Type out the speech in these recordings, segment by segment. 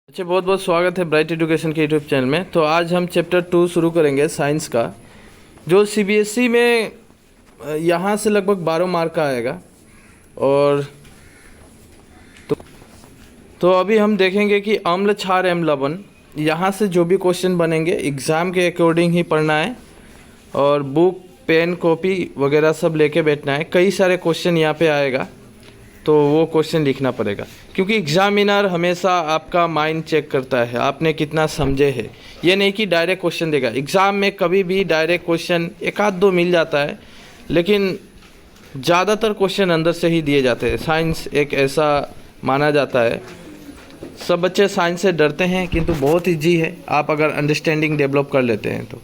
अच्छा, बहुत बहुत स्वागत है ब्राइट एजुकेशन के यूट्यूब चैनल में। तो आज हम चैप्टर 2 शुरू करेंगे साइंस का, जो सीबीएसई में यहाँ से लगभग 12 मार्क का आएगा। और तो अभी हम देखेंगे कि अम्ल क्षार एवं लवण, यहाँ से जो भी क्वेश्चन बनेंगे एग्ज़ाम के अकॉर्डिंग ही पढ़ना है और बुक पेन कॉपी वगैरह सब लेके बैठना है। कई सारे क्वेश्चन यहाँ पे आएगा तो वो क्वेश्चन लिखना पड़ेगा, क्योंकि एग्जामिनर हमेशा आपका माइंड चेक करता है आपने कितना समझे है। ये नहीं कि डायरेक्ट क्वेश्चन देगा। एग्ज़ाम में कभी भी डायरेक्ट क्वेश्चन एक आध दो मिल जाता है, लेकिन ज़्यादातर क्वेश्चन अंदर से ही दिए जाते हैं। साइंस एक ऐसा माना जाता है, सब बच्चे साइंस से डरते हैं किंतु बहुत ईजी है आप अगर अंडरस्टैंडिंग डेवलप कर लेते हैं तो।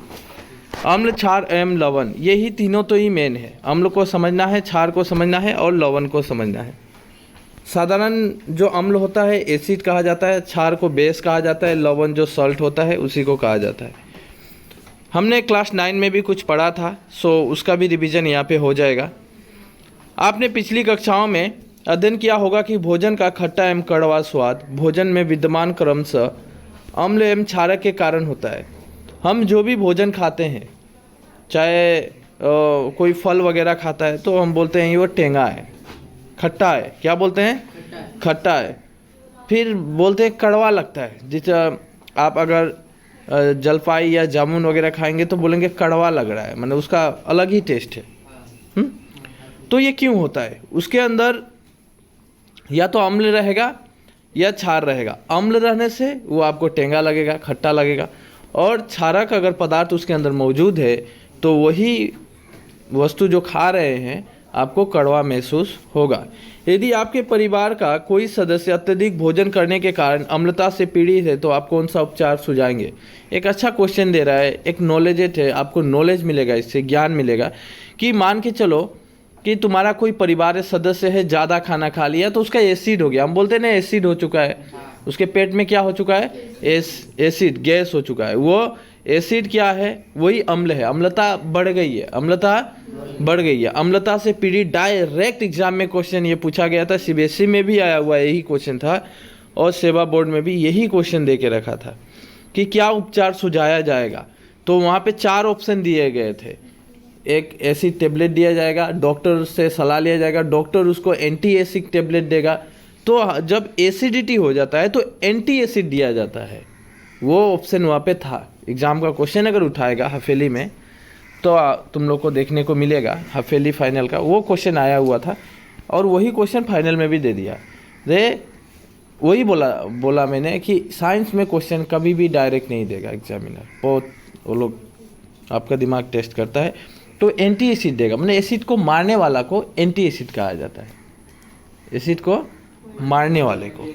अम्ल क्षार एवं लवण, यही तीनों तो ही मेन है। अम्ल को समझना है, क्षार को समझना है और लवण को समझना है। साधारण जो अम्ल होता है एसिड कहा जाता है, क्षार को बेस कहा जाता है, लवण जो सॉल्ट होता है उसी को कहा जाता है। हमने क्लास 9 में भी कुछ पढ़ा था, सो उसका भी रिवीजन यहाँ पे हो जाएगा। आपने पिछली कक्षाओं में अध्ययन किया होगा कि भोजन का खट्टा एवं कड़वा स्वाद भोजन में विद्यमान क्रमशः अम्ल एवं क्षारक के कारण होता है। हम जो भी भोजन खाते हैं, चाहे कोई फल वगैरह खाता है, तो हम बोलते हैं ये वो टेंगा है, खट्टा है। क्या बोलते हैं? खट्टा है। फिर बोलते हैं कड़वा लगता है। जैसे आप अगर जलपाई या जामुन वगैरह खाएंगे तो बोलेंगे कड़वा लग रहा है, मतलब उसका अलग ही टेस्ट है। तो ये क्यों होता है? उसके अंदर या तो अम्ल रहेगा या क्षार रहेगा। अम्ल रहने से वो आपको टेंगा लगेगा, खट्टा लगेगा, और क्षारक अगर पदार्थ उसके अंदर मौजूद है तो वही वस्तु जो खा रहे हैं आपको कड़वा महसूस होगा। यदि आपके परिवार का कोई सदस्य अत्यधिक भोजन करने के कारण अम्लता से पीड़ित है तो आप कौन सा उपचार सुझाएंगे? एक अच्छा क्वेश्चन दे रहा है, एक नॉलेज है, आपको नॉलेज मिलेगा, इससे ज्ञान मिलेगा कि मान के चलो कि तुम्हारा कोई परिवार सदस्य है, ज़्यादा खाना खा लिया तो उसका एसिड हो गया। हम बोलते हैं ना एसिड हो चुका है, उसके पेट में क्या हो चुका है? एसिड, गैस हो चुका है। वो एसिड क्या है? वही अम्ल है। अम्लता बढ़ गई है, अम्लता बढ़ गई है। अम्लता से पीड़ित, डायरेक्ट एग्जाम में क्वेश्चन ये पूछा गया था, सीबीएसई में भी आया हुआ यही क्वेश्चन था और सेवा बोर्ड में भी यही क्वेश्चन दे के रखा था कि क्या उपचार सुझाया जाएगा। तो वहाँ पे 4 ऑप्शन दिए गए थे। एक एसिड टेबलेट दिया जाएगा, डॉक्टर से सलाह लिया जाएगा, डॉक्टर उसको एंटी एसिड टेबलेट देगा। तो जब एसिडिटी हो जाता है तो एंटी एसिड दिया जाता है, वो ऑप्शन वहाँ पे था। एग्ज़ाम का क्वेश्चन अगर उठाएगा हफेली में तो तुम लोग को देखने को मिलेगा, हफेली फाइनल का वो क्वेश्चन आया हुआ था और वही क्वेश्चन फाइनल में भी दे दिया। वही बोला मैंने कि साइंस में क्वेश्चन कभी भी डायरेक्ट नहीं देगा एग्जामिनर, बहुत वो लोग आपका दिमाग टेस्ट करता है। तो एंटी एसिड देगा, मतलब एसिड को मारने वाला को एंटी एसिड कहा जाता है, एसिड को मारने वाले को।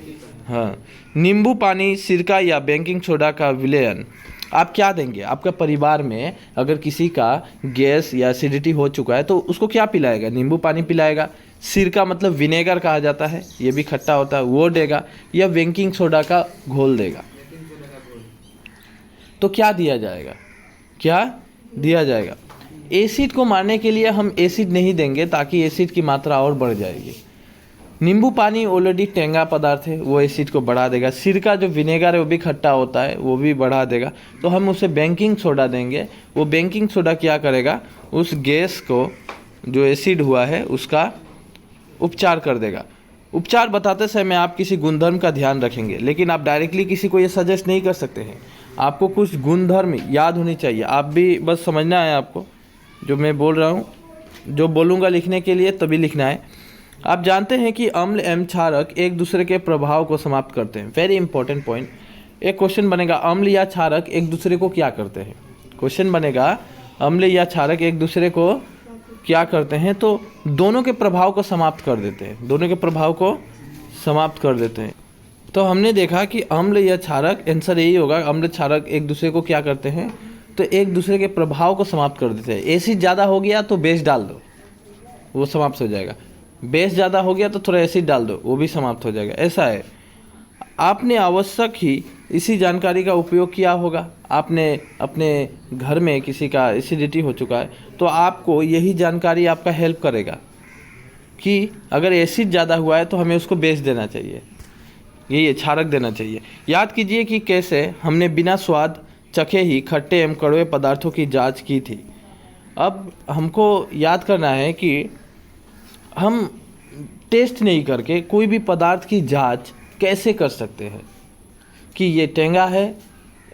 हाँ, नींबू पानी, सिरका या बेकिंग सोडा का विलयन आप क्या देंगे? आपका परिवार में अगर किसी का गैस या एसिडिटी हो चुका है तो उसको क्या पिलाएगा? नींबू पानी पिलाएगा। सिरका मतलब विनेगर कहा जाता है, ये भी खट्टा होता है, वो देगा, या बेकिंग सोडा का घोल देगा। तो क्या दिया जाएगा? क्या दिया जाएगा? एसिड को मारने के लिए हम एसिड नहीं देंगे ताकि एसिड की मात्रा और बढ़ जाएगी। नींबू पानी ऑलरेडी टेंगा पदार्थ है, वो एसिड को बढ़ा देगा। सिरका जो विनेगर है वो भी खट्टा होता है, वो भी बढ़ा देगा। तो हम उसे बेकिंग सोडा देंगे। वो बेकिंग सोडा क्या करेगा? उस गैस को जो एसिड हुआ है उसका उपचार कर देगा। उपचार बताते समय आप किसी गुणधर्म का ध्यान रखेंगे, लेकिन आप डायरेक्टली किसी को ये सजेस्ट नहीं कर सकते हैं। आपको कुछ गुणधर्म याद होनी चाहिए, आप भी बस समझना है आपको जो मैं बोल रहा हूँ, जो बोलूँगा लिखने के लिए तभी लिखना है। आप जानते हैं कि अम्ल एवं क्षारक एक दूसरे के प्रभाव को समाप्त करते हैं। Very important point. एक क्वेश्चन बनेगा, अम्ल या क्षारक एक दूसरे को क्या करते हैं? क्वेश्चन बनेगा, अम्ल या क्षारक एक दूसरे को क्या करते हैं? तो दोनों के प्रभाव को समाप्त कर देते हैं, दोनों के प्रभाव को समाप्त कर देते हैं। तो हमने देखा कि अम्ल या क्षारक, आंसर यही होगा, अम्ल क्षारक एक दूसरे को क्या करते हैं? तो एक दूसरे के प्रभाव को समाप्त कर देते हैं। एसिड ज़्यादा हो गया तो बेस डाल दो, वो समाप्त हो जाएगा। बेस ज़्यादा हो गया तो थोड़ा एसिड डाल दो, वो भी समाप्त हो जाएगा। ऐसा है। आपने आवश्यक ही इसी जानकारी का उपयोग किया होगा। आपने अपने घर में किसी का एसिडिटी हो चुका है तो आपको यही जानकारी आपका हेल्प करेगा कि अगर एसिड ज़्यादा हुआ है तो हमें उसको बेस देना चाहिए। यही है, क्षारक देना चाहिए। याद कीजिए कि कैसे हमने बिना स्वाद चखे ही खट्टे एवं कड़वे पदार्थों की जांच की थी। अब हमको याद करना है कि हम टेस्ट नहीं करके कोई भी पदार्थ की जांच कैसे कर सकते हैं कि ये टेंगा है,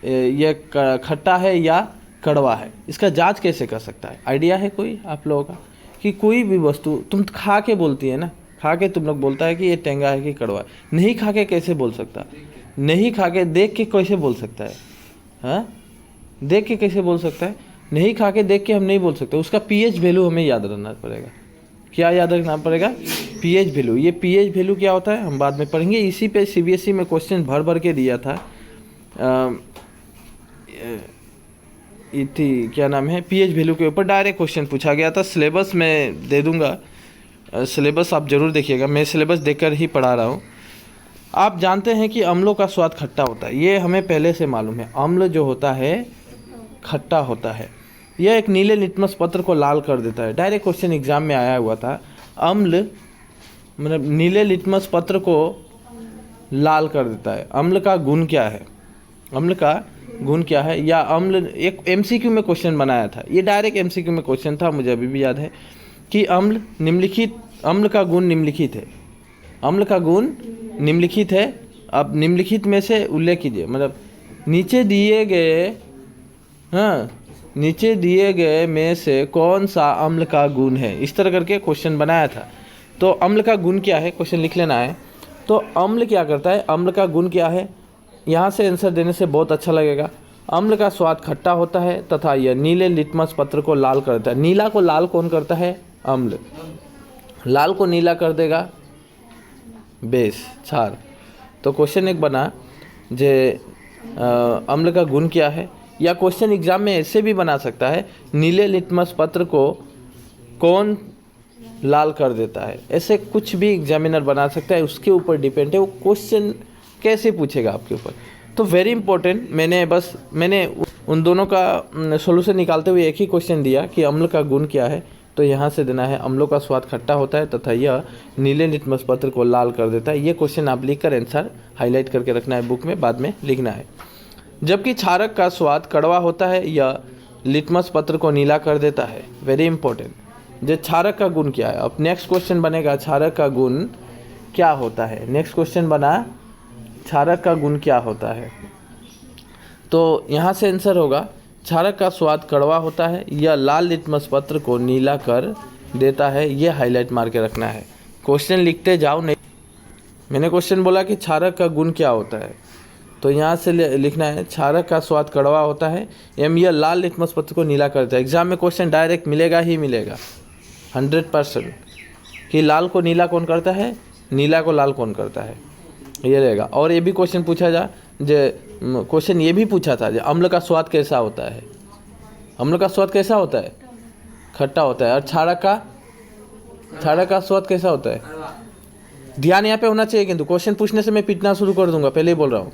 ये खट्टा है या कड़वा है, इसका जांच कैसे कर सकता है? आइडिया है कोई आप लोगों का? कि कोई भी वस्तु तुम खा के बोलती है ना, खा के तुम लोग बोलता है कि ये टेंगा है कि कड़वा है। नहीं खा के कैसे बोल सकता? नहीं खा के देख के कैसे बोल सकता है? हाँ, देख के कैसे बोल सकता है? नहीं खा के देख के हम नहीं बोल सकते। उसका पीएच वैल्यू हमें याद रखना पड़ेगा। क्या याद रखना पड़ेगा? PH value. ये पीएच वैल्यू क्या होता है हम बाद में पढ़ेंगे। इसी पे सीबीएसई में क्वेश्चन भर भर के दिया था। क्या नाम है, पीएच वैल्यू के ऊपर डायरेक्ट क्वेश्चन पूछा गया था। सिलेबस मैं दे दूंगा, सिलेबस आप ज़रूर देखिएगा। मैं सिलेबस देखकर ही पढ़ा रहा हूँ। आप जानते हैं कि अम्लों का स्वाद खट्टा होता है, ये हमें पहले से मालूम है। अम्ल जो होता है खट्टा होता है। यह एक नीले लिटमस पत्र को लाल कर देता है। डायरेक्ट क्वेश्चन एग्जाम में आया हुआ था। अम्ल मतलब नीले लिटमस पत्र को लाल कर देता है। अम्ल का गुण क्या है? अम्ल का गुण क्या है? या अम्ल, एक एमसीक्यू में क्वेश्चन बनाया था, ये डायरेक्ट एमसीक्यू में क्वेश्चन था, मुझे अभी भी याद है कि अम्ल का गुण निम्नलिखित है। अम्ल का गुण निम्नलिखित है। अब निम्नलिखित में से उल्लेख कीजिए, मतलब नीचे दिए गए में से कौन सा अम्ल का गुण है, इस तरह करके क्वेश्चन बनाया था। तो अम्ल का गुण क्या है, क्वेश्चन लिख लेना है। तो अम्ल क्या करता है, अम्ल का गुण क्या है, यहाँ से आंसर देने से बहुत अच्छा लगेगा। अम्ल का स्वाद खट्टा होता है तथा यह नीले लिटमस पत्र को लाल करता है। नीला को लाल कौन करता है? अम्ल। लाल को नीला कर देगा बेस, क्षार। तो क्वेश्चन एक बना जे अम्ल का गुण क्या है। या क्वेश्चन एग्जाम में ऐसे भी बना सकता है, नीले लिटमस पत्र को कौन लाल कर देता है। ऐसे कुछ भी एग्जामिनर बना सकता है, उसके ऊपर डिपेंड है वो क्वेश्चन कैसे पूछेगा आपके ऊपर। तो वेरी इंपॉर्टेंट, मैंने उन दोनों का सॉल्यूशन निकालते हुए एक ही क्वेश्चन दिया कि अम्ल का गुण क्या है। तो यहाँ से देना है अम्लों का स्वाद खट्टा होता है तथा यह नीले लिटमस पत्र को लाल कर देता है। ये क्वेश्चन आप लिख कर आंसर हाईलाइट करके रखना है बुक में, बाद में लिखना है। जबकि क्षारक का स्वाद कड़वा होता है, यह लिटमस पत्र को नीला कर देता है। Very important. जो क्षारक का गुण क्या है, अब नेक्स्ट क्वेश्चन बनेगा क्षारक का गुण क्या होता है। नेक्स्ट क्वेश्चन बना क्षारक का गुण क्या होता है। तो यहाँ से आंसर होगा क्षारक का स्वाद कड़वा होता है, यह लाल लिटमस पत्र को नीला कर देता है। ये हाईलाइट मार के रखना है। क्वेश्चन लिखते जाओ। नहीं, मैंने क्वेश्चन बोला कि क्षारक का गुण क्या होता है, तो यहाँ से लिखना है क्षारक का स्वाद कड़वा होता है एवं यह लाल लिटमस पत्र को नीला करता है। एग्जाम में क्वेश्चन डायरेक्ट मिलेगा ही मिलेगा 100% कि लाल को नीला कौन करता है, नीला को लाल कौन करता है, ये रहेगा। और ये भी क्वेश्चन पूछा जा, जो क्वेश्चन ये भी पूछा था, जो अम्ल का स्वाद कैसा होता है। अम्ल का स्वाद कैसा होता है? खट्टा होता है। और क्षारक का स्वाद कैसा होता है? ध्यान यहाँ पे होना चाहिए। किंतु क्वेश्चन पूछने से मैं पीटना शुरू कर दूंगा, पहले ही बोल रहा हूँ।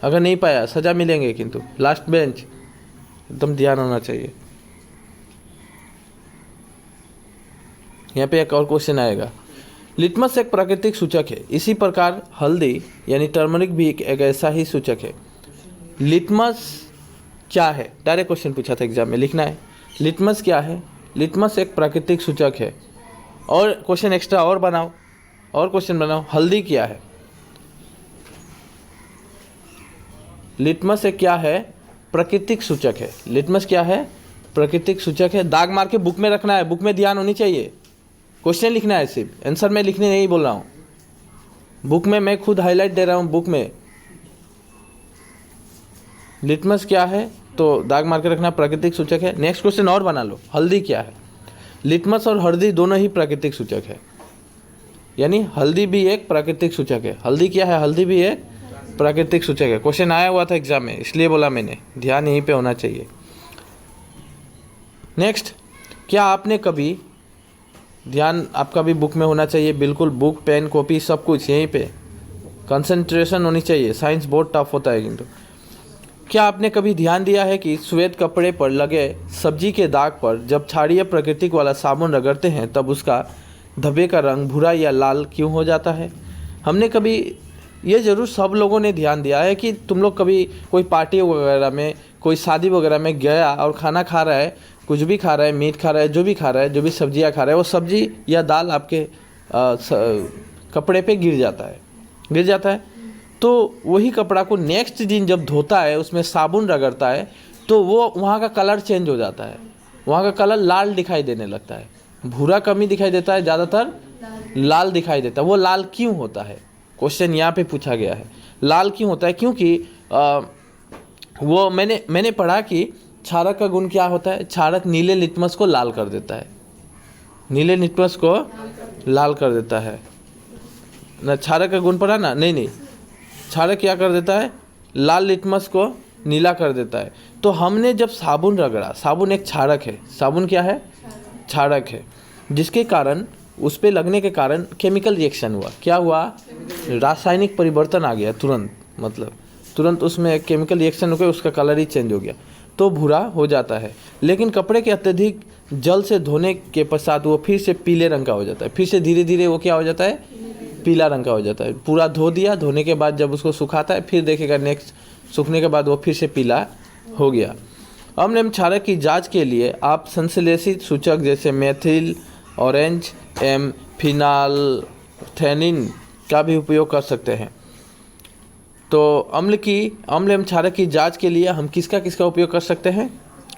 अगर नहीं पाया सजा मिलेंगे, किंतु लास्ट बेंच एकदम ध्यान होना चाहिए। यहाँ पे एक और क्वेश्चन आएगा। लिटमस एक प्राकृतिक सूचक है, इसी प्रकार हल्दी यानी टर्मरिक भी एक ऐसा ही सूचक है। लिटमस क्या है? डायरेक्ट क्वेश्चन पूछा था एग्जाम में, लिखना है लिटमस क्या है। लिटमस एक प्राकृतिक सूचक है। और क्वेश्चन एक्स्ट्रा और बनाओ, और क्वेश्चन बनाओ। हल्दी क्या है? लिटमस एक क्या है? प्राकृतिक सूचक है। लिटमस क्या है? प्राकृतिक सूचक है। दाग मार के बुक में रखना है, बुक में ध्यान होनी चाहिए। क्वेश्चन लिखना है, सिर्फ आंसर में लिखने नहीं बोल रहा हूँ। बुक में मैं खुद हाईलाइट दे रहा हूँ। बुक में लिटमस क्या है तो दाग मार के रखना, प्राकृतिक सूचक है। नेक्स्ट क्वेश्चन और बना लो। हल्दी क्या है? लिटमस और हल्दी दोनों ही प्राकृतिक सूचक है, यानी हल्दी भी एक प्राकृतिक सूचक है। हल्दी क्या है? हल्दी भी एक प्राकृतिक सूचक है। क्वेश्चन आया हुआ था एग्जाम में, इसलिए बोला मैंने, ध्यान यहीं पे होना चाहिए। नेक्स्ट, क्या आपने कभी, ध्यान आपका भी बुक में होना चाहिए, बिल्कुल बुक, पेन, कॉपी सब कुछ यहीं पे, कंसंट्रेशन होनी चाहिए। साइंस बहुत टफ होता है। किंतु क्या आपने कभी ध्यान दिया है कि श्वेत कपड़े पर लगे सब्जी के दाग पर जब क्षारीय प्राकृतिक वाला साबुन रगड़ते हैं तब उसका धब्बे का रंग भूरा या लाल क्यों हो जाता है? हमने कभी ये ज़रूर सब लोगों ने ध्यान दिया है कि तुम लोग कभी कोई पार्टी वगैरह में, कोई शादी वगैरह में गया और खाना खा रहा है, कुछ भी खा रहा है, मीट खा रहा है, जो भी खा रहा है, जो भी सब्जियां खा रहा है, वो सब्जी या दाल आपके कपड़े पे गिर जाता है। तो वही कपड़ा को नेक्स्ट दिन जब धोता है, उसमें साबुन रगड़ता है, तो वो वहाँ का कलर चेंज हो जाता है, वहाँ का कलर लाल दिखाई देने लगता है। भूरा कम ही दिखाई देता है, ज़्यादातर लाल दिखाई देता है। वो लाल क्यों होता है, क्वेश्चन यहाँ पे पूछा गया है। लाल क्यों होता है? क्योंकि वो मैंने पढ़ा कि क्षारक का गुण क्या होता है। क्षारक नीले लिटमस को लाल कर देता है, नीले लिटमस को लाल कर देता है ना। क्षारक का गुण पढ़ा ना? नहीं, क्षारक क्या कर देता है? लाल लिटमस को नीला कर देता है। तो हमने जब साबुन रगड़ा, साबुन एक क्षारक है, साबुन क्या है? क्षारक है, जिसके कारण उस पे लगने के कारण केमिकल रिएक्शन हुआ। क्या हुआ? रासायनिक परिवर्तन आ गया तुरंत, मतलब तुरंत उसमें केमिकल रिएक्शन हो गया, उसका कलर ही चेंज हो गया, तो भूरा हो जाता है। लेकिन कपड़े के अत्यधिक जल से धोने के पश्चात वो फिर से पीले रंग का हो जाता है, फिर से धीरे धीरे वो क्या हो जाता है? पीला रंग का हो जाता है। पूरा धो दिया, धोने के बाद जब उसको सुखाता है, फिर देखेगा नेक्स्ट सूखने के बाद वो फिर से पीला हो गया। अम्ल एवं क्षारक की जांच के लिए आप संश्लेषित सूचक जैसे मेथिल, ऑरेंज एवं फिनाल्थेनिन का भी उपयोग कर सकते हैं। तो अम्ल एवं क्षारक की जांच के लिए हम किसका उपयोग कर सकते हैं?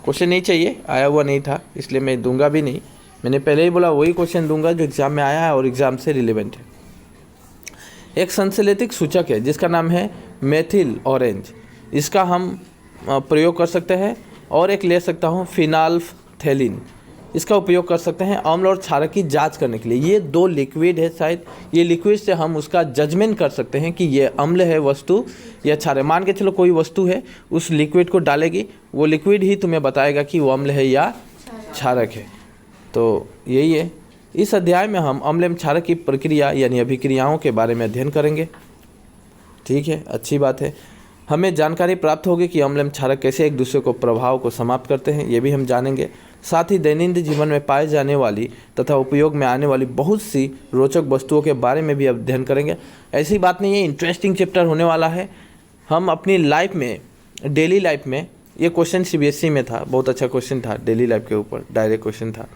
क्वेश्चन नहीं चाहिए, आया हुआ नहीं था, इसलिए मैं दूंगा भी नहीं। मैंने पहले ही बोला वही क्वेश्चन दूंगा जो एग्ज़ाम में आया है और एग्ज़ाम से रिलेवेंट है। एक संश्लेषित सूचक है जिसका नाम है मेथिल ऑरेंज, इसका हम प्रयोग कर सकते हैं। और एक ले सकता हूँ फिनाल्थेनिन, इसका उपयोग कर सकते हैं अम्ल और क्षारक की जांच करने के लिए। ये दो लिक्विड है, शायद ये लिक्विड से हम उसका जजमेंट कर सकते हैं कि ये अम्ल है वस्तु या क्षारक। मान के चलो कोई वस्तु है, उस लिक्विड को डालेगी, वो लिक्विड ही तुम्हें बताएगा कि वो अम्ल है या क्षारक है। तो यही है, इस अध्याय में हम अम्ल एवं क्षारक की प्रक्रिया यानी अभिक्रियाओं के बारे में अध्ययन करेंगे। ठीक है, अच्छी बात है। हमें जानकारी प्राप्त होगी कि अम्ल एवं क्षारक कैसे एक दूसरे को प्रभाव को समाप्त करते हैं, ये भी हम जानेंगे। साथ ही दैनंदिन जीवन में पाए जाने वाली तथा उपयोग में आने वाली बहुत सी रोचक वस्तुओं के बारे में भी अध्ययन करेंगे। ऐसी बात नहीं है, इंटरेस्टिंग चैप्टर होने वाला है। हम अपनी लाइफ में, डेली लाइफ में, ये क्वेश्चन CBSE में था, बहुत अच्छा क्वेश्चन था, डेली लाइफ के ऊपर डायरेक्ट क्वेश्चन था।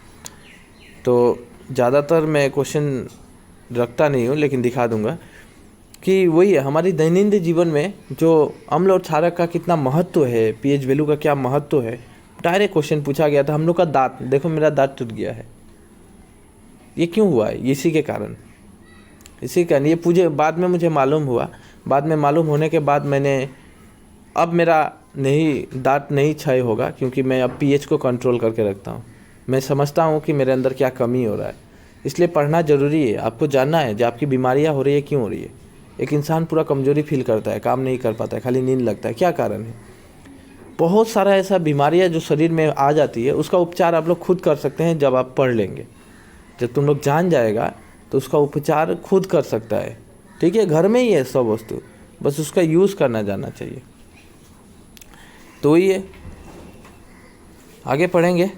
तो ज़्यादातर मैं क्वेश्चन रखता नहीं हूँ, लेकिन दिखा दूँगा कि वही है हमारी दैनंदिन जीवन में जो अम्ल और क्षारक का कितना महत्व है, pH वैल्यू का क्या महत्व है। डायरेक्ट क्वेश्चन पूछा गया था। हम लोग का दांत, देखो मेरा दांत टूट गया है, ये क्यों हुआ है? इसी के कारण ये बाद में मुझे मालूम हुआ। बाद में मालूम होने के बाद अब मेरा दांत नहीं क्षय होगा, क्योंकि मैं अब pH को कंट्रोल करके रखता हूँ। मैं समझता हूँ कि मेरे अंदर क्या कमी हो रहा है, इसलिए पढ़ना ज़रूरी है। आपको जानना है जो आपकी बीमारियाँ हो रही है क्यों हो रही है। एक इंसान पूरा कमजोरी फील करता है, काम नहीं कर पाता है, खाली नींद लगता है, क्या कारण है? बहुत सारा ऐसा बीमारियाँ जो शरीर में आ जाती है, उसका उपचार आप लोग खुद कर सकते हैं जब आप पढ़ लेंगे। जब तुम लोग जान जाएगा तो उसका उपचार खुद कर सकता है। ठीक है, घर में ही है सब वस्तु, बस उसका यूज़ करना जानना चाहिए। तो ये आगे पढ़ेंगे।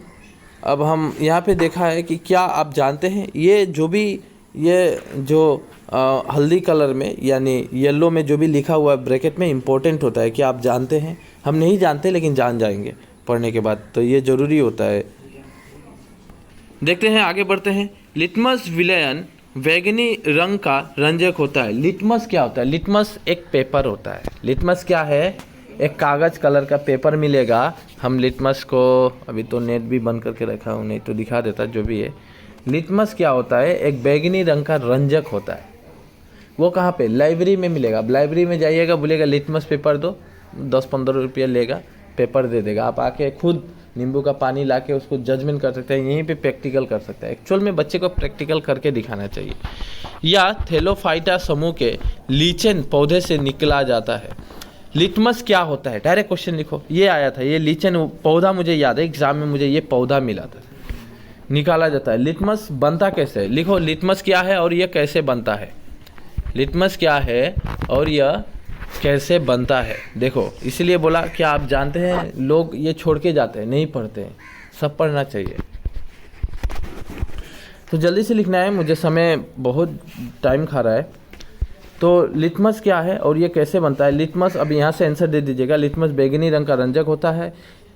अब हम यहाँ पे देखा है कि क्या आप जानते हैं, ये जो हल्दी कलर में यानी येलो में जो भी लिखा हुआ है ब्रैकेट में, इम्पोर्टेंट होता है कि आप जानते हैं। हम नहीं जानते लेकिन जान जाएंगे पढ़ने के बाद, तो ये ज़रूरी होता है। देखते हैं, आगे बढ़ते हैं। लिटमस विलयन बैंगनी रंग का रंजक होता है। लिटमस क्या होता है? लिटमस एक पेपर होता है। लिटमस क्या है? एक कागज़ कलर का पेपर मिलेगा। हम लिटमस को, अभी तो नेट भी बंद करके रखा हूँ, नहीं तो दिखा देता, जो भी है। लिटमस क्या होता है? एक बैंगनी रंग का रंजक होता है। वो कहाँ पे? लाइब्रेरी में मिलेगा। अब लाइब्रेरी में जाइएगा, बोलेगा लिटमस पेपर दो, 10-15 रुपया लेगा, पेपर दे देगा। आप आके खुद नींबू का पानी लाके उसको जजमेंट कर सकते हैं, यहीं पे प्रैक्टिकल कर सकते हैं। एक्चुअल में बच्चे को प्रैक्टिकल करके दिखाना चाहिए। या थैलोफाइटा समूह के लीचेन पौधे से निकला जाता है। लिटमस क्या होता है? डायरेक्ट क्वेश्चन लिखो, ये आया था, ये लीचेन पौधा मुझे याद है, एग्जाम में मुझे ये पौधा मिला था। निकाला जाता है। लिटमस बनता कैसे है? लिखो, लिटमस क्या है और यह कैसे बनता है। लिटमस क्या है और यह कैसे बनता है। देखो, इसलिए बोला, क्या आप जानते हैं लोग ये छोड़ के जाते हैं, नहीं पढ़ते हैं, सब पढ़ना चाहिए। तो जल्दी से लिखना है, मुझे समय बहुत टाइम खा रहा है। तो लिटमस क्या है और ये कैसे बनता है? लिटमस, अब यहाँ से आंसर दे दीजिएगा। लिटमस बैगनी रंग का रंजक होता है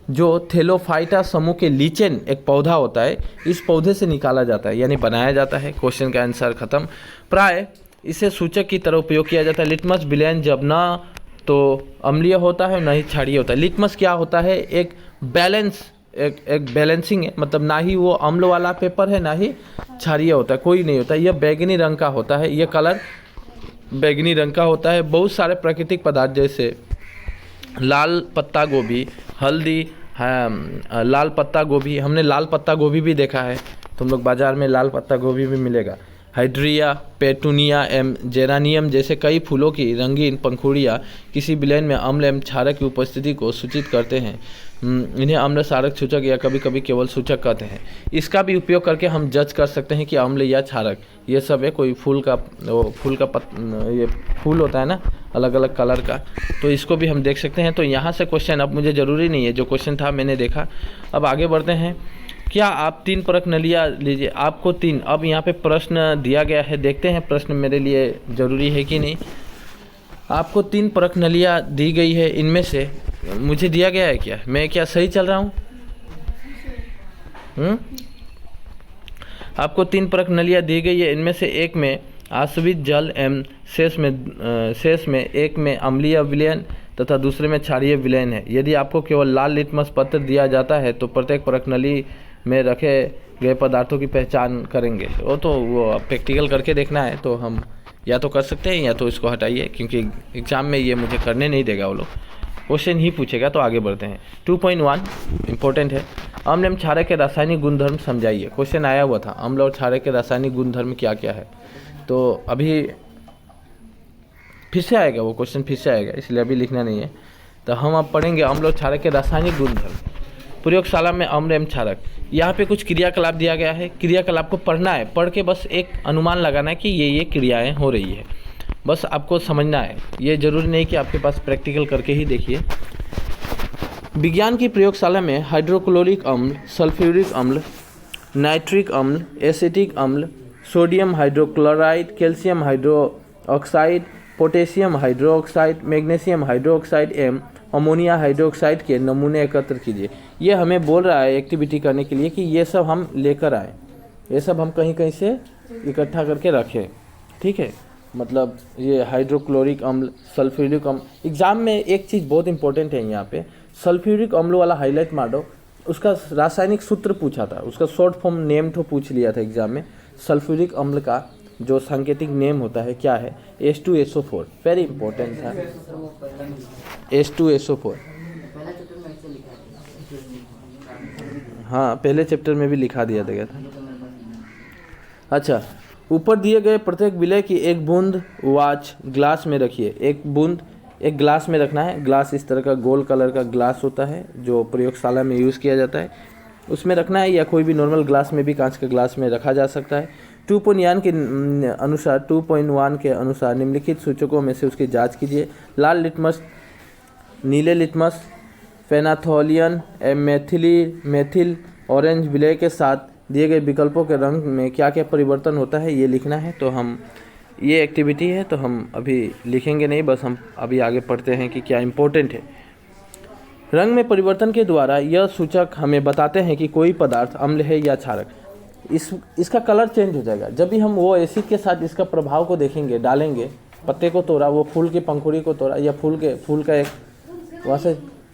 जो थेलोफाइटा समूह के लीचेन एक पौधा होता है, इस पौधे से निकाला जाता है, यानी बनाया जाता है। क्वेश्चन का आंसर खत्म। प्राय इसे सूचक की तरह उपयोग किया जाता है। लिटमस विलयन जब ना तो अम्लीय होता है, ना ही क्षारीय होता है। लिटमस क्या होता है? एक बैलेंसिंग है, मतलब ना ही वो अम्ल वाला पेपर है, ना ही क्षारीय होता है, कोई नहीं होता। यह बैगनी रंग का होता है, यह कलर बैगनी रंग का होता है। बहुत सारे प्राकृतिक पदार्थ जैसे लाल पत्ता गोभी, हल्दी, लाल पत्ता गोभी, हमने लाल पत्ता गोभी भी देखा है, तुम लोग बाज़ार में लाल पत्ता गोभी भी मिलेगा। हाइड्रिया, पेटूनिया एवं जेरानियम जैसे कई फूलों की रंगीन पंखुड़ियाँ किसी विलयन में अम्ल एवं क्षारक की उपस्थिति को सूचित करते हैं। इन्हें अम्ल क्षारक सूचक या कभी कभी केवल सूचक कहते हैं। इसका भी उपयोग करके हम जज कर सकते हैं कि अम्ल या क्षारक ये सब है। कोई फूल का ये फूल होता है ना, अलग अलग कलर का, तो इसको भी हम देख सकते हैं। तो यहाँ से क्वेश्चन, अब मुझे ज़रूरी नहीं है, जो क्वेश्चन था मैंने देखा। अब आगे बढ़ते हैं। क्या आप 3 परख नलियाँ लीजिए, आपको 3, अब यहाँ पे प्रश्न दिया गया है, देखते हैं प्रश्न मेरे लिए ज़रूरी है कि नहीं। आपको 3 परख नलियाँ दी गई है, इनमें से मुझे दिया गया है क्या, मैं क्या सही चल रहा हूँ? आपको 3 परख नलियाँ दी गई है, इनमें से एक में आश्रित जल एवं शेष में एक में अम्लीय विलयन तथा दूसरे में क्षारीय विलयन है। यदि आपको केवल लाल लिटमस पत्र दिया जाता है तो प्रत्येक परख नली में रखे गए पदार्थों की पहचान करेंगे। वो प्रैक्टिकल करके देखना है, तो हम या तो कर सकते हैं या तो इसको हटाइए, क्योंकि एग्ज़ाम में ये मुझे करने नहीं देगा, वो लोग क्वेश्चन ही पूछेगा। तो आगे बढ़ते हैं। 2.1 इंपॉर्टेंट है। अम्ल एवं क्षारक के रासायनिक गुणधर्म समझाइए। क्वेश्चन आया हुआ था, अम्ल और क्षारक के रासायनिक गुणधर्म क्या क्या है। तो अभी फिर से आएगा वो क्वेश्चन, फिर से आएगा, इसलिए अभी लिखना नहीं है। तो हम अब पढ़ेंगे अम्ल और क्षारक के रासायनिक गुणधर्म। प्रयोगशाला में अम्ल एवं क्षारक, यहाँ पे कुछ क्रियाकलाप दिया गया है, क्रियाकलाप को पढ़ना है, पढ़ के बस एक अनुमान लगाना है कि ये क्रियाएं हो रही है, बस आपको समझना है। ये जरूरी नहीं कि आपके पास प्रैक्टिकल करके ही देखिए। विज्ञान की प्रयोगशाला में हाइड्रोक्लोरिक अम्ल, सल्फ्यूरिक अम्ल, नाइट्रिक अम्ल, एसिटिक अम्ल, sodium hydrochloride, calcium hydroxide, potassium hydroxide, magnesium hydroxide एवं अमोनिया हाइड्रोक्साइड के नमूने एकत्र कीजिए। ये हमें बोल रहा है एक्टिविटी करने के लिए कि ये सब हम लेकर आए, ये सब हम कहीं कहीं से इकट्ठा करके रखें, ठीक है। मतलब ये हाइड्रोक्लोरिक अम्ल, सल्फ्यूरिक अम्ल, एग्जाम में एक चीज़ बहुत इंपॉर्टेंट है यहाँ पे, सल्फ्यूरिक अम्ल वाला हाईलाइट मार दो। उसका रासायनिक सूत्र पूछा था, उसका शॉर्ट फॉर्म नेम तो पूछ लिया था एग्जाम में। सल्फ्यूरिक अम्ल का जो सांकेतिक नेम होता है क्या है? H2SO4, वेरी इंपॉर्टेंट था, H2SO4। हाँ, पहले चैप्टर में भी लिखा दिया गया था। अच्छा, ऊपर दिए गए प्रत्येक विलय की एक बूंद वाच ग्लास में रखिए। एक बूंद एक ग्लास में रखना है। ग्लास इस तरह का गोल कलर का ग्लास होता है जो प्रयोगशाला में यूज़ किया जाता है, उसमें रखना है, या कोई भी नॉर्मल ग्लास में भी, कांच के ग्लास में रखा जा सकता है। 2.1 के अनुसार निम्नलिखित सूचकों में से उसकी जांच कीजिए। लाल लिटमस, नीले लिटमस, फेनाथोलियन, मेथिल ऑरेंज विलय के साथ दिए गए विकल्पों के रंग में क्या क्या परिवर्तन होता है ये लिखना है। तो हम ये एक्टिविटी है तो हम अभी लिखेंगे नहीं, बस हम अभी आगे पढ़ते हैं कि क्या इम्पोर्टेंट है। रंग में परिवर्तन के द्वारा यह सूचक हमें बताते हैं कि कोई पदार्थ अम्ल है या क्षारक। इसका कलर चेंज हो जाएगा जब भी हम वो एसिड के साथ इसका प्रभाव को देखेंगे, डालेंगे। पत्ते को तोड़ा, वो फूल की पंखुड़ी को तोड़ा, या फूल का एक वहाँ से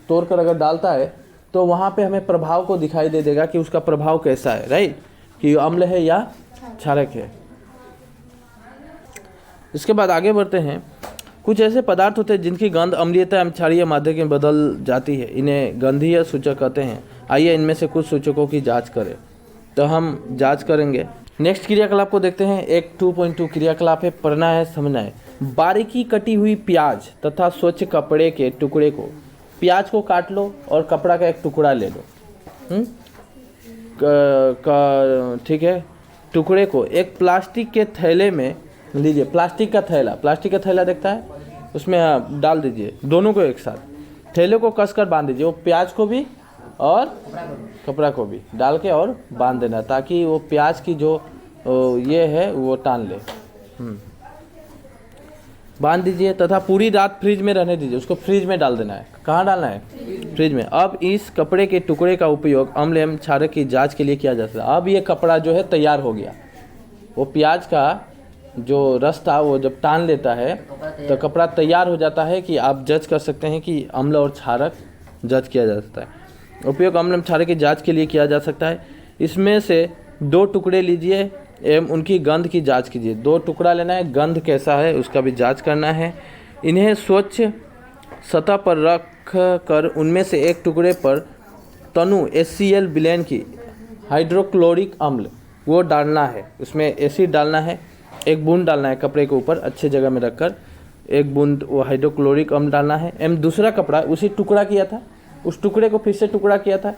तोड़ कर अगर डालता है तो वहाँ पे हमें प्रभाव को दिखाई दे देगा कि उसका प्रभाव कैसा है, राइट, कि अम्ल है या क्षारक है। इसके बाद आगे बढ़ते हैं। कुछ ऐसे पदार्थ होते हैं जिनकी गंध अम्लीयता एवं क्षारीय माध्यम में बदल जाती है, इन्हें गंधीय सूचक कहते हैं। आइए इनमें से कुछ सूचकों की जांच करें। तो हम जांच करेंगे। नेक्स्ट क्रियाकलाप को देखते हैं। एक 2.2 क्रियाकलाप है, पढ़ना है, समझना है। बारीकी कटी हुई प्याज तथा स्वच्छ कपड़े के टुकड़े को, प्याज को काट लो और कपड़ा का एक टुकड़ा ले लो, ठीक है। टुकड़े को एक प्लास्टिक के थैले में लीजिए। प्लास्टिक का थैला देखता है, उसमें डाल दीजिए दोनों को एक साथ। थैले को कसकर बांध दीजिए, वो प्याज को भी और कपड़ा को भी डाल के और बांध देना, ताकि वो प्याज की जो ये है वो टान ले। बांध दीजिए तथा पूरी रात फ्रिज में रहने दीजिए। उसको फ्रिज में डाल देना है। कहाँ डालना है? फ्रिज में। अब इस कपड़े के टुकड़े का उपयोग अम्ल एवं क्षारक की जांच के लिए किया जा सकता है। अब ये कपड़ा जो है तैयार हो गया। वो प्याज का जो रस था वो जब टान लेता है तो कपड़ा तैयार हो जाता है कि आप जज कर सकते हैं कि अम्ल और क्षारक जज किया जा सकता है। उपयोग अम्ल एवं क्षारक की जाँच के लिए किया जा सकता है। इसमें से 2 टुकड़े लीजिए एवं उनकी गंध की जांच कीजिए। 2 टुकड़ा लेना है, गंध कैसा है उसका भी जांच करना है। इन्हें स्वच्छ सतह पर रख कर उनमें से एक टुकड़े पर तनु HCl विलेन की हाइड्रोक्लोरिक अम्ल वो डालना है। उसमें एसिड डालना है, 1 बूंद डालना है कपड़े के ऊपर अच्छे जगह में रखकर 1 बूंद वो हाइड्रोक्लोरिक अम्ल डालना है। एवं दूसरा कपड़ा उसी टुकड़ा किया था, उस टुकड़े को फिर से टुकड़ा किया था,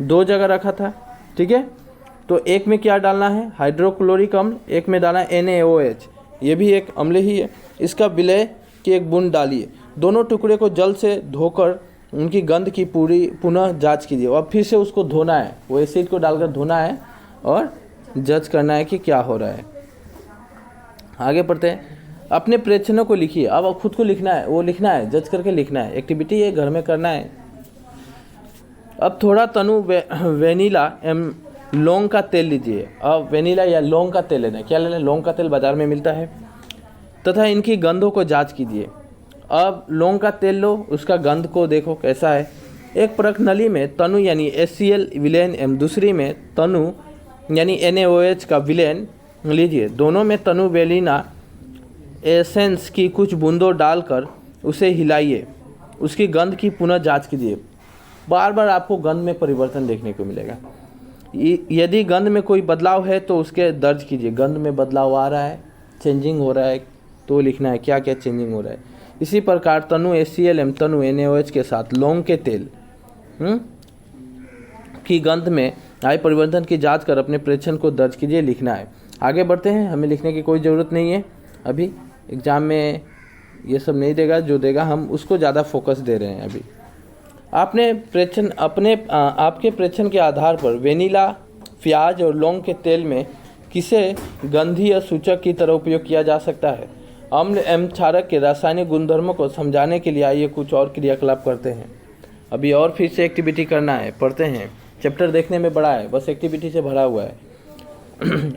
2 जगह रखा था। ठीक है, तो एक में क्या डालना है? हाइड्रोक्लोरिक अम्ल, एक में डालना है NaOH, ये भी एक अम्ल ही है। इसका विलय की 1 बूंद डालिए। दोनों टुकड़े को जल से धोकर उनकी गंध की पूरी पुनः जांच कीजिए और फिर से उसको धोना है। वो एसिड को डालकर धोना है और जज करना है कि क्या हो रहा है। आगे पढ़ते हैं। अपने प्रेक्षणों को लिखिए। अब खुद को लिखना है, वो लिखना है, जज करके लिखना है। एक्टिविटी ये घर में करना है। अब थोड़ा तनु वेनिला एवं लौंग का तेल लीजिए। अब वेनिला या लौंग का तेल लेना है। क्या लेना है? लौंग का तेल बाजार में मिलता है। तथा इनकी गंधों को जांच कीजिए। अब लौंग का तेल लो, उसका गंध को देखो कैसा है। एक परख नली में तनु यानी HCl विलेन एवं दूसरी में तनु यानी NaOH का विलेन लीजिए। दोनों में तनु वेलिना एसेंस की कुछ बूंदों डालकर उसे हिलाइए। उसकी गंध की पुनः जाँच कीजिए। बार बार आपको गंध में परिवर्तन देखने को मिलेगा। यदि गंध में कोई बदलाव है तो उसके दर्ज कीजिए। गंध में बदलाव आ रहा है, चेंजिंग हो रहा है, तो लिखना है क्या क्या चेंजिंग हो रहा है। इसी प्रकार तनु HCl एवं तनु NaOH के साथ लौंग के तेल की गंध में आए परिवर्तन की जांच कर अपने प्रेक्षण को दर्ज कीजिए, लिखना है। आगे बढ़ते हैं। हमें लिखने की कोई ज़रूरत नहीं है, अभी एग्ज़ाम में ये सब नहीं देगा, जो देगा हम उसको ज़्यादा फोकस दे रहे हैं। अभी आपने प्रेक्षण आपके प्रेक्षण के आधार पर वेनिला, प्याज और लौंग के तेल में किसे गंधीय सूचक की तरह उपयोग किया जा सकता है? अम्ल एवं क्षारक के रासायनिक गुणधर्मों को समझाने के लिए आइए कुछ और क्रियाकलाप करते हैं। अभी और फिर से एक्टिविटी करना है, पढ़ते हैं। चैप्टर देखने में बड़ा है, बस एक्टिविटी से भरा हुआ है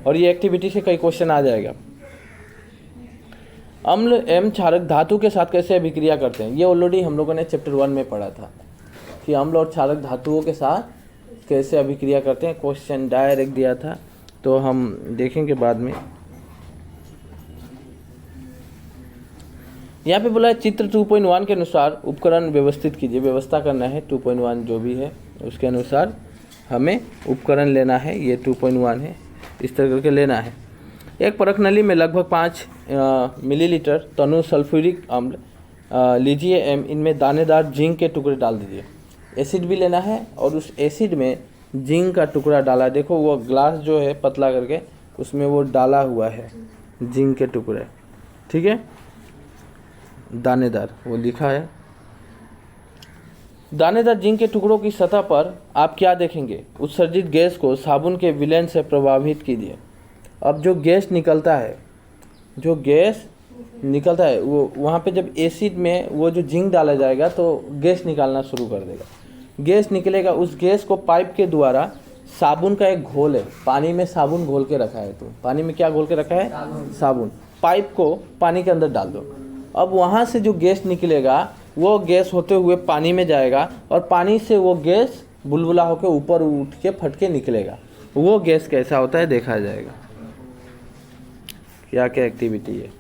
और ये एक्टिविटी से कई क्वेश्चन आ जाएगा। अम्ल एवं क्षारक धातु के साथ कैसे अभिक्रिया करते हैं? ये ऑलरेडी हम लोगों ने चैप्टर 1 में पढ़ा था कि अम्ल और क्षारक धातुओं के साथ कैसे अभिक्रिया करते हैं। क्वेश्चन डायरेक्ट दिया था, तो हम देखेंगे बाद में। यहाँ पे बोला है चित्र 2.1 के अनुसार उपकरण व्यवस्थित कीजिए। व्यवस्था करना है 2.1 जो भी है उसके अनुसार हमें उपकरण लेना है। ये 2.1 है, इस तरह करके लेना है। एक परख नली में लगभग 5 मिलीलीटर तनु सल्फ्यूरिक अम्ल लीजिए एवं इनमें दानेदार जिंक के टुकड़े डाल दीजिए। एसिड भी लेना है और उस एसिड में जिंक का टुकड़ा डाला। देखो वो ग्लास जो है पतला करके उसमें वो डाला हुआ है जिंक के टुकड़े, ठीक है, दानेदार वो लिखा है। दानेदार जिंक के टुकड़ों की सतह पर आप क्या देखेंगे? उत्सर्जित गैस को साबुन के विलयन से प्रभावित कीजिए। अब जो गैस निकलता है, वो वहाँ पे जब एसिड में वो जो जिंक डाला जाएगा तो गैस निकालना शुरू कर देगा। गैस निकलेगा, उस गैस को पाइप के द्वारा साबुन का एक घोल है, पानी में साबुन घोल के रखा है। तो पानी में क्या घोल के रखा है? साबुन। पाइप को पानी के अंदर डाल दो। अब वहाँ से जो गैस निकलेगा वो गैस होते हुए पानी में जाएगा और पानी से वो गैस बुलबुला होकर ऊपर उठ के फट के निकलेगा। वो गैस कैसा होता है देखा जाएगा। क्या क्या एक्टिविटी है।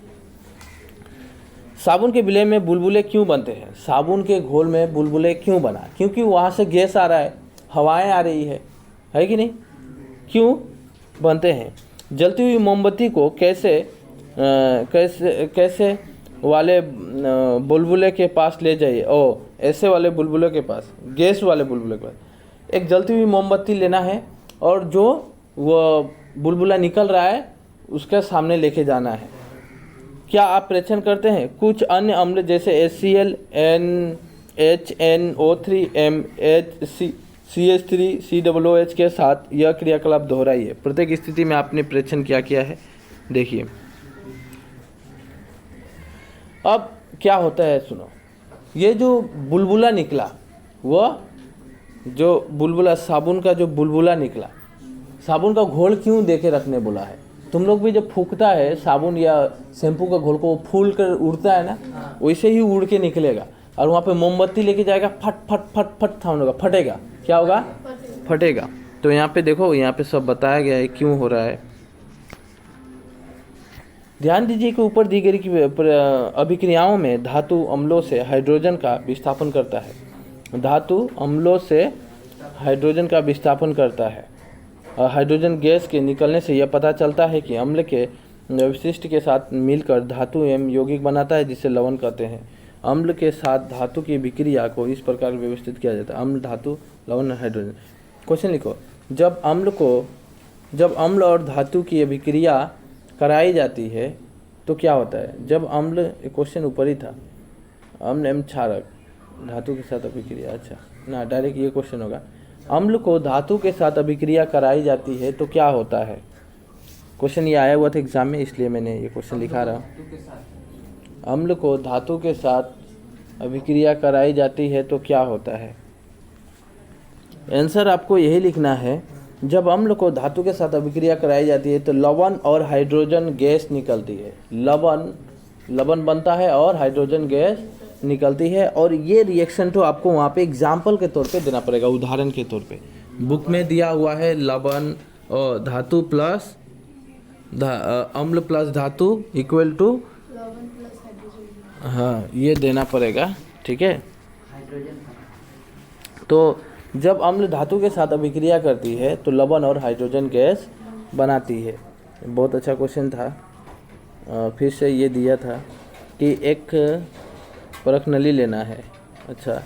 साबुन के विलय में बुलबुले क्यों बनते हैं? साबुन के घोल में बुलबुले क्यों बना? क्योंकि वहाँ से गैस आ रहा है, हवाएं आ रही है कि नहीं? क्यों बनते हैं? जलती हुई मोमबत्ती को कैसे वाले बुलबुले के पास ले जाइए। ऐसे वाले बुलबुले के पास, गैस वाले बुलबुले के पास एक जलती हुई मोमबत्ती लेना है और जो वो बुलबुला निकल रहा है उसके सामने लेके जाना है। क्या आप प्रेक्षण करते हैं? कुछ अन्य अम्ल जैसे HCl, NHNO3, CH3, COOH के साथ यह क्रियाकलाप दोहराइए। प्रत्येक स्थिति में आपने प्रेक्षण क्या किया है देखिए। अब क्या होता है सुनो, ये जो बुलबुला निकला, वह जो बुलबुला साबुन का जो बुलबुला निकला, साबुन का घोल क्यों दे के रखने बोला है? तुम लोग भी जब फूकता है साबुन या शैम्पू का घोल को, वो फूल कर उड़ता है ना, वैसे ही उड़ के निकलेगा और वहाँ पे मोमबत्ती लेके जाएगा, फट फट फट फट साउंड होगा, फटेगा। क्या होगा? फटेगा। तो यहाँ पे देखो, यहाँ पे सब बताया गया है क्यों हो रहा है। ध्यान दीजिए कि ऊपर दी गई कि अभिक्रियाओं में धातु अम्लों से हाइड्रोजन का विस्थापन करता है। धातु अम्लों से हाइड्रोजन का विस्थापन करता है और हाइड्रोजन गैस के निकलने से यह पता चलता है कि अम्ल के अवशिष्ट के साथ मिलकर धातु एवं यौगिक बनाता है, जिसे लवण कहते हैं। अम्ल के साथ धातु की विक्रिया को इस प्रकार व्यवस्थित किया जाता है। अम्ल, धातु, लवण, हाइड्रोजन। क्वेश्चन लिखो, जब अम्ल और धातु की अभिक्रिया कराई जाती है तो क्या होता है? जब अम्ल, क्वेश्चन ऊपर ही था, अम्ल एवं क्षारक धातु के साथ अभिक्रिया, अच्छा ना, डायरेक्ट ये क्वेश्चन होगा। अम्ल को धातु के साथ अभिक्रिया कराई जाती है तो क्या होता है? क्वेश्चन ये आया हुआ था एग्जाम में, इसलिए मैंने ये क्वेश्चन लिखा रहा। अम्ल को धातु के साथ अभिक्रिया कराई जाती है तो क्या होता है? आंसर आपको यही लिखना है, जब अम्ल को धातु के साथ अभिक्रिया कराई जाती है तो लवण और हाइड्रोजन गैस निकलती है। लवण बनता है और हाइड्रोजन गैस निकलती है। और ये रिएक्शन तो आपको वहाँ पे एग्जाम्पल के तौर पे देना पड़ेगा, उदाहरण के तौर पे। बुक में दिया हुआ है लवण और धातु प्लस अम्ल प्लस धातु इक्वल टू, हाँ ये देना पड़ेगा, ठीक है। तो जब अम्ल धातु के साथ अभिक्रिया करती है तो लवण और हाइड्रोजन गैस बनाती है। बहुत अच्छा क्वेश्चन था। फिर से ये दिया था कि एक परख नली लेना है। अच्छा,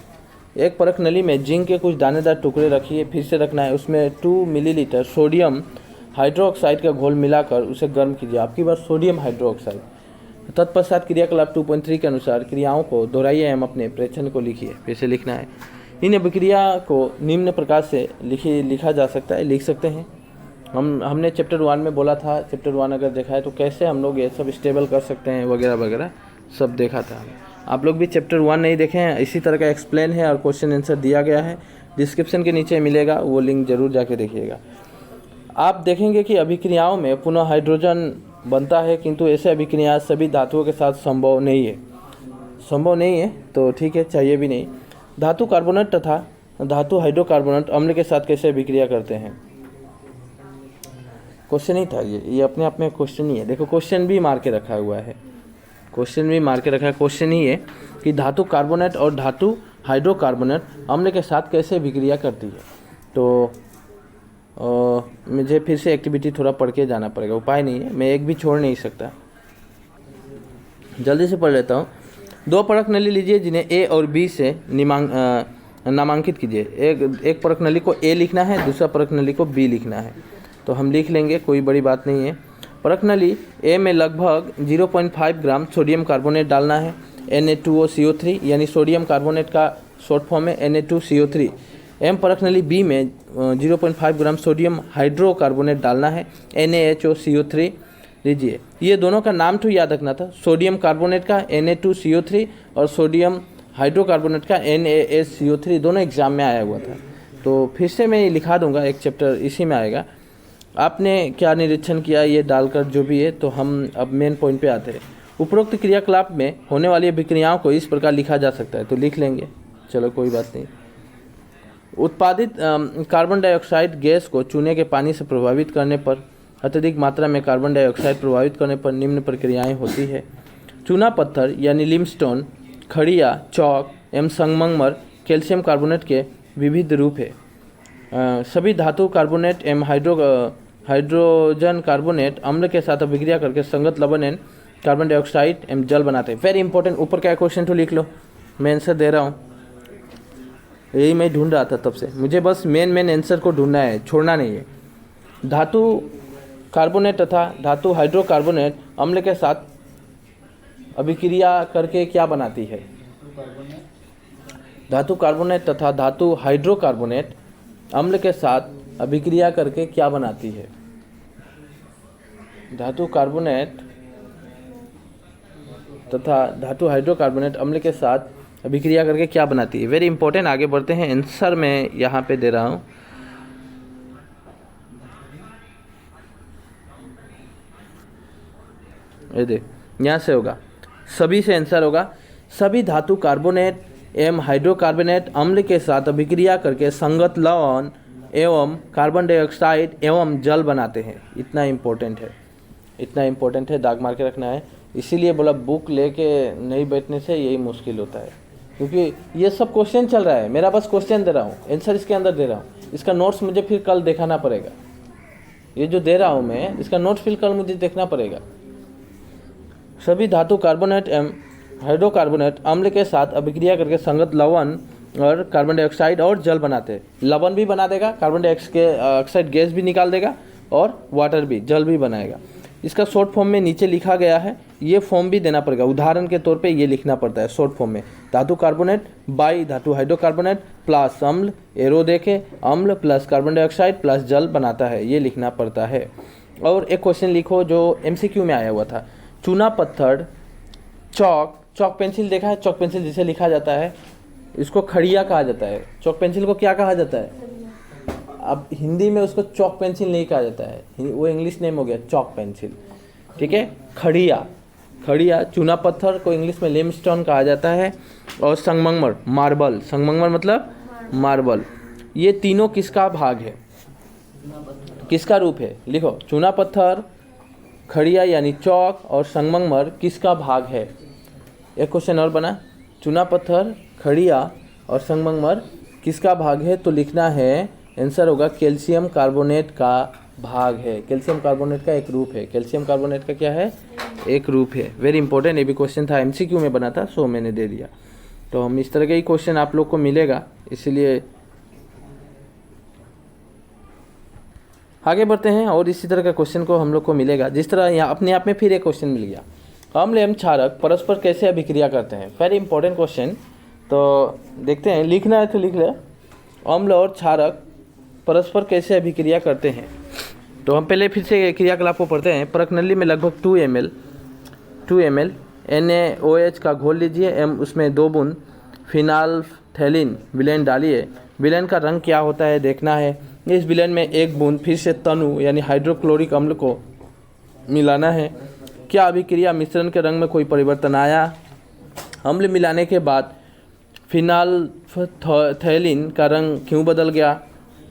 एक परख नली में जिंक के कुछ दानेदार टुकड़े रखिए, फिर से रखना है। उसमें 2 मिलीलीटर सोडियम हाइड्रोक्साइड का घोल मिलाकर उसे गर्म कीजिए। आपकी बात सोडियम हाइड्रोक्साइड। तत्पश्चात क्रियाकलाप 2.3 के अनुसार क्रियाओं को दोहराइए एवं अपने प्रेक्षण को लिखिए। फिर से लिखना है। इन अभिक्रिया को निम्न प्रकार से लिखा जा सकता है, लिख सकते हैं। हमने चैप्टर 1 में बोला था, चैप्टर 1 अगर देखा है तो कैसे हम लोग ये सब स्टेबल कर सकते हैं वगैरह वगैरह सब देखा था। आप लोग भी चैप्टर 1 नहीं देखे हैं, इसी तरह का एक्सप्लेन है और क्वेश्चन आंसर दिया गया है, डिस्क्रिप्शन के नीचे मिलेगा, वो लिंक जरूर जाके देखिएगा। आप देखेंगे कि अभिक्रियाओं में पुनः हाइड्रोजन बनता है, किंतु ऐसे अभिक्रिया सभी धातुओं के साथ संभव नहीं है, तो ठीक है, चाहिए भी नहीं। धातु कार्बोनेट तथा धातु हाइड्रोकार्बोनेट अम्ल के साथ कैसे अभिक्रिया करते हैं? क्वेश्चन ही था ये अपने आप में क्वेश्चन ही है। देखो क्वेश्चन भी मार के रखा हुआ है, क्वेश्चन ही है कि धातु कार्बोनेट और धातु हाइड्रोकार्बोनेट अम्ल के साथ कैसे अभिक्रिया करती है। तो मुझे फिर से एक्टिविटी थोड़ा पढ़ के जाना पड़ेगा, उपाय नहीं है, मैं एक भी छोड़ नहीं सकता। जल्दी से पढ़ लेता हूँ। 2 परख नली लीजिए जिन्हें ए और बी से नामांकित कीजिए। एक परख नली को ए लिखना है, दूसरा परख नली को बी लिखना है। तो हम लिख लेंगे, कोई बड़ी बात नहीं है। परख नली ए में लगभग 0.5 ग्राम सोडियम कार्बोनेट डालना है, Na2CO3, यानी सोडियम कार्बोनेट का शॉर्ट फॉर्म है Na2CO3। एम परख नली बी में 0.5 ग्राम सोडियम हाइड्रोकार्बोनेट डालना है, NaHOCO3। लीजिए, ये दोनों का नाम तो याद रखना था, सोडियम कार्बोनेट का Na2CO3 और सोडियम हाइड्रोकार्बोनेट का NaHCO3, दोनों एग्जाम में आया हुआ था। तो फिर से मैं लिखा दूंगा, एक चैप्टर इसी में आएगा। आपने क्या निरीक्षण किया ये डालकर जो भी है, तो हम अब मेन पॉइंट पे आते हैं। उपरोक्त क्रियाकलाप में होने वाली अभिक्रियाओं को इस प्रकार लिखा जा सकता है, तो लिख लेंगे, चलो कोई बात नहीं। उत्पादित कार्बन डाइऑक्साइड गैस को चूने के पानी से प्रभावित करने पर, अत्यधिक मात्रा में कार्बन डाइऑक्साइड प्रभावित करने पर निम्न प्रक्रियाएं होती है। चूना पत्थर यानी लिमस्टोन, खड़िया, चौक एवं संगमरमर कैल्शियम कार्बोनेट के विविध रूप है। सभी धातु कार्बोनेट एवं हाइड्रोजन कार्बोनेट अम्ल के साथ अभिक्रिया करके संगत लवण एवं कार्बन डाइऑक्साइड एवं जल बनाते हैं। वेरी इंपॉर्टेंट, ऊपर का क्वेश्चन तो लिख लो, मैं आंसर दे रहा हूँ, यही मैं ढूंढ रहा था तब से। मुझे बस मेन आंसर को ढूंढना है, छोड़ना नहीं है। धातु कार्बोनेट तथा धातु हाइड्रोकार्बोनेट अम्ल के साथ अभिक्रिया करके क्या बनाती है? धातु कार्बोनेट तथा धातु हाइड्रोकार्बोनेट अम्ल के साथ अभिक्रिया करके क्या बनाती है? धातु कार्बोनेट तथा धातु हाइड्रोकार्बोनेट अम्ल के साथ अभिक्रिया करके क्या बनाती है। Very important. आगे बढ़ते हैं, आंसर मैं यहाँ पे दे रहा हूँ। ये देख, यहाँ से होगा, सभी से आंसर होगा। सभी धातु कार्बोनेट एवं हाइड्रोकार्बोनेट अम्ल के साथ अभिक्रिया करके संगत लवण एवं कार्बन डाइऑक्साइड एवं जल बनाते हैं। इतना इम्पोर्टेंट है, इतना इम्पोर्टेंट है, दाग मार के रखना है। इसीलिए बोला बुक लेके नहीं बैठने से यही मुश्किल होता है, क्योंकि ये सब क्वेश्चन चल रहा है, मेरा बस क्वेश्चन दे रहा हूँ, आंसर इसके अंदर दे रहा हूँ। इसका नोट्स मुझे फिर कल दिखाना पड़ेगा। ये जो दे रहा हूँ मैं, इसका नोट्स फिर कल मुझे देखना पड़ेगा। सभी धातु कार्बोनेट एवं हाइड्रोकार्बोनेट अम्ल के साथ अभिक्रिया करके संगत लवण और कार्बन डाइऑक्साइड और जल बनाते हैं। लवण भी बना देगा, कार्बन डाइऑक्साइड गैस भी निकाल देगा, और वाटर भी, जल भी बनाएगा। इसका शॉर्ट फॉर्म में नीचे लिखा गया है, ये फॉर्म भी देना पड़ेगा। उदाहरण के तौर पे ये लिखना पड़ता है शॉर्ट फॉर्म में, धातु कार्बोनेट बाई धातु हाइड्रोकार्बोनेट प्लस अम्ल, एरो देखे, अम्ल प्लस कार्बन डाइऑक्साइड प्लस जल बनाता है, ये लिखना पड़ता है। और एक क्वेश्चन लिखो जो MCQ में आया हुआ था, चूना पत्थर, चौक, चौक पेंसिल देखा है, चौक पेंसिल जिसे लिखा जाता है, इसको खड़िया कहा जाता है। चौक पेंसिल को क्या कहा जाता है? अब हिंदी में उसको चौक पेंसिल नहीं कहा जाता है, वो इंग्लिश नेम हो गया चौक पेंसिल, ठीक है। खड़िया, खड़िया, चूना पत्थर को इंग्लिश में लेमस्टोन कहा जाता है, और संगमरमर, मार्बल, संगमरमर मतलब मार्बल। ये तीनों किसका भाग है, किसका रूप है? लिखो, चूना पत्थर, खड़िया यानी चौक और संगमरमर किसका भाग है? एक क्वेश्चन और बना, चूना पत्थर, खड़िया और संगमरमर किसका भाग है? तो लिखना है, आंसर होगा कैल्शियम कार्बोनेट का भाग है। कैल्शियम कार्बोनेट का एक रूप है। कैल्शियम कार्बोनेट का क्या है? एक रूप है। वेरी इंपॉर्टेंट, ये भी क्वेश्चन था, MCQ में बना था, सो मैंने दे दिया। तो हम इस तरह के ही क्वेश्चन आप लोग को मिलेगा, इसलिए आगे बढ़ते हैं। और इसी तरह का क्वेश्चन को हम लोग को मिलेगा, जिस तरह यहाँ अपने आप में फिर एक क्वेश्चन मिल गया, अम्ल एवं क्षारक परस्पर कैसे अभिक्रिया करते हैं। वेरी इंपॉर्टेंट क्वेश्चन, तो देखते हैं, लिखना है तो लिख ले, अम्ल और क्षारक परस्पर कैसे अभिक्रिया करते हैं। तो हम पहले फिर से क्रियाकलाप को पढ़ते हैं। परख नली में लगभग 2 ml NaOH का घोल लीजिए एवं उसमें 2 बूंद फिनाल्फथैलीन विलेन डालिए। विलेन का रंग क्या होता है देखना है। इस विलेन में 1 बूंद फिर से तनु यानी हाइड्रोक्लोरिक अम्ल को मिलाना है। क्या अभिक्रिया मिश्रण के रंग में कोई परिवर्तन आया? अम्ल मिलाने के बाद फिनाल्फथैलीन का रंग क्यों बदल गया?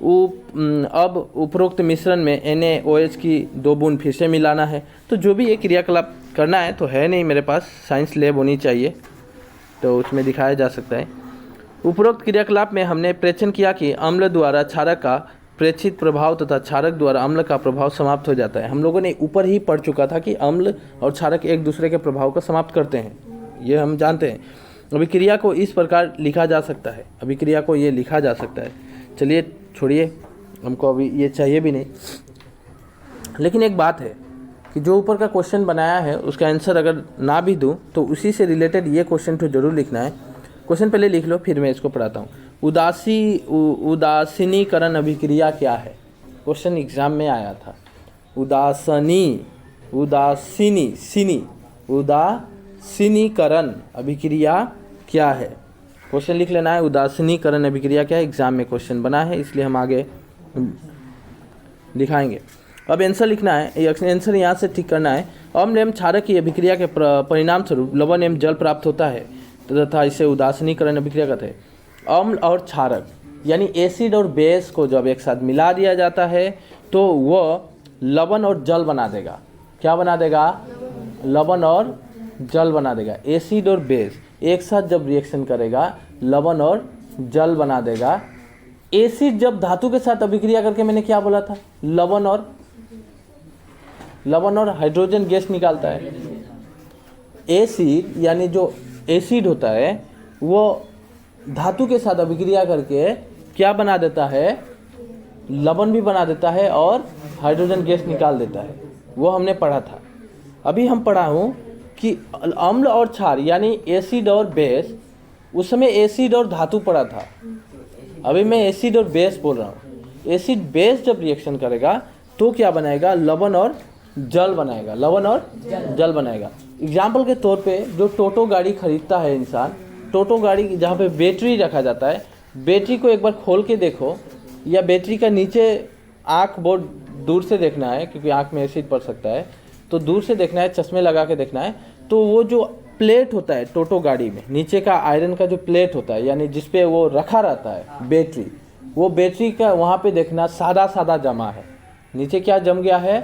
अब उपरोक्त मिश्रण में NaOH की 2 बूंद फिर से मिलाना है। तो जो भी ये क्रियाकलाप करना है, तो है नहीं मेरे पास, साइंस लैब होनी चाहिए तो उसमें दिखाया जा सकता है। उपरोक्त क्रियाकलाप में हमने प्रेक्षण किया कि अम्ल द्वारा क्षारक का प्रेक्षित प्रभाव तथा क्षारक द्वारा अम्ल का प्रभाव समाप्त हो जाता है। हम लोगों ने ऊपर ही पढ़ चुका था कि अम्ल और क्षारक एक दूसरे के प्रभाव को समाप्त करते हैं, ये हम जानते हैं। अभिक्रिया को इस प्रकार लिखा जा सकता है, अभिक्रिया को ये लिखा जा सकता है। चलिए छोड़िए, हमको अभी ये चाहिए भी नहीं। लेकिन एक बात है कि जो ऊपर का क्वेश्चन बनाया है उसका आंसर अगर ना भी दूं तो उसी से रिलेटेड ये क्वेश्चन तो जरूर लिखना है। क्वेश्चन पहले लिख लो, फिर मैं इसको पढ़ाता हूँ। उदासीनीकरण अभिक्रिया क्या है? क्वेश्चन एग्जाम में आया था। उदासीनीकरण अभिक्रिया क्या है? क्वेश्चन लिख लेना है, उदासीनीकरण अभिक्रिया क्या है। एग्जाम में क्वेश्चन बना है, इसलिए हम आगे दिखाएंगे। अब आंसर लिखना है, ये आंसर यहाँ से ठीक करना है। अम्ल एवं क्षारक की अभिक्रिया के परिणाम स्वरूप लवण एवं जल प्राप्त होता है तथा इसे उदासीनीकरण अभिक्रिया कहते हैं। अम्ल और क्षारक यानी एसिड और बेस को जब एक साथ मिला दिया जाता है तो वह लवण और जल बना देगा। क्या बना देगा? लवण और जल बना देगा। एसिड और बेस एक साथ जब रिएक्शन करेगा, लवण और जल बना देगा। एसिड जब धातु के साथ अभिक्रिया करके, मैंने क्या बोला था, लवण और हाइड्रोजन गैस निकालता है। एसिड यानी जो एसिड होता है वो धातु के साथ अभिक्रिया करके क्या बना देता है? लवण भी बना देता है और हाइड्रोजन गैस निकाल देता है। वो हमने पढ़ा था। अभी हम पढ़ा हूँ कि अम्ल और क्षार यानी एसिड और बेस, उस समय एसिड और धातु पढ़ा था। अभी मैं एसिड और बेस बोल रहा हूँ। एसिड बेस जब रिएक्शन करेगा तो क्या बनाएगा? लवण और जल बनाएगा। लवण और जल बनाएगा। एग्जाम्पल के तौर पे जो टोटो गाड़ी खरीदता है इंसान, टोटो गाड़ी जहाँ पे बैटरी रखा जाता है, बैटरी को एक बार खोल के देखो, या बैटरी का नीचे आँख बहुत दूर से देखना है क्योंकि आँख में एसिड पड़ सकता है, तो दूर से देखना है, चश्मे लगा के देखना है। तो वो जो प्लेट होता है टोटो गाड़ी में, नीचे का आयरन का जो प्लेट होता है, यानी जिसपे वो रखा रहता है बैटरी, वो बैटरी का वहाँ पे देखना सादा सादा जमा है। नीचे क्या जम गया है?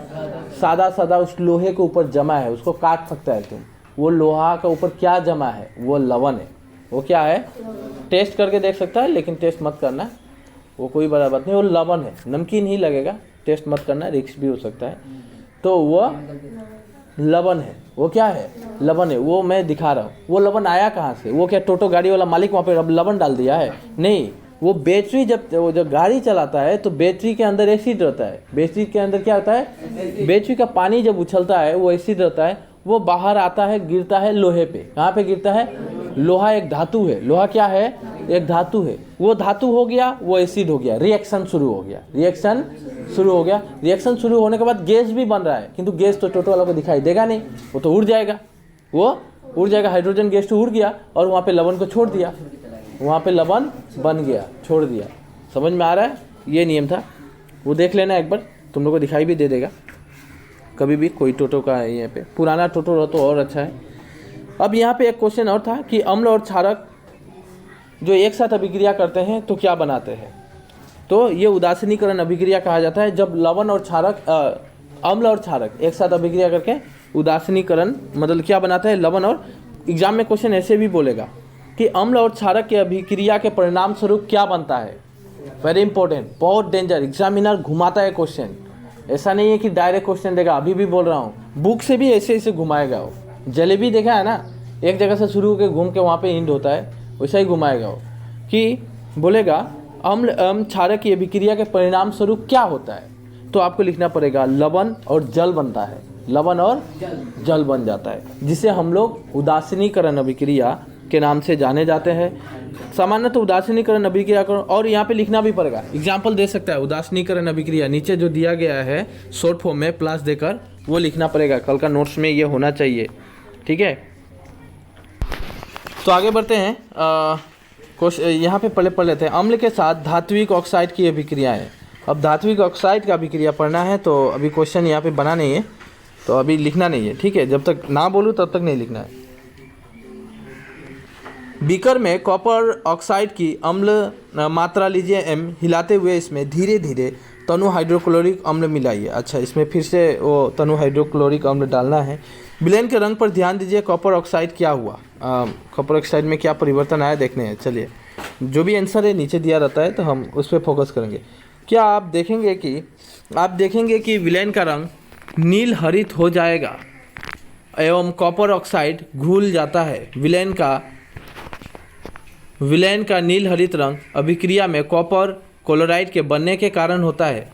सादा सादा उस लोहे के ऊपर जमा है, उसको काट सकता है तुम। वो लोहा का ऊपर क्या जमा है? वो लवण है। वो क्या है? टेस्ट करके देख सकता है, लेकिन टेस्ट मत करना, वो कोई बड़ा बात नहीं, वो लवण है, नमकीन ही लगेगा, टेस्ट मत करना, रिस्क भी हो सकता है। तो वो लवण है। वो क्या है? लवण है। वो मैं दिखा रहा हूँ। वो लवण आया कहाँ से? वो क्या टोटो गाड़ी वाला मालिक वहाँ पे अब लवण डाल दिया है? नहीं, वो बैटरी जब गाड़ी चलाता है तो बैटरी के अंदर एसिड रहता है। बैटरी के अंदर क्या होता है? बैटरी का पानी जब उछलता है वो एसिड रहता है, वो बाहर आता है, गिरता है लोहे पे। कहाँ पे गिरता है? लोहा एक धातु है। लोहा क्या है? एक धातु है। वो धातु हो गया, वो एसिड हो गया, रिएक्शन शुरू हो गया। रिएक्शन शुरू हो गया। रिएक्शन शुरू होने के बाद गैस भी बन रहा है, किंतु गैस तो टोटो वाला को दिखाई देगा नहीं, वो तो उड़ जाएगा। वो उड़ जाएगा, हाइड्रोजन गैस तो उड़ गया और वहाँ पे लवण को छोड़ दिया, वहाँ पे लवण बन गया, छोड़ दिया। समझ में आ रहा है? ये नियम था, वो देख लेना एक बार, तुम लोग को दिखाई भी दे देगा कभी भी कोई टोटो का है। यहाँ पे पुराना टोटो रहो तो और अच्छा है। अब यहाँ पे एक क्वेश्चन और था कि अम्ल और क्षारक जो एक साथ अभिक्रिया करते हैं तो क्या बनाते हैं? तो ये उदासीनीकरण अभिक्रिया कहा जाता है, जब लवण और क्षारक, अम्ल और क्षारक एक साथ अभिक्रिया करके उदासीनीकरण मतलब क्या बनाता है? लवण। और एग्जाम में क्वेश्चन ऐसे भी बोलेगा कि अम्ल और क्षारक के अभिक्रिया के परिणाम स्वरूप क्या बनता है। वेरी इंपॉर्टेंट, बहुत डेंजर, एग्जामिनर घुमाता है क्वेश्चन। ऐसा नहीं है कि डायरेक्ट क्वेश्चन देगा, अभी भी बोल रहा हूँ, बुक से भी ऐसे ऐसे घुमाएगा वो। जलेबी देखा है ना, एक जगह से शुरू होकर घूम के वहाँ पे एंड होता है, वैसा ही घुमाएगा वो, कि बोलेगा अम्ल क्षारक की अभिक्रिया के परिणाम स्वरूप क्या होता है। तो आपको लिखना पड़ेगा लवण और जल बनता है, लवण और जल बन जाता है, जिसे हम लोग उदासीनीकरण अभिक्रिया के नाम से जाने जाते हैं। सामान्यतः उदासीनीकरण अभिक्रिया करो, और यहाँ पे लिखना भी पड़ेगा, एग्जाम्पल दे सकता है उदासीनीकरण अभिक्रिया, नीचे जो दिया गया है शॉर्ट फॉर्म में प्लस देकर वो लिखना पड़ेगा, कल का नोट्स में ये होना चाहिए। ठीक है, तो आगे बढ़ते हैं। यहाँ पे पढ़ लेते हैं। अम्ल के साथ धात्विक ऑक्साइड की अभिक्रियाएं। अब धात्विक ऑक्साइड का अभिक्रिया पढ़ना है, तो अभी क्वेश्चन यहाँ पे बना नहीं है, तो अभी लिखना नहीं है। ठीक है, जब तक ना बोलूँ तब तक नहीं लिखना है। बीकर में कॉपर ऑक्साइड की अम्ल मात्रा लीजिए m, हिलाते हुए इसमें धीरे धीरे तनु हाइड्रोक्लोरिक अम्ल मिलाइए। अच्छा, इसमें फिर से वो तनु हाइड्रोक्लोरिक अम्ल डालना है। विलयन के रंग पर ध्यान दीजिए, कॉपर ऑक्साइड क्या हुआ, कॉपर ऑक्साइड में क्या परिवर्तन आया देखने हैं। चलिए, जो भी आंसर है नीचे दिया रहता है तो हम उस पर फोकस करेंगे। क्या आप देखेंगे कि विलयन का रंग नील हरित हो जाएगा एवं कॉपर ऑक्साइड घुल जाता है। विलयन का नील हरित रंग अभिक्रिया में कॉपर क्लोराइड के बनने के कारण होता है।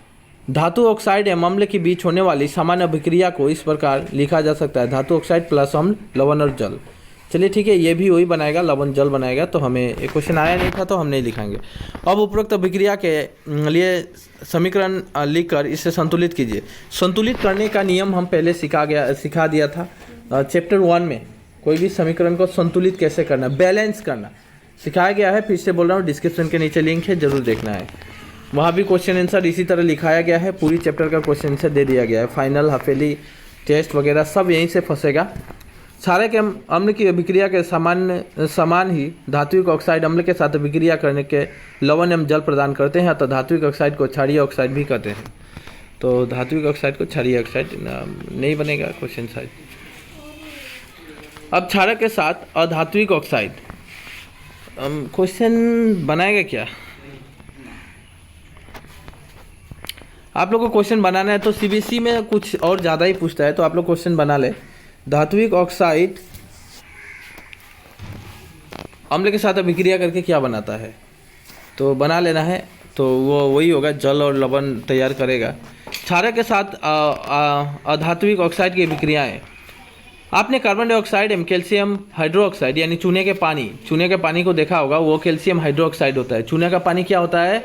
धातु ऑक्साइड एवं अम्ल के बीच होने वाली सामान्य अभिक्रिया को इस प्रकार लिखा जा सकता है, धातु ऑक्साइड प्लस अम्ल लवण और जल। चलिए ठीक है, ये भी वही बनाएगा, लवण जल बनाएगा। तो हमें एक क्वेश्चन आया नहीं था तो हम नहीं लिखाएंगे। अब उपरोक्त अभिक्रिया के लिए समीकरण लिखकर इसे संतुलित कीजिए। संतुलित करने का नियम हम पहले सिखा दिया था चैप्टर 1 में। कोई भी समीकरण को संतुलित कैसे करना, बैलेंस करना सिखाया गया है। फिर से बोल रहा हूँ, डिस्क्रिप्शन के नीचे लिंक है, जरूर देखना है। वहाँ भी क्वेश्चन आंसर इसी तरह लिखाया गया है, पूरी चैप्टर का क्वेश्चन आंसर दे दिया गया है। फाइनल, हाफेली, टेस्ट वगैरह सब यहीं से फंसेगा। क्षारक एवं अम्ल की अभिक्रिया के समान ही धात्विक ऑक्साइड अम्ल के साथ अभिक्रिया करने के लवण एवं जल प्रदान करते हैं, तो धात्विक ऑक्साइड को क्षारीय ऑक्साइड भी कहते हैं। तो धात्विक ऑक्साइड को क्षारीय ऑक्साइड नहीं बनेगा क्वेश्चन शायद। अब क्षारक के साथ अधात्विक ऑक्साइड क्वेश्चन बनाएगा क्या? आप लोग को क्वेश्चन बनाना है तो सीबीएसई में कुछ और ज़्यादा ही पूछता है, तो आप लोग क्वेश्चन बना ले। धात्विक ऑक्साइड अम्ल के साथ अभिक्रिया करके क्या बनाता है, तो बना लेना है। तो वो वही होगा, जल और लवण तैयार करेगा। क्षारक के साथ अधात्विक ऑक्साइड की अभिक्रियाएं। आपने कार्बन डाइऑक्साइड एवं कैल्शियम हाइड्रोक्साइड यानी चूने के पानी को देखा होगा, वो कैल्शियम हाइड्रोक्साइड होता है। चूने का पानी क्या होता है?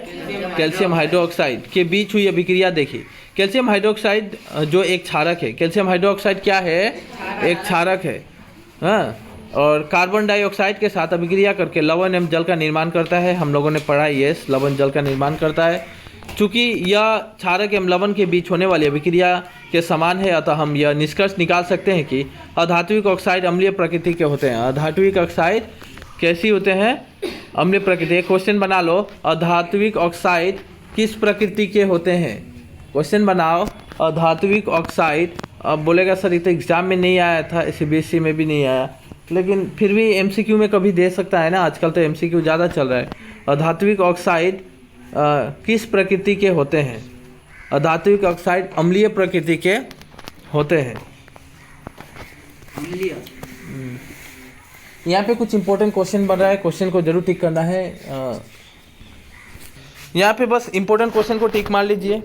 कैल्शियम हाइड्रोक्साइड के बीच हुई अभिक्रिया देखी। कैल्शियम हाइड्रोक्साइड जो एक क्षारक है, कैल्शियम हाइड्रोक्साइड क्या है? एक क्षारक है। हाँ, और कार्बन डाइऑक्साइड के साथ अभिक्रिया करके लवण एवं जल का निर्माण करता है। हम लोगों ने पढ़ा ये लवण जल का निर्माण करता है। चूँकि यह क्षारक एवं लवण के बीच होने वाली अभिक्रिया के समान है, अतः हम यह निष्कर्ष निकाल सकते हैं कि अधात्विक ऑक्साइड अम्लीय प्रकृति के होते हैं। अधात्विक ऑक्साइड कैसी होते हैं? अम्लीय प्रकृति। एक क्वेश्चन बना लो, अधात्विक ऑक्साइड किस प्रकृति के होते हैं? क्वेश्चन बनाओ, अधात्विक ऑक्साइड। अब बोलेगा सर ये तो एग्जाम में नहीं आया था, CBSE में भी नहीं आया, लेकिन फिर भी MCQ में कभी दे सकता है ना, आजकल तो MCQ ज़्यादा चल रहा है। अधात्विक ऑक्साइड किस प्रकृति के होते हैं? अधात्विक ऑक्साइड अम्लीय प्रकृति के होते हैं। यहाँ पे कुछ इंपॉर्टेंट क्वेश्चन बन रहा है, क्वेश्चन को जरूर टिक करना है। यहाँ पे बस इंपॉर्टेंट क्वेश्चन को टिक मार लीजिए।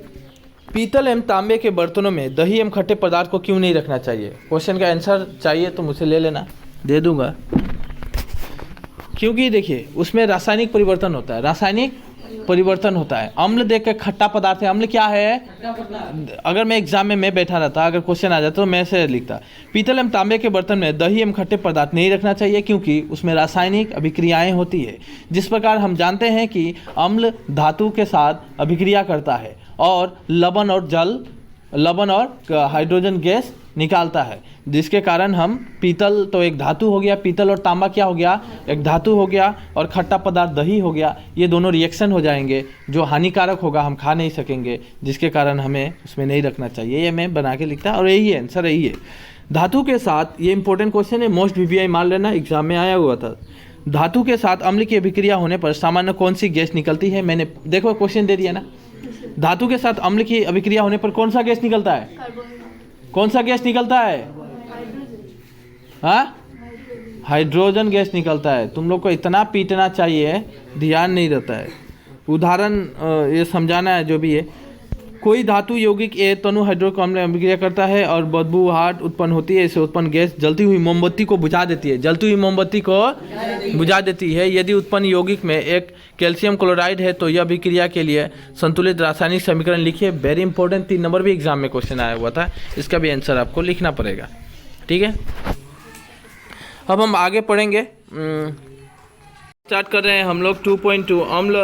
पीतल एवं तांबे के बर्तनों में दही एवं खट्टे पदार्थ को क्यों नहीं रखना चाहिए? क्वेश्चन का आंसर चाहिए तो मुझसे ले लेना, दे दूंगा। क्योंकि देखिए उसमें रासायनिक परिवर्तन होता है, रासायनिक परिवर्तन होता है। अम्ल देख के खट्टा पदार्थ है, अम्ल क्या है? अगर मैं एग्जाम में मैं बैठा रहता, अगर क्वेश्चन आ जाता तो मैं से लिखता पीतल एवं तांबे के बर्तन में दही एवं खट्टे पदार्थ नहीं रखना चाहिए, क्योंकि उसमें रासायनिक अभिक्रियाएं होती है। जिस प्रकार हम जानते हैं कि अम्ल धातु के साथ अभिक्रिया करता है और लवण और हाइड्रोजन गैस निकालता है, जिसके कारण हम पीतल तो एक धातु हो गया, पीतल और तांबा क्या हो गया? एक धातु हो गया, और खट्टा पदार्थ दही हो गया। ये दोनों रिएक्शन हो जाएंगे जो हानिकारक होगा, हम खा नहीं सकेंगे, जिसके कारण हमें उसमें नहीं रखना चाहिए। ये मैं बना के लिखता और यही है आंसर, यही है। धातु के साथ, ये इंपॉर्टेंट क्वेश्चन है, मोस्ट VVI मान लेना, एग्जाम में आया हुआ था। धातु के साथ अम्ल की अभिक्रिया होने पर सामान्य कौन सी गैस निकलती है? मैंने देखो क्वेश्चन दे दिया ना, धातु के साथ अम्ल की अभिक्रिया होने पर कौन सा गैस निकलता है? कौन सा गैस निकलता है? हाँ, हाइड्रोजन गैस निकलता है। तुम लोग को इतना पीटना चाहिए, ध्यान नहीं रहता है। उदाहरण ये समझाना है जो भी है। कोई धातु यौगिक ए तनु हाइड्रोक्लोरिक अम्ल में अभिक्रिया करता है और बदबूहाट उत्पन्न होती है। इससे उत्पन्न गैस जलती हुई मोमबत्ती को बुझा देती है, जलती हुई मोमबत्ती को बुझा देती है। यदि उत्पन्न यौगिक में एक कैल्शियम क्लोराइड है तो यह अभिक्रिया के लिए संतुलित रासायनिक समीकरण लिखिए। वेरी इंपॉर्टेंट, 3 नंबर भी एग्जाम में क्वेश्चन आया हुआ था, इसका भी आंसर आपको लिखना पड़ेगा। ठीक है, अब हम आगे पढ़ेंगे। स्टार्ट कर रहे हैं हम लोग 2.2 अम्ल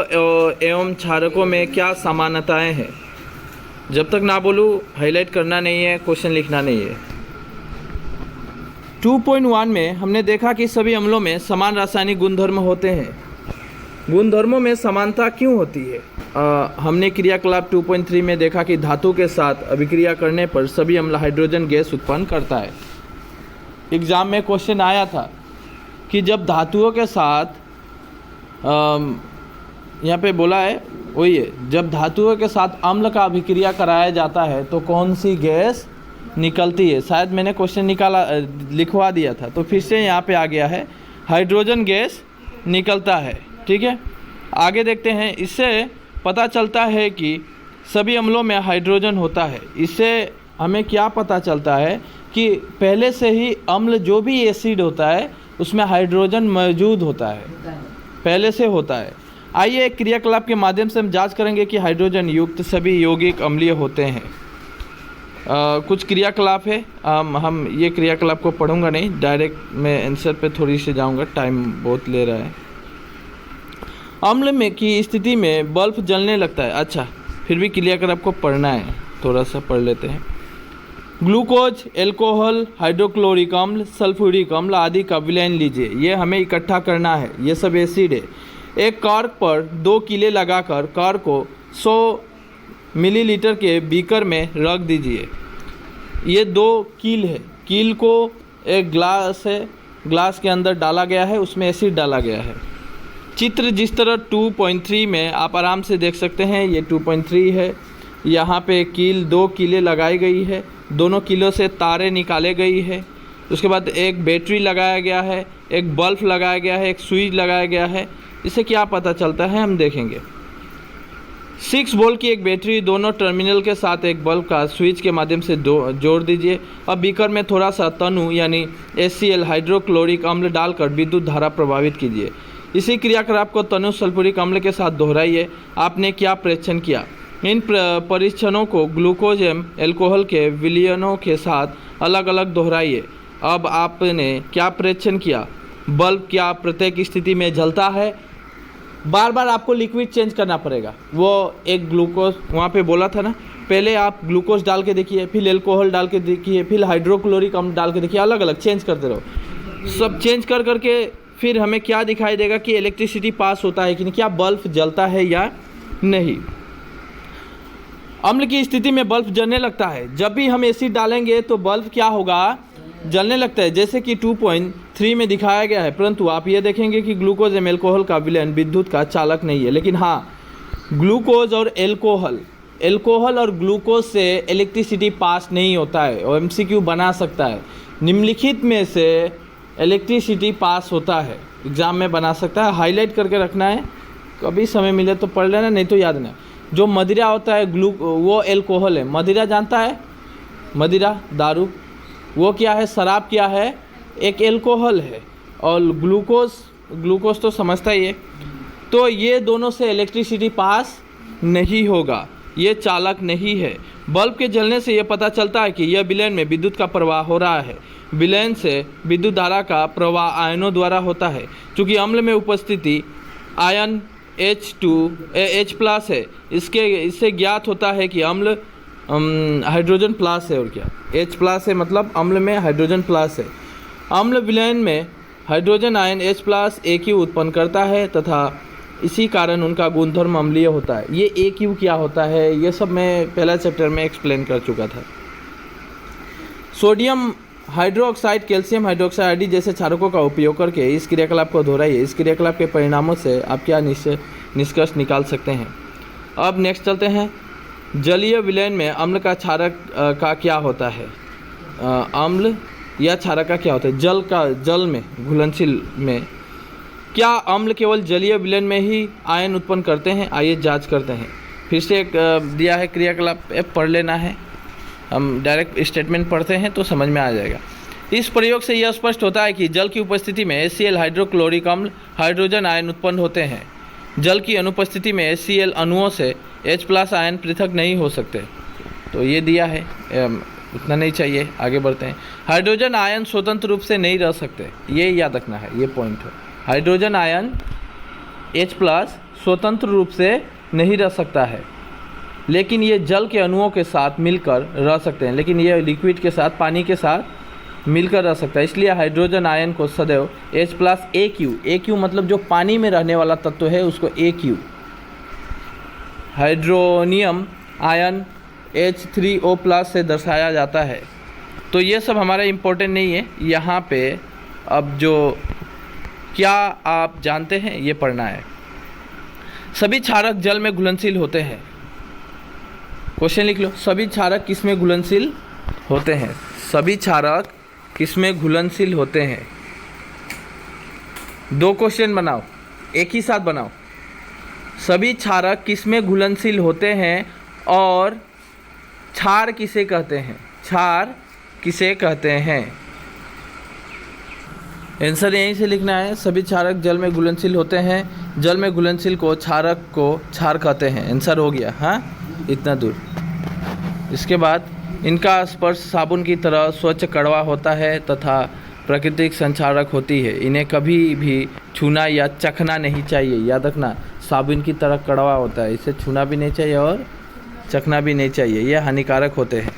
एवं क्षारकों में क्या समानताएं हैं। जब तक ना बोलूँ हाईलाइट करना नहीं है, क्वेश्चन लिखना नहीं है। 2.1 में हमने देखा कि सभी अम्लों में समान रासायनिक गुणधर्म होते हैं। गुणधर्मों में समानता क्यों होती है? हमने क्रियाकलाप 2.3 में देखा कि धातु के साथ अभिक्रिया करने पर सभी अम्ल हाइड्रोजन गैस उत्पन्न करता है। एग्जाम में क्वेश्चन आया था कि जब धातुओं के साथ यहाँ पे बोला है वही है, जब धातुओं के साथ अम्ल का अभिक्रिया कराया जाता है तो कौन सी गैस निकलती है? शायद मैंने क्वेश्चन लिखवा दिया था, तो फिर से यहाँ पे आ गया है, हाइड्रोजन गैस निकलता है। ठीक है, आगे देखते हैं। इससे पता चलता है कि सभी अम्लों में हाइड्रोजन होता है। इससे हमें क्या पता चलता है कि पहले से ही अम्ल जो भी एसिड होता है उसमें हाइड्रोजन मौजूद होता है, पहले से होता है। आइए एक क्रियाकलाप के माध्यम से हम जांच करेंगे कि हाइड्रोजन युक्त सभी यौगिक अम्लीय होते हैं। कुछ क्रियाकलाप है, हम ये क्रियाकलाप को पढ़ूंगा नहीं, डायरेक्ट मैं आंसर पे थोड़ी सी जाऊंगा, टाइम बहुत ले रहा है। अम्ल में की स्थिति में बल्ब जलने लगता है। अच्छा, फिर भी क्रियाकलाप को पढ़ना है, थोड़ा सा पढ़ लेते हैं। ग्लूकोज, एल्कोहल, हाइड्रोक्लोरिक अम्ल, सल्फ्यूरिक अम्ल आदि का विलयन लीजिए। ये हमें इकट्ठा करना है, ये सब एसिड है। एक कॉर्क पर 2 कीले लगाकर कॉर्क को 100 मिलीलीटर के बीकर में रख दीजिए। ये 2 कील है, कील को एक ग्लास है, ग्लास के अंदर डाला गया है, उसमें एसिड डाला गया है। चित्र जिस तरह 2.3 में आप आराम से देख सकते हैं, ये 2.3 है। यहाँ पे कील 2 कीले लगाई गई है, दोनों कीलों से तारें निकाले गई है। उसके बाद एक बैटरी लगाया गया है, एक बल्ब लगाया गया है, एक स्विच लगाया गया है। इससे क्या पता चलता है हम देखेंगे। 6 वोल्ट की एक बैटरी दोनों टर्मिनल के साथ एक बल्ब का स्विच के माध्यम से जोड़ दीजिए। अब बीकर में थोड़ा सा तनु यानी HCl हाइड्रोक्लोरिक अम्ल डालकर विद्युत धारा प्रभावित कीजिए। इसी क्रियाकलाप को तनु सल्फ्यूरिक अम्ल के साथ दोहराइए। आपने क्या परीक्षण किया? इन परीक्षणों को ग्लूकोज एवं एल्कोहल के विलयनों के साथ अलग अलग दोहराइए। अब आपने क्या परीक्षण किया? बल्ब क्या प्रत्येक स्थिति में जलता है? बार बार आपको लिक्विड चेंज करना पड़ेगा। वो एक ग्लूकोज वहाँ पे बोला था ना, पहले आप ग्लूकोज डाल के देखिए, फिर एल्कोहल डाल के देखिए, फिर हाइड्रोक्लोरिक अम्ल डाल के देखिए, अलग अलग चेंज करते रहो। सब चेंज कर करके फिर हमें क्या दिखाई देगा कि इलेक्ट्रिसिटी पास होता है कि नहीं, क्या बल्ब जलता है या नहीं। अम्ल की स्थिति में बल्ब जलने लगता है। जब भी हम एसिड डालेंगे तो बल्ब क्या होगा? जलने लगता है, जैसे कि 2.3 में दिखाया गया है। परंतु आप ये देखेंगे कि ग्लूकोज एवं एल्कोहल का विलयन विद्युत का चालक नहीं है। लेकिन हाँ, ग्लूकोज और एल्कोहल और ग्लूकोज से इलेक्ट्रिसिटी पास नहीं होता है। और MCQ बना सकता है, निम्नलिखित में से इलेक्ट्रिसिटी पास होता है, एग्जाम में बना सकता है। हाईलाइट करके रखना है, कभी समय मिले तो पढ़ लेना, नहीं तो याद नहीं। जो मदिरा होता है वो एल्कोहल है। मदिरा जानता है? मदिरा दारू, वो क्या है? शराब क्या है? एक एल्कोहल है। और ग्लूकोज तो समझता ही है। तो ये दोनों से इलेक्ट्रिसिटी पास नहीं होगा, ये चालक नहीं है। बल्ब के जलने से ये पता चलता है कि यह विलयन में विद्युत का प्रवाह हो रहा है। विलयन से विद्युत धारा का प्रवाह आयनों द्वारा होता है। चूँकि अम्ल में उपस्थिति आयन H+ है, इससे ज्ञात होता है कि अम्ल हाइड्रोजन प्लस है। और क्या H+ है, मतलब अम्ल में हाइड्रोजन प्लस है। अम्ल विलयन में हाइड्रोजन आयन H+ AQ उत्पन्न करता है तथा इसी कारण उनका गुणधर्म अम्लीय होता है। ये AQ क्या होता है, ये सब मैं पहला चैप्टर में एक्सप्लेन कर चुका था। सोडियम हाइड्रोक्साइड, कैल्शियम हाइड्रोक्साइड आदि जैसे क्षारकों का उपयोग करके इस क्रियाकलाप को दोहराइए। इस क्रियाकलाप के परिणामों से आप क्या निष्कर्ष निकाल सकते हैं। अब नेक्स्ट चलते हैं। जलीय विलयन में अम्ल का क्षारक का क्या होता है? अम्ल या क्षारक का क्या होता है? जल में घुलनशील में क्या अम्ल केवल जलीय विलयन में ही आयन उत्पन्न करते हैं? आइए जांच करते हैं। फिर से एक दिया है क्रियाकलाप, पढ़ लेना है। हम डायरेक्ट स्टेटमेंट पढ़ते हैं तो समझ में आ जाएगा। इस प्रयोग से यह स्पष्ट होता है कि जल की उपस्थिति में HCl हाइड्रोक्लोरिक अम्ल हाइड्रोजन आयन उत्पन्न होते हैं। जल की अनुपस्थिति में HCl अणुओं से H+ आयन पृथक नहीं हो सकते। तो ये दिया है, उतना नहीं चाहिए, आगे बढ़ते हैं। हाइड्रोजन आयन स्वतंत्र रूप से नहीं रह सकते, ये याद रखना है, ये पॉइंट है। हाइड्रोजन आयन H+ स्वतंत्र रूप से नहीं रह सकता है, लेकिन ये जल के अणुओं के साथ मिलकर रह सकते हैं। लेकिन ये लिक्विड के साथ, पानी के साथ मिलकर रह सकता है। इसलिए हाइड्रोजन आयन को सदैव H+ AQ मतलब जो पानी में रहने वाला तत्व है उसको AQ। हाइड्रोनियम आयन H3O+ से दर्शाया जाता है। तो ये सब हमारा इम्पोर्टेंट नहीं है यहाँ पे। अब जो क्या आप जानते हैं ये पढ़ना है। सभी क्षारक जल में घुलनशील होते हैं। क्वेश्चन लिख लो, सभी क्षारक किस में घुलनशील होते हैं? सभी क्षारक किस में घुलनशील होते हैं? 2 क्वेश्चन बनाओ, एक ही साथ बनाओ। सभी क्षारक किस में घुलनशील होते हैं और क्षार किसे कहते हैं? क्षार किसे कहते हैं? आंसर यहीं से लिखना है। सभी क्षारक जल में घुलनशील होते हैं। जल में घुलनशील को क्षारक को क्षार कहते हैं। आंसर हो गया, हाँ, इतना दूर। इसके बाद इनका स्पर्श साबुन की तरह स्वच्छ कड़वा होता है तथा प्राकृतिक संक्षारक होती है। इन्हें कभी भी छूना या चखना नहीं चाहिए। याद रखना, साबुन की तरह कड़वा होता है, इसे छूना भी नहीं चाहिए और चखना भी नहीं चाहिए, ये हानिकारक होते हैं।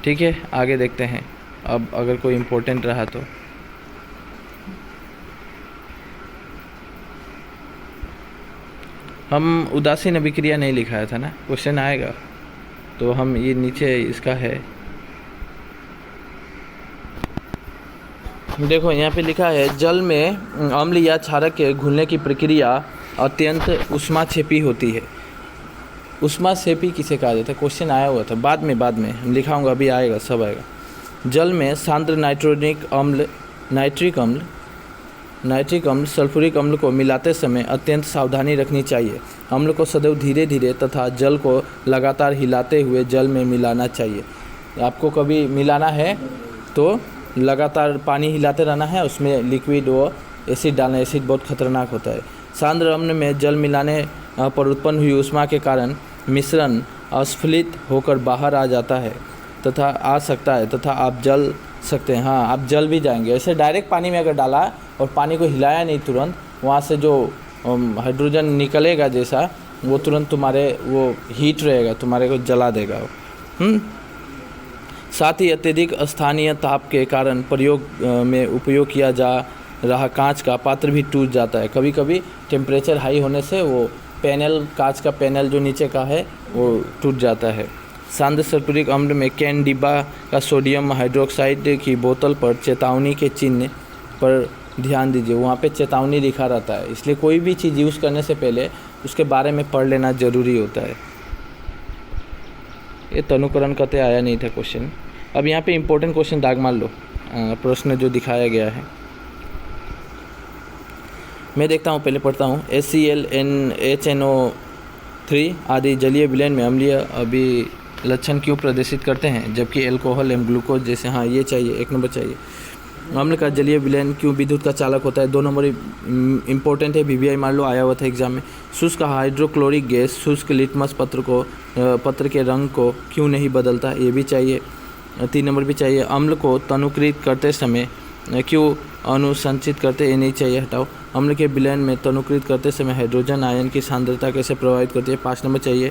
ठीक है, आगे देखते हैं। अब अगर कोई इम्पोर्टेंट रहा तो हम उदासीन अभिक्रिया नहीं लिखाया था ना, क्वेश्चन आएगा तो हम ये नीचे इसका है, देखो यहाँ पे लिखा है जल में अम्ल या क्षारक के घुलने की प्रक्रिया अत्यंत ऊष्माक्षेपी होती है। ऊष्माक्षेपी किसे कहा जाता है? क्वेश्चन आया हुआ था, बाद में हम लिखाऊंगा, अभी आएगा, सब आएगा। जल में सांद्र नाइट्रिक अम्ल सल्फ्यूरिक अम्ल को मिलाते समय अत्यंत सावधानी रखनी चाहिए। अम्ल को सदैव धीरे धीरे तथा जल को लगातार हिलाते हुए जल में मिलाना चाहिए। आपको कभी मिलाना है तो लगातार पानी हिलाते रहना है, उसमें लिक्विड व एसिड डालना। एसिड बहुत खतरनाक होता है। सांद्र अम्ल में जल मिलाने पर उत्पन्न हुई ऊष्मा के कारण मिश्रण अस्फलित होकर बाहर आ जाता है तथा आ सकता है तथा आप जल सकते हैं। हाँ, आप जल भी जाएंगे। ऐसे डायरेक्ट पानी में अगर डाला और पानी को हिलाया नहीं तुरंत, वहाँ से जो हाइड्रोजन निकलेगा जैसा, वो तुरंत तुम्हारे वो हीट रहेगा, तुम्हारे को जला देगा वो। साथ ही अत्यधिक स्थानीय ताप के कारण प्रयोग में उपयोग किया जा रहा कांच का पात्र भी टूट जाता है। कभी कभी टेम्परेचर हाई होने से वो पैनल, कांच का पैनल जो नीचे का है वो टूट जाता है। सांद्र सल्फ्यूरिक अम्ल में कैन डिब्बा का सोडियम हाइड्रोक्साइड की बोतल पर चेतावनी के चिन्ह पर ध्यान दीजिए। वहाँ पे चेतावनी लिखा रहता है, इसलिए कोई भी चीज़ यूज़ करने से पहले उसके बारे में पढ़ लेना ज़रूरी होता है। ये तनुकरण कते आया नहीं था क्वेश्चन। अब यहाँ पे इम्पोर्टेंट क्वेश्चन दाग मार लो, प्रश्न जो दिखाया गया है। मैं देखता हूँ, पहले पढ़ता हूँ। HCl, HNO3 आदि जलीय विलयन में अम्लीय अभिलक्षण क्यों प्रदर्शित करते हैं, जबकि अल्कोहल एवं ग्लूकोज जैसे, हाँ ये चाहिए, 1 नंबर चाहिए। अम्ल का जलीय विलयन क्यों विद्युत का चालक होता है, 2 नंबर इंपॉर्टेंट है, VVI मान लो, आया हुआ था एग्जाम में। शुष्क हाइड्रोक्लोरिक गैस शुष्क लिटमस पत्र के रंग को क्यों नहीं बदलता, ये भी चाहिए, 3 नंबर भी चाहिए। अम्ल को तनुकृत करते समय क्यों अनुसंचित करते, ये नहीं चाहिए, हटाओ। अम्ल के विलयन में तनुकृत करते समय हाइड्रोजन आयन की सांद्रता कैसे प्रभावित करती है, 5 नंबर चाहिए।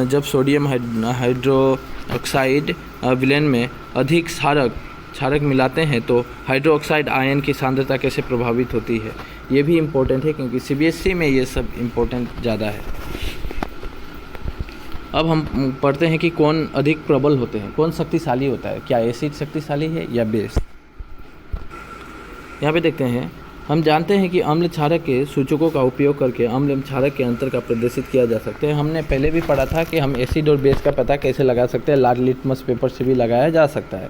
जब सोडियम हाइड्रोक्साइड विलयन में अधिक क्षारक मिलाते हैं तो हाइड्रोक्साइड आयन की सांद्रता कैसे प्रभावित होती है, ये भी इम्पोर्टेंट है, क्योंकि CBSE में ये सब इम्पोर्टेंट ज़्यादा है। अब हम पढ़ते हैं कि कौन अधिक प्रबल होते हैं, कौन शक्तिशाली होता है, क्या एसिड शक्तिशाली है या बेस। यहाँ पे देखते हैं, हम जानते हैं कि अम्ल क्षारक के सूचकों का उपयोग करके अम्ल एवं क्षारक के अंतर का प्रदर्शित किया जा सकता है। हमने पहले भी पढ़ा था कि हम एसिड और बेस का पता कैसे लगा सकते हैं, लाल लिटमस पेपर से भी लगाया जा सकता है।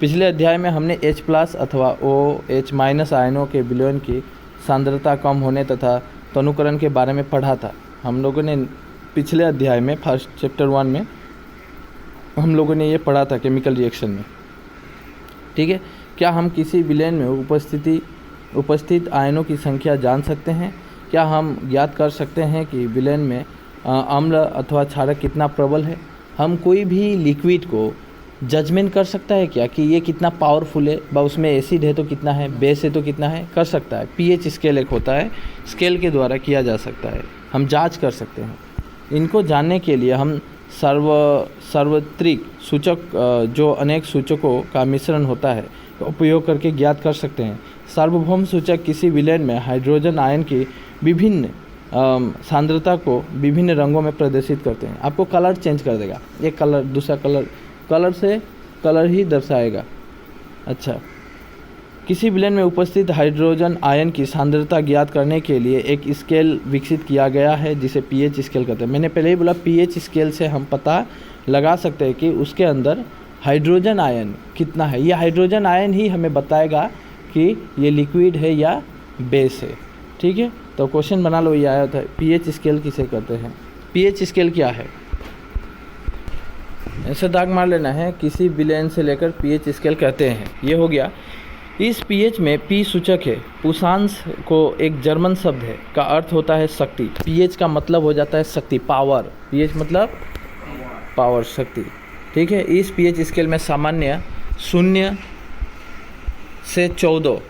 पिछले अध्याय में हमने H+ अथवा OH- आयनों के विलयन की सांद्रता कम होने तथा तनुकरण के बारे में पढ़ा था। हम लोगों ने पिछले अध्याय में फर्स्ट चैप्टर 1 में हम लोगों ने ये पढ़ा था केमिकल रिएक्शन में, ठीक है। क्या हम किसी विलयन में उपस्थित आयनों की संख्या जान सकते हैं? क्या हम ज्ञात कर सकते हैं कि विलयन में अम्ल अथवा क्षारक कितना प्रबल है? हम कोई भी लिक्विड को जजमेंट कर सकता है क्या कि ये कितना पावरफुल है, उसमें एसिड है तो कितना है, बेस है तो कितना है, कर सकता है। pH स्केल एक होता है, स्केल के द्वारा किया जा सकता है, हम जांच कर सकते हैं। इनको जानने के लिए हम सार्वत्रिक सूचक जो अनेक सूचकों का मिश्रण होता है तो उपयोग करके ज्ञात कर सकते हैं। सार्वभौम सूचक किसी विलयन में हाइड्रोजन आयन की विभिन्न सांद्रता को विभिन्न रंगों में प्रदर्शित करते हैं। आपको कलर चेंज कर देगा, एक कलर दूसरा कलर से कलर ही दर्शाएगा। अच्छा, किसी विलयन में उपस्थित हाइड्रोजन आयन की सांद्रता ज्ञात करने के लिए एक स्केल विकसित किया गया है जिसे pH स्केल कहते हैं। मैंने पहले ही बोला pH स्केल से हम पता लगा सकते हैं कि उसके अंदर हाइड्रोजन आयन कितना है। यह हाइड्रोजन आयन ही हमें बताएगा कि ये लिक्विड है या बेस है, ठीक है। तो क्वेश्चन बना लो, ये आया था pH स्केल किसे कहते हैं। pH स्केल क्या है, ऐसे दाग मार लेना है, किसी विलयन से लेकर pH स्केल कहते हैं। ये हो गया। इस pH में P सूचक है, पुषांश को एक जर्मन शब्द है का अर्थ होता है शक्ति। pH का मतलब हो जाता है शक्ति, पावर। pH मतलब पावर, शक्ति, ठीक है। इस pH स्केल में सामान्य 0 से 14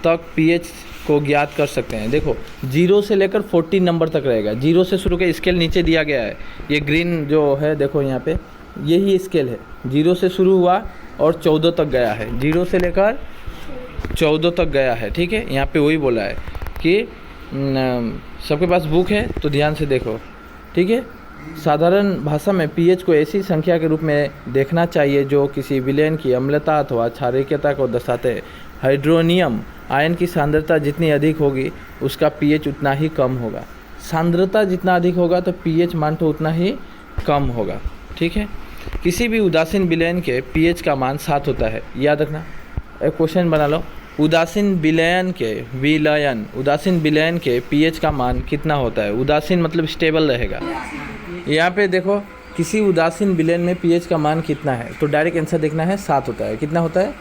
तक pH को ज्ञात कर सकते हैं। देखो 0 से लेकर 14 नंबर तक रहेगा। 0 से शुरू के स्केल नीचे दिया गया है, ये ग्रीन जो है देखो यहाँ पे, यही स्केल है। 0 से शुरू हुआ और 14 तक गया है, 0 से लेकर 14 तक गया है, ठीक है। यहाँ पे वही बोला है कि सबके पास बुक है तो ध्यान से देखो, ठीक है। साधारण भाषा में pH को ऐसी संख्या के रूप में देखना चाहिए जो किसी विलयन की अम्लता अथवा क्षारीयता को दर्शाते हैं। हाइड्रोनियम आयन की सांद्रता जितनी अधिक होगी उसका pH उतना ही कम होगा। सांद्रता जितना अधिक होगा तो pH मान तो उतना ही कम होगा, ठीक है। किसी भी उदासीन विलयन के pH का मान 7 होता है, याद रखना। एक क्वेश्चन बना लो, उदासीन विलयन के pH का मान कितना होता है। उदासीन मतलब स्टेबल रहेगा। यहाँ पे देखो किसी उदासीन विलयन में pH का मान कितना है, तो डायरेक्ट आंसर देखना है, 7 होता है। कितना होता है,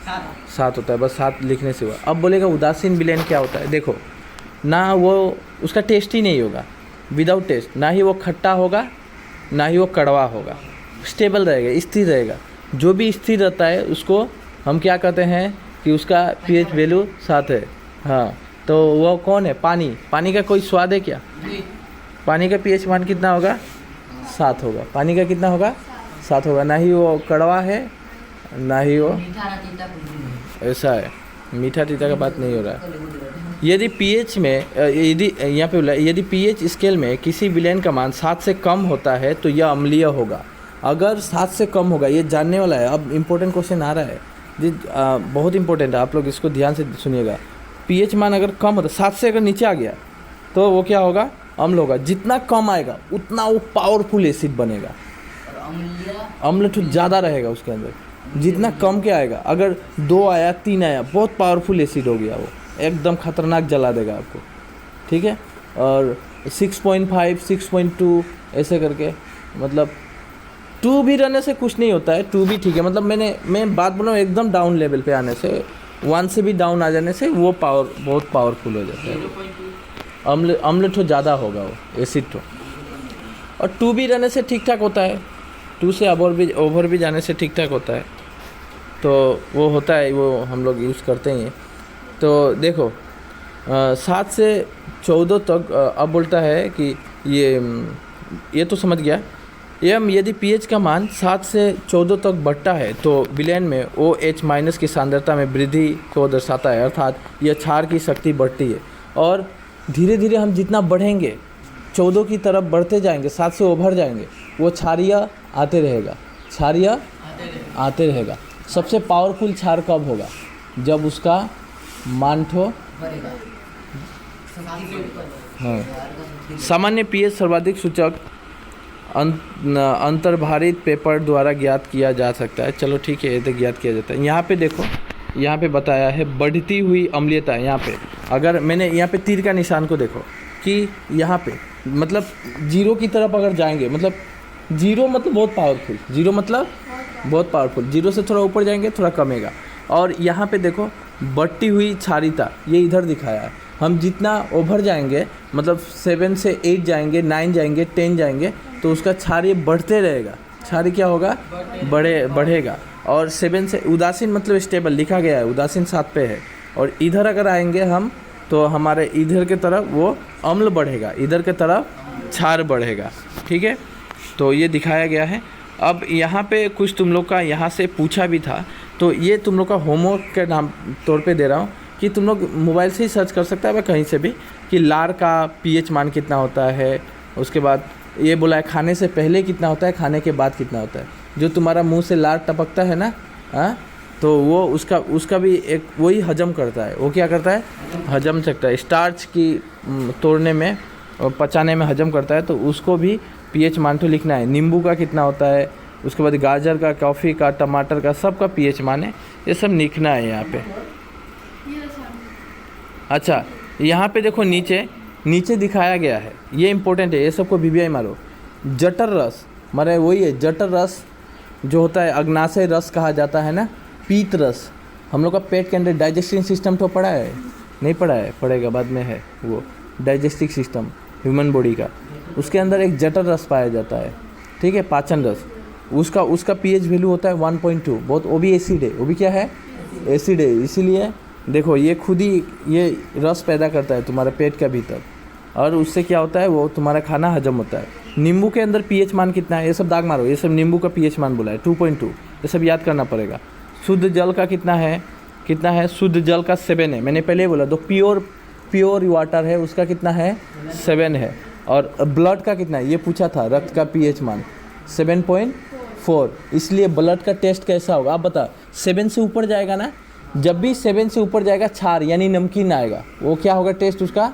7 होता है, बस 7 लिखने से हुआ। अब बोलेगा उदासीन विलयन क्या होता है, देखो ना वो उसका टेस्ट ही नहीं होगा, विदाउट टेस्ट, ना ही वो खट्टा होगा ना ही वो कड़वा होगा, स्टेबल रहेगा, स्थिर रहेगा। जो भी स्थिर रहता है उसको हम क्या कहते हैं कि उसका pH वैल्यू 7 है। हाँ, तो वो कौन है? पानी। पानी का कोई स्वाद है क्या? पानी का pH मान कितना होगा? 7 होगा। पानी का कितना होगा? 7 होगा। ना ही वो कड़वा है, ना ही वो ऐसा है, मीठा तीता का बात नहीं हो रहा है। यदि pH में यदि यहाँ पे बोला यदि pH स्केल में किसी विलेन का मान 7 से कम होता है तो यह अम्लीय होगा। अगर 7 से कम होगा, ये जानने वाला है। अब इम्पोर्टेंट क्वेश्चन आ रहा है जी, बहुत इंपॉर्टेंट है, आप लोग इसको ध्यान से सुनिएगा। pH मान अगर कम होता, 7 से अगर नीचे आ गया तो वो क्या होगा? अम्ल होगा। जितना कम आएगा उतना वो पावरफुल एसिड बनेगा, अम्ल तो ज़्यादा रहेगा उसके अंदर। जितना कम के आएगा, अगर 2 आया 3 आया, बहुत पावरफुल एसिड हो गया, वो एकदम खतरनाक जला देगा आपको, ठीक है। और 6.5 6.2 ऐसे करके, मतलब 2 भी रहने से कुछ नहीं होता है, 2 भी ठीक है। मतलब मैं बात बोल रहा हूँ एकदम डाउन लेवल पे आने से, 1 से भी डाउन आ जाने से वो बहुत पावरफुल हो जाता है। अम्ल तो ज़्यादा होगा वो एसिड तो। और 2 भी रहने से ठीक ठाक होता है, 2 से ओवर भी जाने से ठीक ठाक होता है। तो वो होता है, वो हम लोग यूज़ करते हैं। तो देखो 7 से 14 तक अब बोलता है कि ये तो समझ गया। यदि pH का मान 7 से 14 तक बढ़ता है तो विलेन में OH- की सांद्रता में वृद्धि को दर्शाता है, अर्थात यह क्षार की शक्ति बढ़ती है। और धीरे धीरे हम जितना बढ़ेंगे, 14 की तरफ बढ़ते जाएंगे, 7 से ओवर जाएंगे, वो क्षारीय आते रहेगा, क्षारीय आते रहेगा। सबसे पावरफुल क्षार कब होगा? जब उसका मानठो हाँ। सामान्य pH सर्वाधिक सूचक अंतर्भारित पेपर द्वारा ज्ञात किया जा सकता है। चलो ठीक है, ये तो ज्ञात किया जाता है। यहाँ पे देखो, यहाँ पे बताया है बढ़ती हुई अम्लीयता। यहाँ पे अगर मैंने यहाँ पे तीर का निशान को देखो कि यहाँ पे मतलब 0 की तरफ अगर जाएंगे, मतलब 0 मतलब बहुत पावरफुल, 0 मतलब बहुत पावरफुल, 0 से थोड़ा ऊपर जाएंगे थोड़ा कमेगा। और यहाँ पे देखो बढ़ती हुई क्षारीयता, ये इधर दिखाया है। हम जितना ओवर जाएंगे, मतलब 7 से 8 जाएंगे, 9 जाएंगे, 10 जाएंगे, तो उसका क्षारीय बढ़ते रहेगा। क्षारीय क्या होगा? बढ़ेगा। और 7 से उदासीन मतलब स्टेबल लिखा गया है, उदासीन 7 पे है। और इधर अगर आएंगे हम तो हमारे इधर के तरफ वो अम्ल बढ़ेगा, इधर के तरफ क्षार बढ़ेगा, ठीक है। तो ये दिखाया गया है। अब यहाँ पे कुछ तुम लोग का यहाँ से पूछा भी था, तो ये तुम लोग का होमवर्क के नाम तौर पे दे रहा हूँ कि तुम लोग मोबाइल से ही सर्च कर सकते हैं कहीं से भी कि लार का pH मान कितना होता है। उसके बाद ये बोला है खाने से पहले कितना होता है, खाने के बाद कितना होता है। जो तुम्हारा मुंह से लार टपकता है ना, हाँ, तो वो उसका भी एक वही हजम करता है। वो क्या करता है? हजम सकता है, स्टार्च की तोड़ने में और पचाने में हजम करता है। तो उसको भी pH मान तो लिखना है। नींबू का कितना होता है, उसके बाद गाजर का, कॉफ़ी का, टमाटर का, सब का pH मान है, ये सब लिखना है यहाँ पे। अच्छा, यहाँ पे देखो नीचे दिखाया गया है, ये इंपॉर्टेंट है, ये सबको VBI मारो। जठर रस मारे वही है, जठर रस जो होता है अग्नाशय रस कहा जाता है ना, पीत रस। हम लोग का पेट के अंदर डाइजेस्टिव सिस्टम तो पढ़ा है, नहीं पढ़ा है? पढ़ेगा बाद में है वो डाइजेस्टिव सिस्टम ह्यूमन बॉडी का। उसके अंदर एक जठर रस पाया जाता है, ठीक है, पाचन रस। उसका pH वैल्यू होता है 1.2, बहुत, वो भी एसिड है, वो भी क्या है? एसिड है। इसीलिए देखो ये खुद ही ये रस पैदा करता है तुम्हारे पेट के भीतर, और उससे क्या होता है? वो तुम्हारा खाना हजम होता है। नींबू के अंदर pH मान कितना है? ये सब दाग मारो, ये सब नींबू का pH मान बोला है 2.2, ये सब याद करना पड़ेगा। शुद्ध जल का कितना है? शुद्ध जल का 7 है, मैंने पहले ही बोला। तो प्योर वाटर है, उसका कितना है? 7 है। और ब्लड का कितना है? ये पूछा था, रक्त का pH मान 7.4। इसलिए ब्लड का टेस्ट कैसा होगा आप बता? 7 से ऊपर जाएगा ना, जब भी 7 से ऊपर जाएगा क्षार यानी नमकीन आएगा। वो क्या होगा टेस्ट उसका?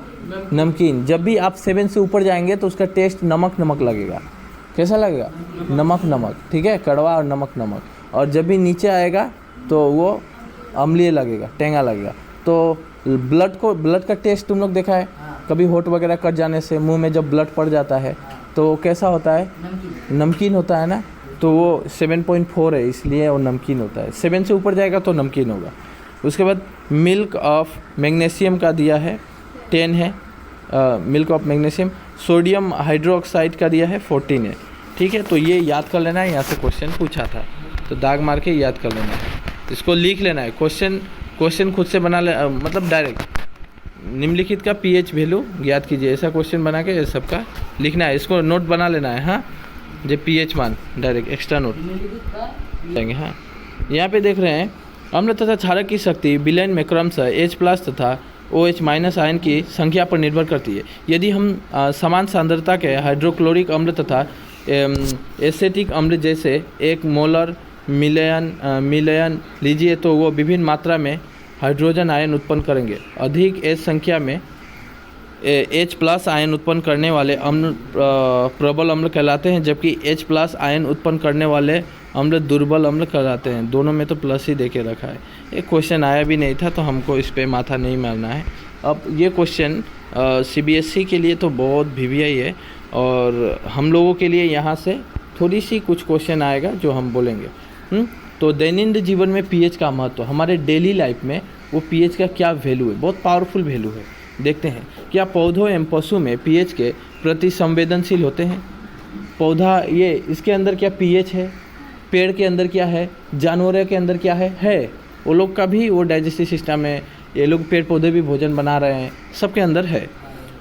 नमकीन। जब भी आप 7 से ऊपर जाएंगे तो उसका टेस्ट नमक लगेगा। कैसा लगेगा? नमक, ठीक है, कड़वा और नमक। और जब भी नीचे आएगा तो वो अम्लीय लगेगा, टेंगा लगेगा। तो ब्लड का टेस्ट तुम लोग देखा है कभी? होठ वगैरह कट जाने से मुंह में जब ब्लड पड़ जाता है तो कैसा होता है? नमकीन होता है ना। तो वो 7.4 है, इसलिए वो नमकीन होता है। 7 से ऊपर जाएगा तो नमकीन होगा। उसके बाद मिल्क ऑफ मैग्नीशियम का दिया है 10 है, milk of magnesium. Sodium hydroxide का दिया है 14 है। ठीक है, तो ये याद कर लेना है, यहाँ से क्वेश्चन पूछा था तो दाग मार के याद कर लेना है, इसको लिख लेना है। क्वेश्चन खुद से बना ले, मतलब डायरेक्ट निम्नलिखित का पीएच वैल्यू याद कीजिए, ऐसा क्वेश्चन बना के सबका लिखना है, इसको नोट बना लेना है। हाँ, जो पीएच मान डायरेक्ट एक्स्ट्रा नोट लेंगे। हाँ, यहाँ पे देख रहे हैं अम्ल तथा क्षारक की शक्ति विलयन में क्रमशः H+ तथा OH- आयन की संख्या पर निर्भर करती है। यदि हम समान सांद्रता के हाइड्रोक्लोरिक अम्ल तथा एसेटिक अम्ल जैसे एक मोलर मिलयन लीजिए तो वो विभिन्न मात्रा में हाइड्रोजन आयन उत्पन्न करेंगे। अधिक H संख्या में H+ आयन उत्पन्न करने वाले अम्ल प्रबल अम्ल कहलाते हैं, जबकि H+ आयन उत्पन्न करने वाले अम्ल दुर्बल अम्ल कहलाते हैं। दोनों में तो प्लस ही देके रखा है। एक क्वेश्चन आया भी नहीं था तो हमको इस पर माथा नहीं मारना है। अब ये क्वेश्चन CBSE के लिए तो बहुत भिविया ही है, और हम लोगों के लिए यहाँ से थोड़ी सी कुछ क्वेश्चन आएगा जो हम बोलेंगे। तो दैनंदिन जीवन में पीएच का महत्व, हमारे डेली लाइफ में वो पीएच का क्या वैल्यू है, बहुत पावरफुल वैल्यू है। देखते हैं, क्या पौधों एवं पशु में पीएच के प्रति संवेदनशील होते हैं? पौधा, ये इसके अंदर क्या पीएच है, पेड़ के अंदर क्या है, जानवरों के अंदर क्या है, वो लोग का भी वो डाइजेस्टिव सिस्टम है, ये लोग पेड़ पौधे भी भोजन बना रहे हैं, सबके अंदर है।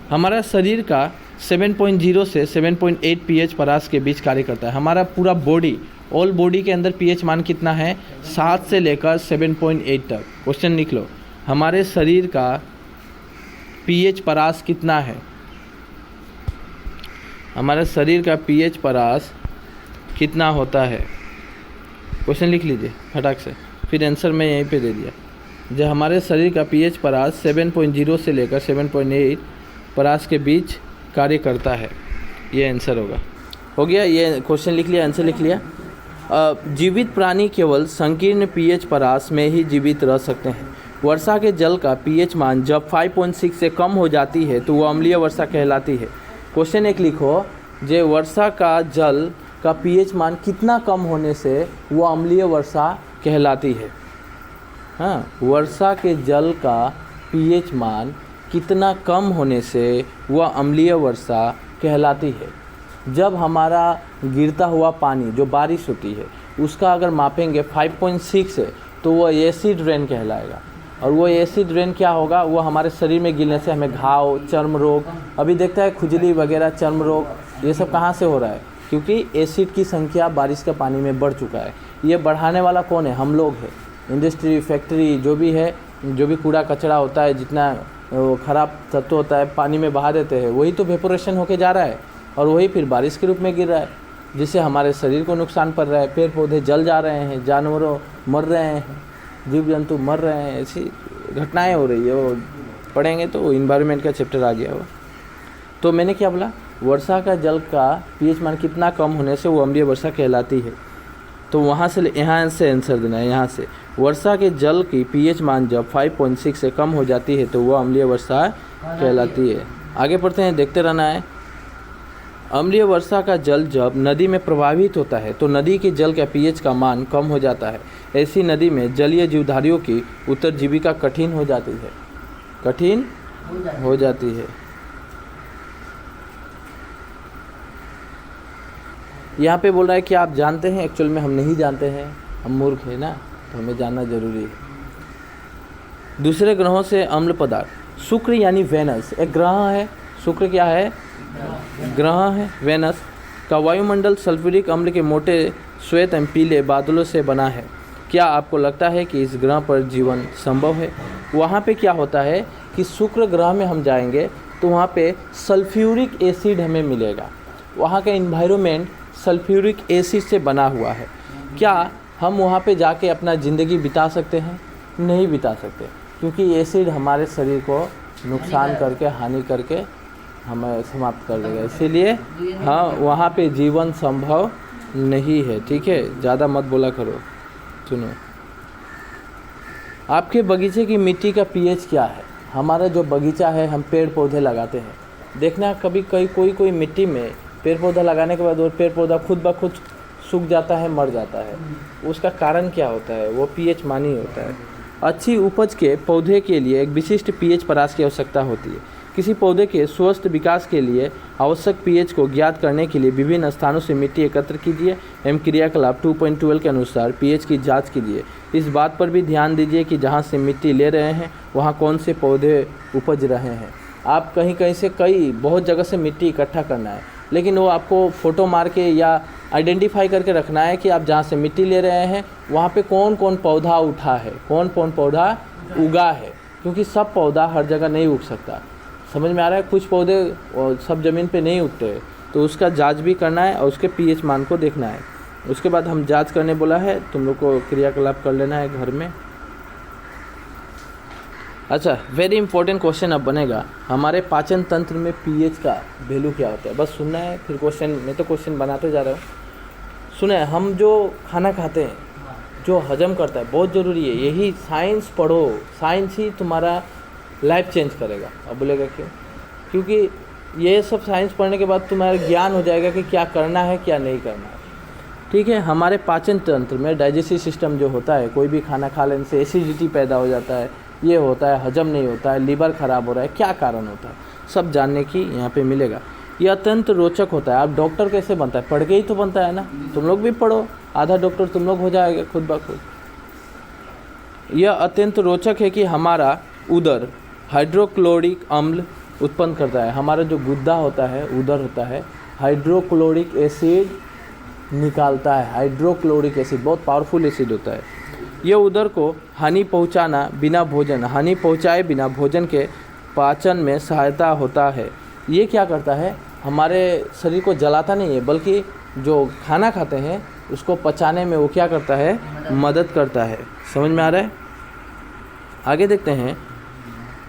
हमारा शरीर का 7.0 से 7.8 pH परास के बीच कार्य करता है। हमारा पूरा बॉडी, ऑल बॉडी के अंदर pH मान कितना है? 7 से लेकर 7.8 तक। क्वेश्चन लिख लो, हमारे शरीर का pH परास कितना है? हमारे शरीर का pH परास कितना होता है? क्वेश्चन लिख लीजिए फटाक से, फिर आंसर मैं यहीं पे दे दिया। जो हमारे शरीर का pH परास 7.0 से लेकर 7.8 परास के बीच कार्य करता है, ये आंसर होगा। हो गया, ये क्वेश्चन लिख लिया, आंसर लिख लिया। जीवित प्राणी केवल संकीर्ण pH परास में ही जीवित रह सकते हैं। वर्षा के जल का pH मान जब 5.6 से कम हो जाती है तो वह अम्लीय वर्षा कहलाती है। क्वेश्चन एक लिखो, जो वर्षा का जल का pH मान कितना कम होने से वो अम्लीय वर्षा कहलाती है? हाँ, वर्षा के जल का pH मान कितना कम होने से वह अम्लीय वर्षा कहलाती है? जब हमारा गिरता हुआ पानी, जो बारिश होती है, उसका अगर मापेंगे 5.6 है तो वह एसिड रेन कहलाएगा। और वो एसिड रेन क्या होगा? वो हमारे शरीर में गिरने से हमें घाव, चर्म रोग, अभी देखता है खुजली वगैरह, चर्म रोग, ये सब कहाँ से हो रहा है? क्योंकि एसिड की संख्या बारिश के पानी में बढ़ चुका है। ये बढ़ाने वाला कौन है? हम लोग है। इंडस्ट्री, फैक्ट्री, जो भी है, जो भी कूड़ा कचरा होता है, जितना ख़राब तत्व होता है, पानी में बहा देते हैं, वही तो वेपोरेशन होके जा रहा है और वही फिर बारिश के रूप में गिर रहा है, जिससे हमारे शरीर को नुकसान पड़ रहा है। पेड़ पौधे जल जा रहे हैं, जानवरों मर रहे हैं, जीव जंतु मर रहे हैं, ऐसी घटनाएं हो रही है। वो पढ़ेंगे तो इन्वायरमेंट का चैप्टर आ गया वो। तो मैंने क्या बोला? वर्षा का जल का pH मान कितना कम होने से वो अम्लीय वर्षा कहलाती है। तो वहाँ से यहाँ से आंसर देना है। यहाँ से वर्षा के जल की pH मान जब 5.6 से कम हो जाती है तो वह अम्लीय वर्षा कहलाती है। आगे पढ़ते हैं, देखते रहना है। अम्लीय वर्षा का जल जब नदी में प्रवाहित होता है तो नदी के जल का pH का मान कम हो जाता है। ऐसी नदी में जलीय जीवधारियों की उत्तरजीविका कठिन हो जाती है, कठिन हो जाती है। यहाँ पे बोल रहा है कि आप जानते हैं, एक्चुअल में हम नहीं जानते हैं, हम मूर्ख हैं ना, तो हमें जानना जरूरी है। दूसरे ग्रहों से अम्ल पदार्थ, शुक्र यानी वेनस एक ग्रह है। शुक्र क्या है? ग्रह है। वेनस का वायुमंडल सल्फ्यूरिक अम्ल के मोटे श्वेत एवं पीले बादलों से बना है। क्या आपको लगता है कि इस ग्रह पर जीवन संभव है? वहाँ पे क्या होता है कि शुक्र ग्रह में हम जाएंगे तो वहाँ पे सल्फ्यूरिक एसिड हमें मिलेगा। वहाँ का इन्वायरमेंट सल्फ्यूरिक एसिड से बना हुआ है। क्या हम वहाँ पे जाके अपना ज़िंदगी बिता सकते हैं? नहीं बिता सकते, क्योंकि एसिड हमारे शरीर को नुकसान करके, हानि करके हमें समाप्त कर देगा। इसीलिए हाँ, वहाँ पे जीवन संभव नहीं है। ठीक है, ज़्यादा मत बोला करो। सुनो, आपके बगीचे की मिट्टी का pH क्या है? हमारा जो बगीचा है, हम पेड़ पौधे लगाते हैं, देखना कभी कोई मिट्टी में पेड़ पौधा लगाने के बाद वो पेड़ पौधा खुद ब खुद सूख जाता है, मर जाता है। उसका कारण क्या होता है? वो pH मान ही होता है। अच्छी उपज के पौधे के लिए एक विशिष्ट pH परास की आवश्यकता होती है। किसी पौधे के स्वस्थ विकास के लिए आवश्यक पीएच को ज्ञात करने के लिए विभिन्न स्थानों से मिट्टी एकत्र कीजिए एवं क्रियाकलाप 2.12 के अनुसार पीएच की जांच कीजिए। इस बात पर भी ध्यान दीजिए कि जहां से मिट्टी ले रहे हैं वहां कौन से पौधे उपज रहे हैं। आप कहीं कहीं से बहुत जगह से मिट्टी इकट्ठा करना है, लेकिन वो आपको फ़ोटो मार के या आइडेंटिफाई करके रखना है कि आप जहाँ से मिट्टी ले रहे हैं वहाँ पे कौन कौन पौधा उठा है, कौन कौन पौधा उगा है, क्योंकि सब पौधा हर जगह नहीं उग सकता। समझ में आ रहा है? कुछ पौधे सब ज़मीन पे नहीं उगते, तो उसका जांच भी करना है और उसके पीएच मान को देखना है। उसके बाद हम जांच करने बोला है, तुम लोग को क्रियाकलाप कर लेना है घर में। अच्छा, वेरी इंपॉर्टेंट क्वेश्चन अब बनेगा, हमारे पाचन तंत्र में पीएच का वैल्यू क्या होता है। बस सुनना है, फिर क्वेश्चन, मैं तो क्वेश्चन बनाते जा रहा हूँ। सुने, हम जो खाना खाते हैं, जो हजम करता है, बहुत ज़रूरी है। यही साइंस पढ़ो, साइंस ही तुम्हारा लाइफ चेंज करेगा। अब बोलेगा क्यों? क्योंकि ये सब साइंस पढ़ने के बाद तुम्हारा ज्ञान हो जाएगा कि क्या करना है क्या नहीं करना है। ठीक है, हमारे पाचन तंत्र में डाइजेस्टिव सिस्टम जो होता है, कोई भी खाना खा लेने से एसिडिटी पैदा हो जाता है, ये होता है, हजम नहीं होता है, लीवर ख़राब हो रहा है, क्या कारण होता है, सब जानने की यहाँ पे मिलेगा। यह अत्यंत रोचक होता है। आप डॉक्टर कैसे बनता है? पढ़ के ही तो बनता है ना। तुम लोग भी पढ़ो, आधा डॉक्टर तुम लोग हो जाएगा खुद ब खुद। यह अत्यंत रोचक है कि हमारा उदर हाइड्रोक्लोरिक अम्ल उत्पन्न करता है। हमारा जो गुद्दा होता है, उदर होता है, हाइड्रोक्लोरिक एसिड निकालता है। हाइड्रोक्लोरिक एसिड बहुत पावरफुल एसिड होता है। यह उदर को हानि पहुंचाए बिना भोजन के पाचन में सहायता होता है। ये क्या करता है? हमारे शरीर को जलाता नहीं है, बल्कि जो खाना खाते हैं उसको पचाने में वो क्या करता है? मदद करता है। समझ में आ रहा है? आगे देखते हैं।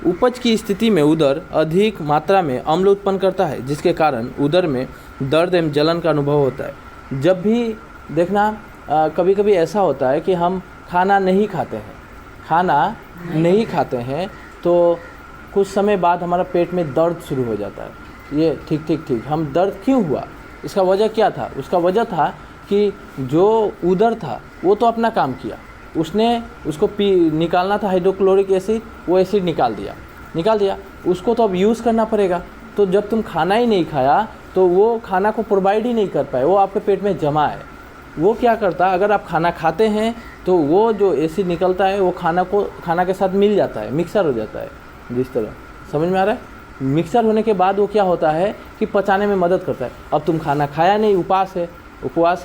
उपज की स्थिति में उदर अधिक मात्रा में अम्ल उत्पन्न करता है, जिसके कारण उदर में दर्द एवं जलन का अनुभव होता है। जब भी देखना, कभी कभी ऐसा होता है कि हम खाना नहीं खाते हैं तो कुछ समय बाद हमारा पेट में दर्द शुरू हो जाता है। ये ठीक, हम दर्द क्यों हुआ? इसका वजह क्या था? उसका वजह था कि जो उदर था वो तो अपना काम किया, उसने उसको निकालना था हाइड्रोक्लोरिक एसिड, वो एसिड निकाल दिया, उसको तो अब यूज़ करना पड़ेगा। तो जब तुम खाना ही नहीं खाया तो वो खाना को प्रोवाइड ही नहीं कर पाए, वो आपके पेट में जमा है। वो क्या करता, अगर आप खाना खाते हैं तो वो जो एसिड निकलता है वो खाना के साथ मिल जाता है, मिक्सर हो जाता है। जिस तरह, समझ में आ रहा है? मिक्सर होने के बाद वो क्या होता है कि पचाने में मदद करता है। अब तुम खाना खाया नहीं, उपवास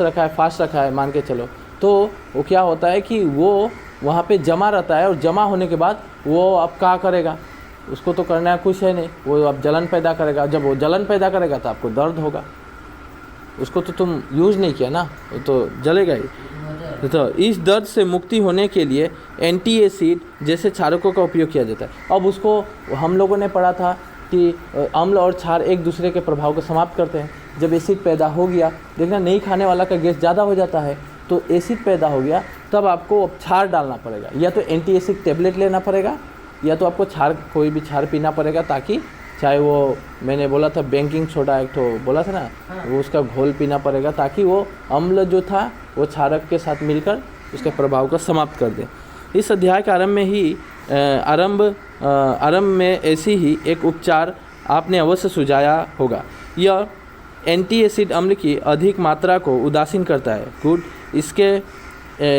रखा है, फास्ट रखा है, मान के चलो, तो वो क्या होता है कि वो वहाँ पे जमा रहता है, और जमा होने के बाद वो अब क्या करेगा? उसको तो करना कुछ है नहीं, वो अब जलन पैदा करेगा। जब वो जलन पैदा करेगा तो आपको दर्द होगा। उसको तो तुम यूज़ नहीं किया ना, वो तो जलेगा ही। तो इस दर्द से मुक्ति होने के लिए एंटी एसिड जैसे क्षारकों का उपयोग किया जाता है। अब उसको हम लोगों ने पढ़ा था कि अम्ल और क्षार एक दूसरे के प्रभाव को समाप्त करते हैं। जब एसिड पैदा हो गया, देखना नहीं खाने वाला का गैस ज़्यादा हो जाता है, तो एसिड पैदा हो गया, तब आपको क्षार डालना पड़ेगा, या तो एंटी एसिड टेबलेट लेना पड़ेगा, या तो आपको कोई भी क्षार पीना पड़ेगा, ताकि चाहे वो मैंने बोला था बेकिंग सोडा एक तो बोला था ना, वो उसका घोल पीना पड़ेगा, ताकि वो अम्ल जो था वो क्षारक के साथ मिलकर उसके प्रभाव को समाप्त कर दे। इस अध्याय के आरंभ में ऐसी ही एक उपचार आपने अवश्य सुझाया होगा। यह एंटी एसिड अम्ल की अधिक मात्रा को उदासीन करता है। गुड। इसके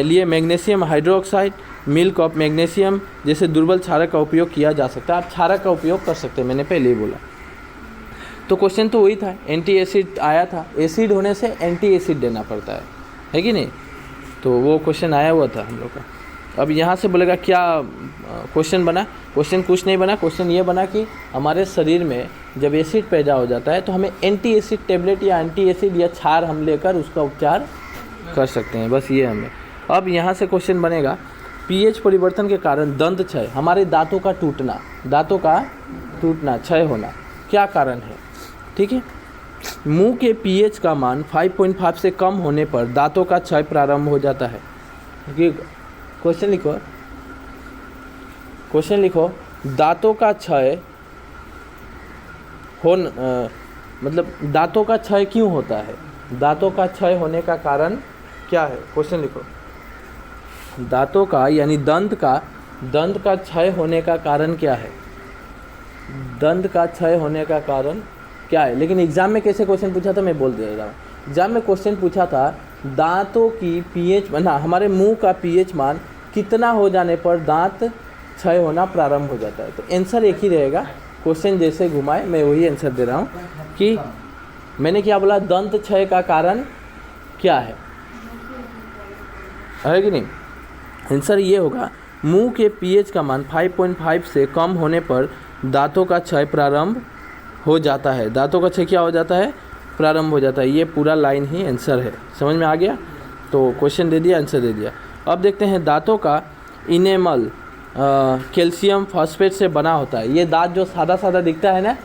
लिए magnesium hydroxide, milk of magnesium जैसे दुर्बल क्षारक का उपयोग किया जा सकता है। आप क्षारक का उपयोग कर सकते हैं, मैंने पहले ही बोला। तो क्वेश्चन तो वही था, एंटी एसिड आया था, एसिड होने से एंटी एसिड देना पड़ता है कि नहीं? तो वो क्वेश्चन आया हुआ था हम लोग का। अब यहाँ से बोलेगा क्या क्वेश्चन बना? क्वेश्चन कुछ नहीं बना, क्वेश्चन ये बना कि हमारे शरीर में जब एसिड पैदा हो जाता है तो हमें एंटी एसिड टेबलेट या एंटी एसिड या क्षार हम लेकर उसका उपचार कर सकते हैं। बस ये हमें। अब यहाँ से क्वेश्चन बनेगा, पीएच परिवर्तन के कारण दंत क्षय, हमारे दांतों का टूटना, क्षय होना, क्या कारण है? ठीक है, मुंह के पीएच का मान 5.5 से कम होने पर दांतों का क्षय प्रारंभ हो जाता है। क्वेश्चन लिखो, दांतों का क्षय मतलब दांतों का क्षय क्यों होता है? दांतों का क्षय होने का कारण क्या है? क्वेश्चन लिखो, दांतों का यानी दंत का क्षय होने का कारण क्या है? दंत का क्षय होने का कारण क्या है। लेकिन एग्जाम में कैसे क्वेश्चन पूछा था मैं बोल दे रहा हूँ। एग्जाम में क्वेश्चन पूछा था दांतों की पीएच ना हमारे मुंह का पीएच मान कितना हो जाने पर दांत क्षय होना प्रारंभ हो जाता है। तो आंसर एक ही रहेगा, क्वेश्चन जैसे घुमाए मैं वही आंसर दे रहा हूँ कि मैंने क्या बोला, दंत क्षय का कारण क्या है कि नहीं। आंसर ये होगा, मुंह के पीएच का मान 5.5 से कम होने पर दांतों का क्षय प्रारंभ हो जाता है। दांतों का क्षय क्या हो जाता है, प्रारंभ हो जाता है। ये पूरा लाइन ही आंसर है, समझ में आ गया। तो क्वेश्चन दे दिया, आंसर दे दिया। अब देखते हैं दांतों का इनेमल कैल्शियम फॉस्फेट से बना होता है। ये दांत जो सादा सादा दिखता है ना,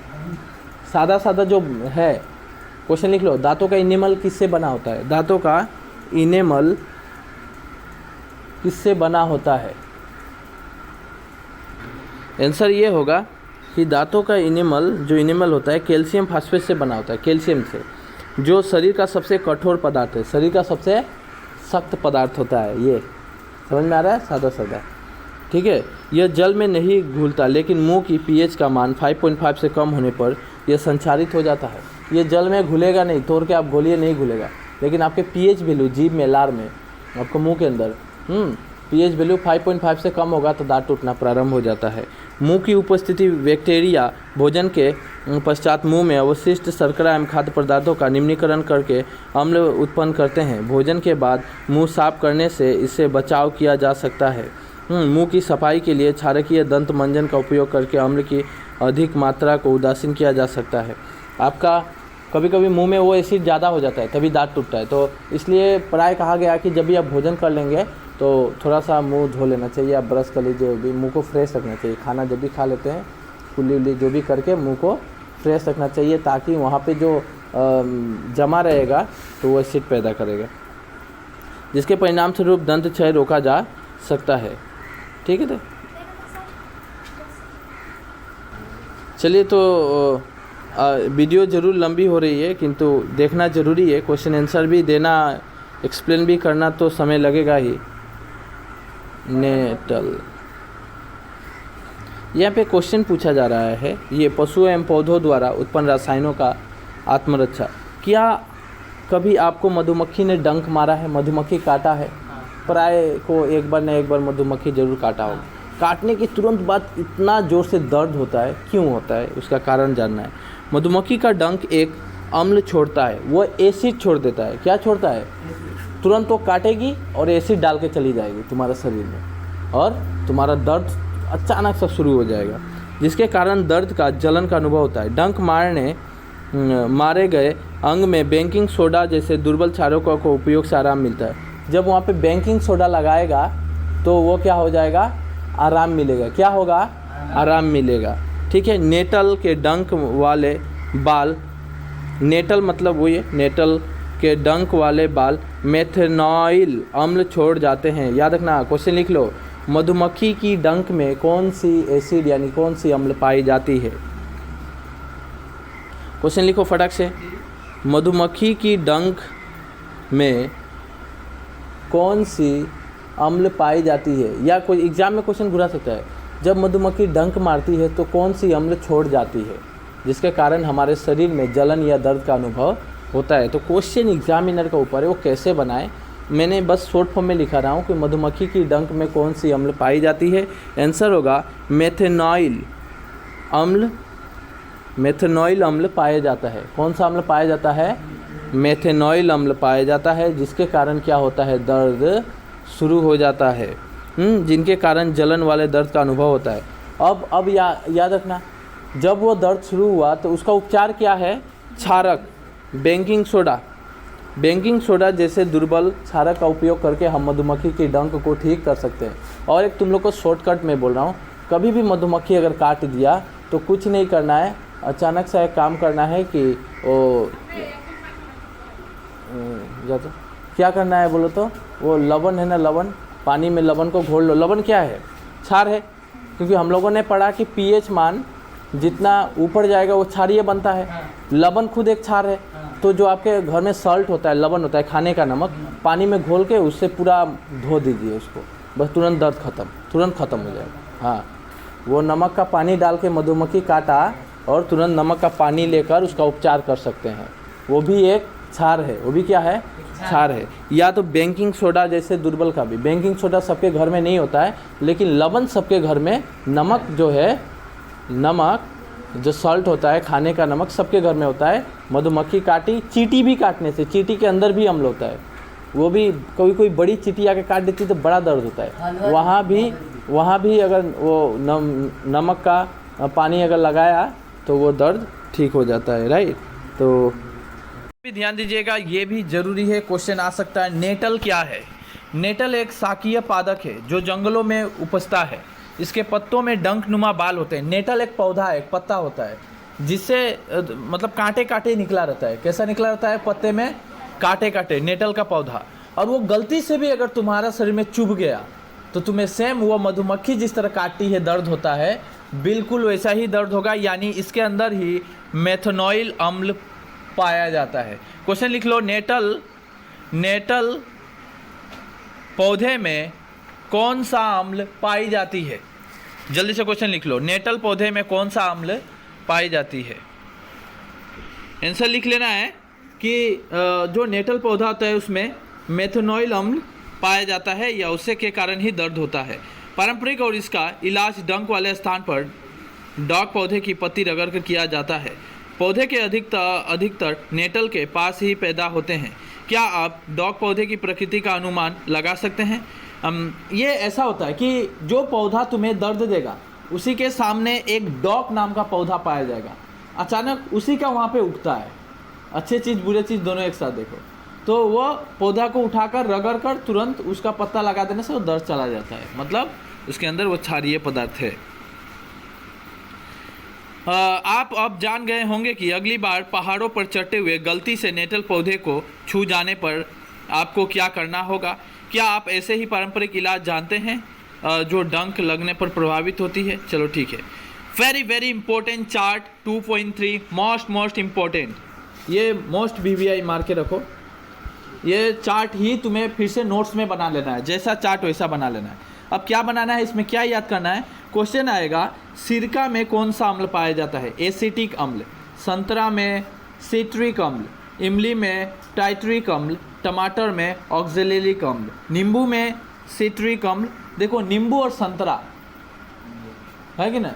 सादा सादा जो है, क्वेश्चन लिख लो, दांतों का इनेमल किससे बना होता है। दांतों का इनेमल किससे बना होता है। आंसर ये होगा कि दांतों का इनेमल जो इनेमल होता है कैल्शियम फॉस्फेट से बना होता है, कैल्शियम से, जो शरीर का सबसे कठोर पदार्थ है, शरीर का सबसे सख्त पदार्थ होता है। ये समझ में आ रहा है, सादा सादा, ठीक है। यह जल में नहीं घुलता, लेकिन मुंह की पीएच का मान 5.5 से कम होने पर यह संचारित हो जाता है। ये जल में घुलेगा नहीं, तोड़ के आप घोलिए नहीं घुलेगा, लेकिन आपके पीएच वैल्यू जीभ में, लार में, आपको मुंह के अंदर पीएच वैल्यू 5.5 से कम होगा तो दांत टूटना प्रारंभ हो जाता है। मुंह की उपस्थिति बैक्टीरिया भोजन के पश्चात मुंह में अवशिष्ट शर्करा एवं खाद्य पदार्थों का निम्नीकरण करके अम्ल उत्पन्न करते हैं। भोजन के बाद मुंह साफ करने से इससे बचाव किया जा सकता है। मुंह की सफाई के लिए क्षारकीय दंत मंजन का उपयोग करके अम्ल की अधिक मात्रा को उदासीन किया जा सकता है। आपका कभी कभी मुंह में वो एसिड ज़्यादा हो जाता है तभी दांत टूटता है, तो इसलिए प्राय कहा गया कि जब भी आप भोजन कर लेंगे तो थोड़ा सा मुंह धो लेना चाहिए, आप ब्रश कर लीजिए, भी मुंह को फ्रेश रखना चाहिए। खाना जब भी खा लेते हैं कुल्ली उल्ली जो भी करके मुंह को फ्रेश रखना चाहिए, ताकि वहाँ पे जो जमा रहेगा तो वो एसिड पैदा करेगा, जिसके परिणाम स्वरूप दंत क्षय रोका जा सकता है। ठीक है, तो चलिए, तो वीडियो ज़रूर लंबी हो रही है, किंतु देखना ज़रूरी है। क्वेश्चन आंसर भी देना, एक्सप्लेन भी करना तो समय लगेगा ही। नेटल, यहाँ पे क्वेश्चन पूछा जा रहा है, ये पशु एवं पौधों द्वारा उत्पन्न रसायनों का आत्मरक्षा। क्या कभी आपको मधुमक्खी ने डंक मारा है, मधुमक्खी काटा है? प्राय को एक बार न एक बार मधुमक्खी जरूर काटा होगा। काटने के तुरंत बाद इतना ज़ोर से दर्द होता है, क्यों होता है, उसका कारण जानना है। मधुमक्खी का डंक एक अम्ल छोड़ता है, वो एसिड छोड़ देता है। क्या छोड़ता है? तुरंत वो काटेगी और एसिड डाल के चली जाएगी तुम्हारे शरीर में, और तुम्हारा दर्द अचानक से शुरू हो जाएगा, जिसके कारण दर्द का जलन का अनुभव होता है। डंक मारे गए अंग में बेकिंग सोडा जैसे दुर्बल क्षारों को उपयोग से आराम मिलता है। जब वहाँ पे बेकिंग सोडा लगाएगा तो वो क्या हो जाएगा? आराम मिलेगा। क्या होगा? आराम मिलेगा। ठीक है। नेटल के डंक वाले बाल, नेटल मतलब वो ये, नेटल के डंक वाले बाल मेथनॉइल अम्ल छोड़ जाते हैं। याद रखना, क्वेश्चन लिख लो, मधुमक्खी की डंक में कौन सी एसिड यानी कौन सी अम्ल पाई जाती है? क्वेश्चन लिखो फटाक से। मधुमक्खी की डंक में कौन सी अम्ल पाई जाती है? या कोई एग्जाम में क्वेश्चन घुरा सकता है, जब मधुमक्खी डंक मारती है तो कौन सी अम्ल छोड़ जाती है, जिसके कारण हमारे शरीर में जलन या दर्द का अनुभव होता है। तो क्वेश्चन एग्जामिनर का ऊपर है, वो कैसे बनाए। मैंने बस शॉर्ट फॉर्म में लिखा रहा हूँ कि मधुमक्खी की डंक में कौन सी अम्ल पाई जाती है। आंसर होगा मेथनॉइल अम्ल। मेथनॉइल अम्ल पाया जाता है। कौन सा अम्ल पाया जाता है? मेथनॉइल अम्ल पाया जाता है, जिसके कारण क्या होता है? दर्द शुरू हो जाता है, जिनके कारण जलन वाले दर्द का अनुभव होता है। अब याद रखना, जब वो दर्द शुरू हुआ तो उसका उपचार क्या है? क्षारक, बेकिंग सोडा। बेकिंग सोडा जैसे दुर्बल क्षारक का उपयोग करके हम मधुमक्खी की डंक को ठीक कर सकते हैं। और एक तुम लोग को शॉर्टकट में बोल रहा हूँ, कभी भी मधुमक्खी अगर काट दिया तो कुछ नहीं करना है, अचानक से एक काम करना है कि वो क्या करना है बोलो तो, वो लवण है ना, लवण, पानी में लवण को घोल लो। लवण क्या है? क्षार है, क्योंकि हम लोगों ने पढ़ा कि पीएच मान जितना ऊपर जाएगा वो क्षारीय बनता है। लवण खुद एक क्षार है। तो जो आपके घर में सॉल्ट होता है, लवण होता है, खाने का नमक, पानी में घोल के उससे पूरा धो दीजिए उसको, बस तुरंत दर्द खत्म, तुरंत खत्म हो जाएगा। हाँ, वो नमक का पानी डाल के मधुमक्खी काटा और तुरंत नमक का पानी लेकर उसका उपचार कर सकते हैं, वो भी एक क्षार है। वो भी क्या है? क्षार है। या तो बेकिंग सोडा जैसे दुर्बल का भी, बेकिंग सोडा सबके घर में नहीं होता है, लेकिन लवण सबके घर में, नमक जो है, नमक जो सॉल्ट होता है, खाने का नमक सबके घर में होता है। मधुमक्खी काटी, चींटी भी काटने से, चींटी के अंदर भी अम्ल होता है, वो भी कोई बड़ी चींटी आके काट देती है तो बड़ा दर्द होता है। वहाँ भी अगर वो नमक का पानी अगर लगाया तो वो दर्द ठीक हो जाता है, राइट। तो भी ध्यान दीजिएगा, ये भी जरूरी है, क्वेश्चन आ सकता है। नेटल क्या है? नेटल एक शाकीय पादप है जो जंगलों में उपजता है। इसके पत्तों में डंकनुमा बाल होते हैं। नेटल एक पौधा है, एक पत्ता होता है जिससे मतलब कांटे कांटे निकला रहता है। कैसा निकला रहता है? पत्ते में कांटे कांटे, नेटल का पौधा। और वो गलती से भी अगर तुम्हारा शरीर में चुभ गया तो तुम्हें सेम वो मधुमक्खी जिस तरह काटती है दर्द होता है, बिल्कुल वैसा ही दर्द होगा। यानी इसके अंदर ही मेथनॉइल अम्ल पाया जाता है। क्वेश्चन लिख लो, नेटल पौधे में कौन सा अम्ल पाई जाती है? जल्दी से क्वेश्चन लिख लो, नेटल पौधे में कौन सा अम्ल पाई जाती है? आंसर लिख लेना है कि जो नेटल पौधा होता है उसमें मेथनॉइल अम्ल पाया जाता है या उससे के कारण ही दर्द होता है। पारंपरिक और इसका इलाज डंक वाले स्थान पर डॉग पौधे की पत्ती रगड़ कर किया जाता है। पौधे के अधिकतर नेटल के पास ही पैदा होते हैं। क्या आप डॉग पौधे की प्रकृति का अनुमान लगा सकते हैं? ये ऐसा होता है कि जो पौधा तुम्हें दर्द देगा उसी के सामने एक डॉग नाम का पौधा पाया जाएगा, अचानक उसी का वहाँ पे उगता है। अच्छी चीज़ बुरी चीज़ दोनों एक साथ देखो, तो वो पौधा को उठाकर रगड़ कर तुरंत उसका पत्ता लगा देने से वो दर्द चला जाता है, मतलब उसके अंदर वो क्षारीय पदार्थ है। आप अब जान गए होंगे कि अगली बार पहाड़ों पर चढ़ते हुए गलती से नेटल पौधे को छू जाने पर आपको क्या करना होगा। क्या आप ऐसे ही पारंपरिक इलाज जानते हैं जो डंक लगने पर प्रभावित होती है? चलो ठीक है। Very important chart 2.3 most important, ये मोस्ट VVI मार के रखो। ये चार्ट ही तुम्हें फिर से नोट्स में बना लेना है, जैसा चार्ट वैसा बना लेना है। अब क्या बनाना है, इसमें क्या याद करना है? क्वेश्चन आएगा, सिरका में कौन सा अम्ल पाया जाता है? एसिटिक अम्ल। संतरा में सिट्रिक अम्ल, इमली में टाइट्रिक अम्ल, टमाटर में ऑक्जेलिक अम्ल, नींबू में सिट्रिक अम्ल। देखो नींबू और संतरा है कि ना,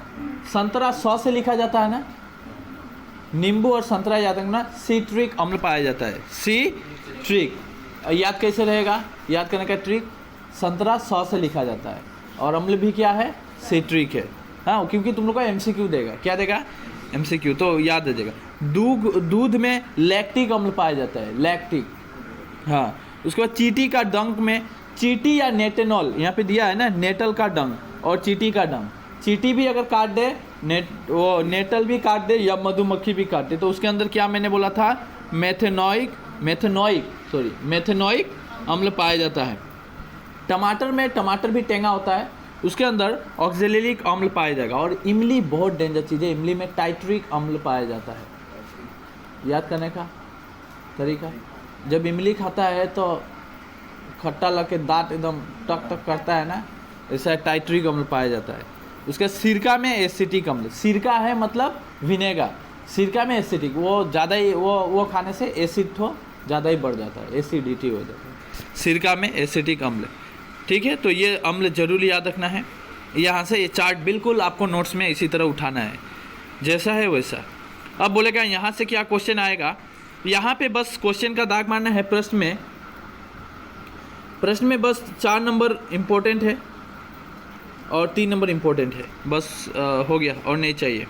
संतरा 100 से लिखा जाता है ना, नींबू और संतरा याद रखना, सिट्रिक अम्ल पाया जाता है। सिट्रिक याद कैसे रहेगा? याद करने का ट्रिक, संतरा 100 से लिखा जाता है और अम्ल भी क्या है? सिट्रिक है। हाँ, क्योंकि तुम लोग को MCQ देगा। क्या देगा? MCQ, तो याद रह जाएगा। दूध में लैक्टिक अम्ल पाया जाता है, लैक्टिक। हाँ, उसके बाद चींटी का डंक में, चींटी या नेटेनॉल, यहाँ पे दिया है ना, नेटल का डंक और चींटी का डंक। चींटी भी अगर काट दे, वो नेटल भी काट दे या मधुमक्खी भी काट दे, तो उसके अंदर क्या मैंने बोला था? मेथेनोइक अम्ल पाया जाता है। टमाटर भी टेंगा होता है, उसके अंदर ऑक्जेलिक अम्ल पाया जाएगा। और इमली बहुत डेंजर चीज़ है, इमली में टाइट्रिक अम्ल पाया जाता है। याद करने का तरीका, जब इमली खाता है तो खट्टा लगे दांत एकदम टक टक करता है ना, ऐसा टाइट्रिक अम्ल पाया जाता है। उसके सिरका में एसिटिक अम्ल, सिरका है मतलब विनेगर, सिरका में एसिटिक, वो ज़्यादा ही वो खाने से एसिड तो ज़्यादा ही बढ़ जाता है, एसिडिटी हो जाता है। सिरका में एसिटिक अम्ल, ठीक है। तो ये अम्ल जरूर याद रखना है। यहाँ से ये चार्ट बिल्कुल आपको नोट्स में इसी तरह उठाना है, जैसा है वैसा। अब बोलेगा यहाँ से क्या क्वेश्चन आएगा, यहाँ पे बस क्वेश्चन का दाग मारना है। प्रश्न में बस 4 नंबर इम्पोर्टेंट है और 3 नंबर इम्पोर्टेंट है, बस हो गया और नहीं चाहिए।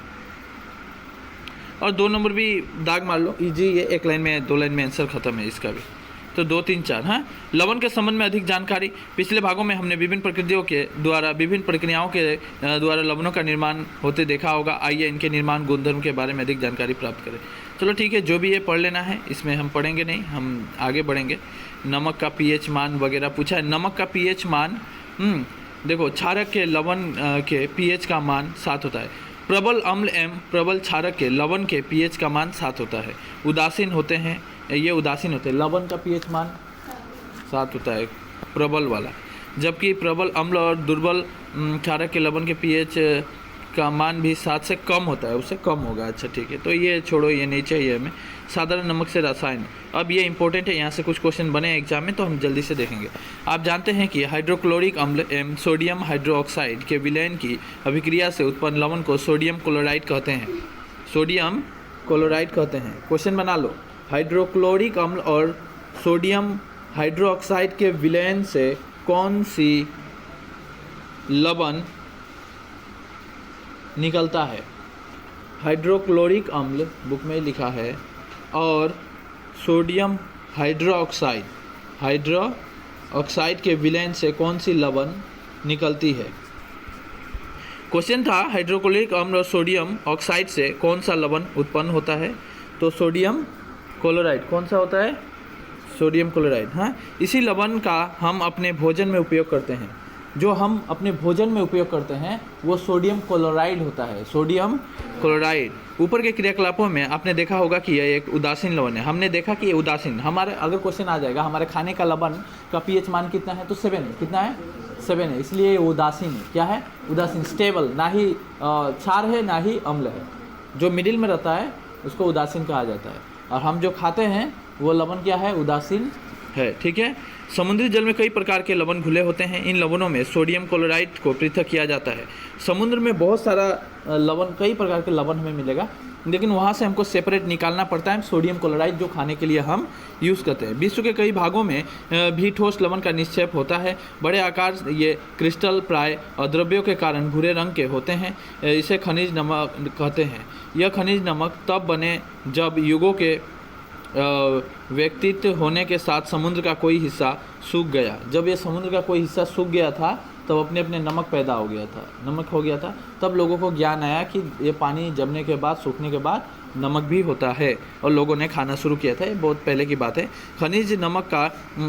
और 2 नंबर भी दाग मार लो, इजी, ये 1 लाइन में 2 लाइन में आंसर खत्म है इसका भी। तो 2, 3, 4। हाँ, लवण के संबंध में अधिक जानकारी। पिछले भागों में हमने विभिन्न प्रक्रियाओं के द्वारा लवणों का निर्माण होते देखा होगा। आइए इनके निर्माण गुणधर्म के बारे में अधिक जानकारी प्राप्त करें। चलो ठीक है, जो भी ये पढ़ लेना है, इसमें हम पढ़ेंगे नहीं, हम आगे बढ़ेंगे। नमक का pH मान वगैरह पूछा है। नमक का pH मान, देखो क्षारक के लवण के pH का मान 7 होता है। प्रबल अम्ल एवं प्रबल क्षारक के लवण के pH का मान 7 होता है। उदासीन होते हैं, ये उदासीन होते हैं। लवण का pH मान 7 होता है प्रबल वाला, जबकि प्रबल अम्ल और दुर्बल क्षारक के लवण के pH का मान भी 7 से कम होता है, उससे कम होगा। अच्छा ठीक है, तो ये छोड़ो, ये नहीं चाहिए हमें। साधारण नमक से रसायन, अब ये इंपॉर्टेंट है, यहाँ से कुछ क्वेश्चन बने एग्जाम में तो हम जल्दी से देखेंगे। आप जानते हैं कि हाइड्रोक्लोरिक अम्ल एवं सोडियम हाइड्रोक्साइड के विलयन की अभिक्रिया से उत्पन्न लवण को सोडियम क्लोराइड कहते हैं। सोडियम क्लोराइड कहते हैं। क्वेश्चन बना लो, हाइड्रोक्लोरिक अम्ल और सोडियम हाइड्रोक्साइड के विलयन से कौन सी लवण निकलता है? हाइड्रोक्लोरिक अम्ल बुक में लिखा है और सोडियम हाइड्रोक्साइड के विलयन से कौन सी लवण निकलती है? क्वेश्चन था हाइड्रोक्लोरिक अम्ल और सोडियम ऑक्साइड से कौन सा लवण उत्पन्न होता है? तो सोडियम क्लोराइड। कौन सा होता है? Sodium chloride. हाँ, इसी लवण का हम अपने भोजन में उपयोग करते हैं। जो हम अपने भोजन में उपयोग करते हैं वो सोडियम क्लोराइड होता है, सोडियम क्लोराइड। ऊपर के क्रियाकलापों में आपने देखा होगा कि यह एक उदासीन लवण है। हमने देखा कि ये उदासीन, हमारे अगर क्वेश्चन आ जाएगा हमारे खाने का लवण का पीएच मान कितना है, तो 7 है। कितना है? 7 है, इसलिए ये उदासीन है। क्या है? उदासीन, स्टेबल, ना ही क्षार है ना ही अम्ल है। जो मिडिल में रहता है उसको उदासीन कहा जाता है, और हम जो खाते हैं वो लवण क्या है? उदासीन है। ठीक है। समुद्री जल में कई प्रकार के लवण घुले होते हैं। इन लवणों में सोडियम क्लोराइड को पृथक किया जाता है। समुद्र में बहुत सारा लवण, कई प्रकार के लवण हमें मिलेगा, लेकिन वहाँ से हमको सेपरेट निकालना पड़ता है सोडियम क्लोराइड, जो खाने के लिए हम यूज़ करते हैं। विश्व के कई भागों में भी ठोस लवण का निक्षेप होता है। बड़े आकार ये क्रिस्टल प्राय अद्रव्यों के कारण भूरे रंग के होते हैं। इसे खनिज नमक कहते हैं। यह खनिज नमक तब बने जब युगों के व्यक्तित्व होने के साथ समुद्र का कोई हिस्सा सूख गया। जब ये समुद्र का कोई हिस्सा सूख गया था तब अपने अपने नमक पैदा हो गया था, नमक हो गया था। तब लोगों को ज्ञान आया कि ये पानी जमने के बाद, सूखने के बाद नमक भी होता है, और लोगों ने खाना शुरू किया था। ये बहुत पहले की बात है। खनिज नमक का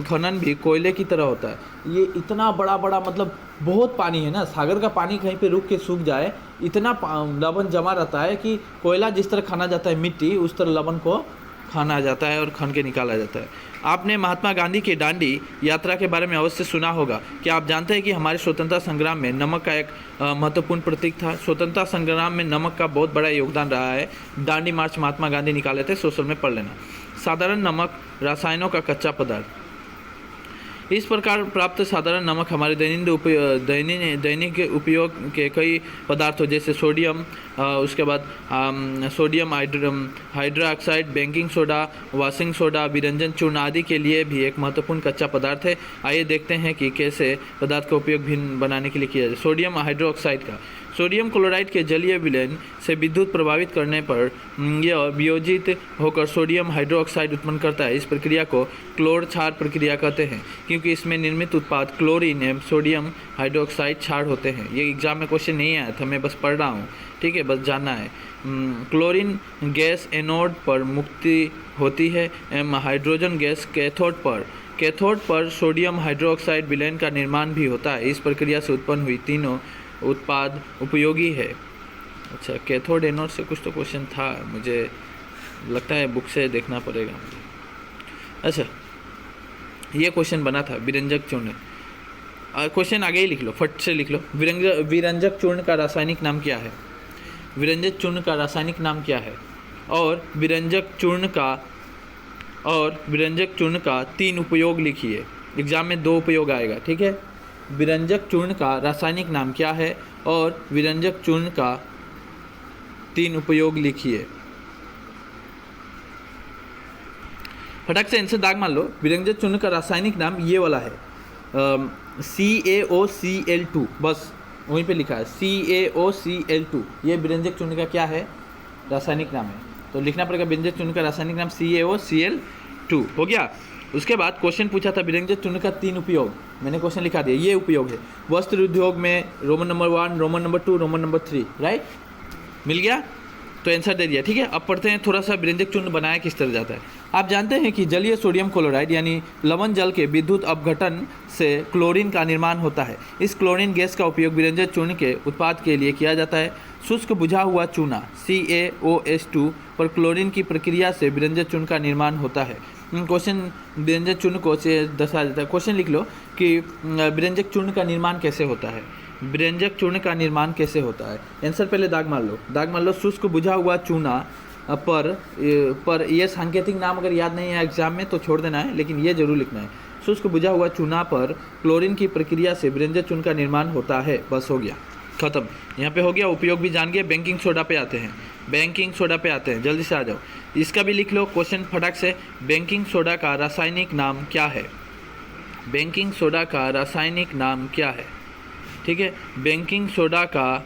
खनन भी कोयले की तरह होता है। ये इतना बड़ा बड़ा, मतलब बहुत पानी है ना, सागर का पानी कहीं पे रुक के सूख जाए, इतना लवण जमा रहता है कि कोयला जिस तरह खाना जाता है मिट्टी, उस तरह लवण को खाना जाता है और खन के निकाला जाता है। आपने महात्मा गांधी की दांडी यात्रा के बारे में अवश्य सुना होगा। क्या आप जानते हैं कि हमारे स्वतंत्रता संग्राम में नमक का एक महत्वपूर्ण प्रतीक था? स्वतंत्रता संग्राम में नमक का बहुत बड़ा योगदान रहा है। दांडी मार्च महात्मा गांधी निकाले थे, सोशल में पढ़ लेना। साधारण नमक रसायनों का कच्चा पदार्थ। इस प्रकार प्राप्त साधारण नमक हमारे दैनिक उपयोग के कई पदार्थों जैसे सोडियम, उसके बाद sodium hydroxide, baking soda, washing soda, विरंजन चूर्ण आदि के लिए भी एक महत्वपूर्ण कच्चा पदार्थ है। आइए देखते हैं कि कैसे पदार्थ का उपयोग भिन्न बनाने के लिए किया जाए। सोडियम हाइड्रोक्साइड का, सोडियम क्लोराइड के जलीय विलयन से विद्युत प्रभावित करने पर यह वियोजित होकर सोडियम हाइड्रोक्साइड उत्पन्न करता है। इस प्रक्रिया को क्लोर क्षार प्रक्रिया कहते हैं, क्योंकि इसमें निर्मित उत्पाद क्लोरीन एवं सोडियम हाइड्रोक्साइड क्षार होते हैं। ये एग्जाम में क्वेश्चन नहीं आया था, मैं बस पढ़ रहा हूँ, ठीक है, बस जानना है। क्लोरीन गैस एनोड पर मुक्ति होती है एवं हाइड्रोजन गैस कैथोड पर सोडियम हाइड्रोक्साइड विलयन का निर्माण भी होता है। इस प्रक्रिया से उत्पन्न हुई तीनों उत्पाद उपयोगी है। अच्छा, कैथोड एनोड से कुछ तो क्वेश्चन था, मुझे लगता है बुक से देखना पड़ेगा मुझे। अच्छा, ये क्वेश्चन बना था विरंजक चूर्ण। क्वेश्चन आगे ही लिख लो, फट से लिख लो। विरंजक चूर्ण का रासायनिक नाम क्या है? विरंजक चूर्ण का रासायनिक नाम क्या है? और विरंजक चूर्ण का 3 उपयोग लिखिए। एग्जाम में 2 उपयोग आएगा, ठीक है। विरंजक चूर्ण का रासायनिक नाम क्या है और विरंजक चूर्ण का 3 उपयोग लिखिए। फटाक से इनसे दाग मान लो। विरंजक चूर्ण का रासायनिक नाम ये वाला है, CaOCl2, बस वहीं पे लिखा है CaOCl2। ये विरंजक चूर्ण का क्या है? रासायनिक नाम है। तो लिखना पड़ेगा विरंजक चूर्ण का रासायनिक नाम CaOCl2। हो गया। उसके बाद क्वेश्चन पूछा था विरंजक चूर्ण का 3 उपयोग, मैंने क्वेश्चन लिखा दिया। ये उपयोग है वस्त्र उद्योग में, Roman number 1, Roman number 2, Roman number 3, right, मिल गया। तो आंसर दे दिया, ठीक है। अब पढ़ते हैं थोड़ा सा विरंजक चूर्ण बनाया किस तरह जाता है। आप जानते हैं कि जलीय सोडियम क्लोराइड यानी लवण जल के विद्युत अपघटन से क्लोरीन का निर्माण होता है। इस क्लोरीन गैस का उपयोग विरंजक चूर्ण के उत्पाद के लिए किया जाता है। शुष्क बुझा हुआ चूना CaOH2 पर क्लोरीन की प्रक्रिया से विरंजक चूर्ण का निर्माण होता है। क्वेश्चन विरंजक चूर्ण को दर्शाया जाता है। क्वेश्चन लिख लो कि विरंजक चूर्ण का निर्माण कैसे होता है। व्यंजक चूर्ण का निर्माण कैसे होता है? आंसर पहले दाग मार लो, दाग मार लो। शुष्क बुझा हुआ चूना पर ये सांकेतिक नाम अगर याद नहीं है एग्जाम में तो छोड़ देना है, लेकिन ये जरूर लिखना है। शुष्क बुझा हुआ चूना पर क्लोरीन की प्रक्रिया से व्यंजक चूर्ण का निर्माण होता है। बस हो गया, खत्म। यहाँ पे हो गया। उपयोग भी जान गए। बेकिंग सोडा पे आते हैं, बेकिंग सोडा पे आते हैं, जल्दी से आ जाओ। इसका भी लिख लो क्वेश्चन फटाक से। बेकिंग सोडा का रासायनिक नाम क्या है? बेकिंग सोडा का रासायनिक नाम क्या है? ठीक है, बेकिंग सोडा का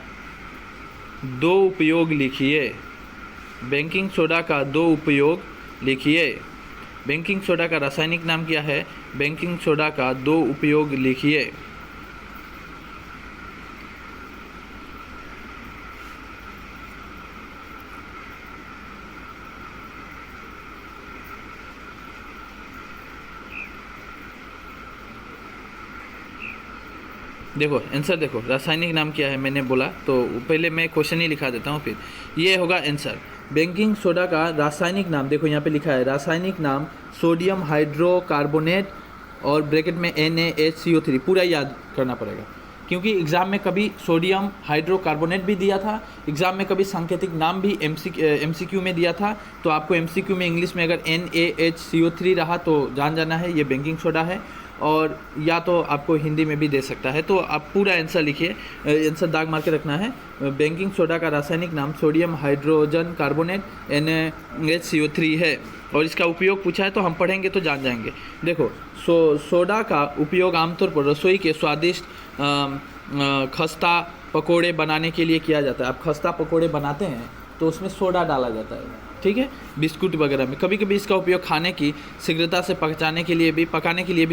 दो उपयोग लिखिए। बेकिंग सोडा का दो उपयोग लिखिए। बेकिंग सोडा का रासायनिक नाम क्या है? बेकिंग सोडा का दो उपयोग लिखिए। देखो आंसर, देखो रासायनिक नाम क्या है मैंने बोला, तो पहले मैं क्वेश्चन ही लिखा देता हूँ, फिर ये होगा आंसर। बेकिंग सोडा का रासायनिक नाम देखो यहाँ पे लिखा है, रासायनिक नाम सोडियम हाइड्रोकार्बोनेट और ब्रैकेट में NaHCO3। पूरा याद करना पड़ेगा, क्योंकि एग्ज़ाम में कभी सोडियम हाइड्रोकार्बोनेट भी दिया था, एग्ज़ाम में कभी सांकेतिक नाम भी MCQ में दिया था। तो आपको MCQ में इंग्लिश में अगर NaHCO3 रहा तो जान जाना है ये बेकिंग सोडा है, और या तो आपको हिंदी में भी दे सकता है। तो आप पूरा आंसर लिखिए, आंसर दाग मार के रखना है। बेकिंग सोडा का रासायनिक नाम सोडियम हाइड्रोजन कार्बोनेट NaHCO3 है, और इसका उपयोग पूछा है तो हम पढ़ेंगे तो जान जाएंगे। देखो सोडा का उपयोग आमतौर पर रसोई के स्वादिष्ट खस्ता पकोड़े बनाने के लिए किया जाता है। आप खस्ता पकोड़े बनाते हैं तो उसमें सोडा डाला जाता है, ठीक है, बिस्कुट वगैरह में। कभी कभी इसका उपयोग खाने की शीघ्रता से पकाने के लिए भी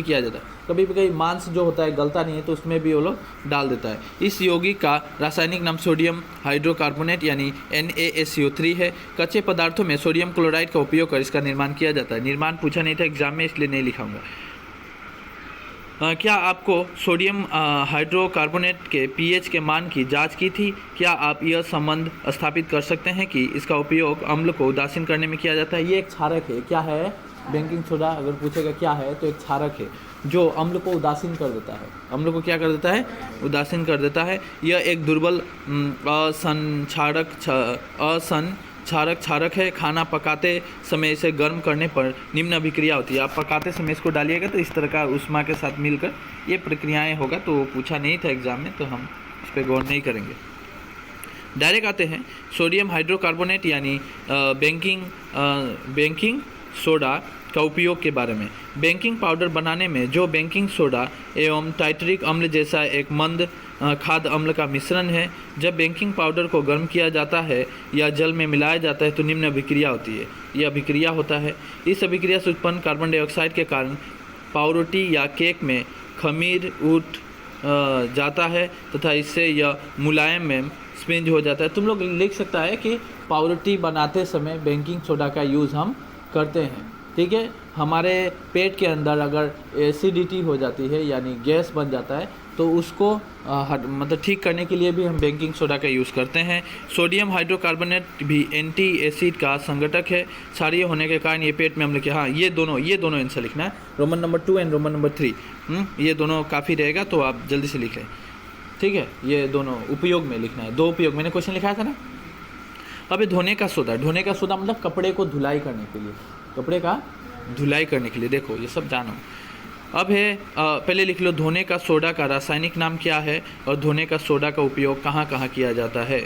किया जाता है। कभी कभी मांस जो होता है गलता नहीं है तो उसमें भी वो लोग डाल देता है। इस यौगिक का रासायनिक नाम सोडियम हाइड्रोकार्बोनेट यानी NaHCO3 है। कच्चे पदार्थों में सोडियम क्लोराइड का उपयोग कर इसका निर्माण किया जाता है। निर्माण पूछा नहीं था एग्जाम में, इसलिए नहीं लिखाऊंगा। क्या आपको सोडियम हाइड्रोकार्बोनेट के pH के मान की जांच की थी? क्या आप यह संबंध स्थापित कर सकते हैं कि इसका उपयोग अम्ल को उदासीन करने में किया जाता है? ये एक क्षारक है। क्या है? बेकिंग सोडा अगर पूछेगा क्या है तो एक क्षारक है जो अम्ल को उदासीन कर देता है। अम्ल को क्या कर देता है? उदासीन कर देता है। यह एक दुर्बल क्षारक है। खाना पकाते समय इसे गर्म करने पर निम्न अभिक्रिया होती है। आप पकाते समय इसको डालिएगा तो इस तरह का उष्मा के साथ मिलकर ये प्रक्रियाएं होगा। तो पूछा नहीं था एग्जाम में तो हम इस पर गौर नहीं करेंगे। डायरेक्ट आते हैं सोडियम हाइड्रोकार्बोनेट यानी बेकिंग सोडा का उपयोग के बारे में। बेकिंग पाउडर बनाने में जो बेकिंग सोडा एवं टाइटरिक अम्ल जैसा एक मंद खाद्य अम्ल का मिश्रण है। जब बेकिंग पाउडर को गर्म किया जाता है या जल में मिलाया जाता है तो निम्न अभिक्रिया होती है। यह अभिक्रिया होता है। इस अभिक्रिया से उत्पन्न कार्बन डाइऑक्साइड के कारण पावरोटी या केक में खमीर उठ जाता है तथा इससे यह मुलायम में स्पंज हो जाता है। तुम लोग लिख सकता है कि पावरोटी बनाते समय बेकिंग सोडा का यूज़ हम करते हैं, ठीक है। हमारे पेट के अंदर अगर एसिडिटी हो जाती है यानी गैस बन जाता है तो उसको मतलब ठीक करने के लिए भी हम बेकिंग सोडा का यूज़ करते हैं। सोडियम हाइड्रोकार्बोनेट भी एंटी एसिड का संघटक है। क्षारीय होने के कारण ये पेट में अम्ल के, हाँ ये दोनों आंसर लिखना है, Roman number 2 and Roman number 3। ये दोनों काफ़ी रहेगा तो आप जल्दी से लिख लें, ठीक है। ये दोनों उपयोग में लिखना है, 2 उपयोग मैंने क्वेश्चन लिखाया था ना। अब धोने का सोडा मतलब कपड़े को धुलाई करने के लिए, कपड़े का धुलाई करने के लिए। देखो ये सब जानो। अब है पहले लिख लो धोने का सोडा का रासायनिक नाम क्या है और धोने का सोडा का उपयोग कहाँ कहाँ किया जाता है।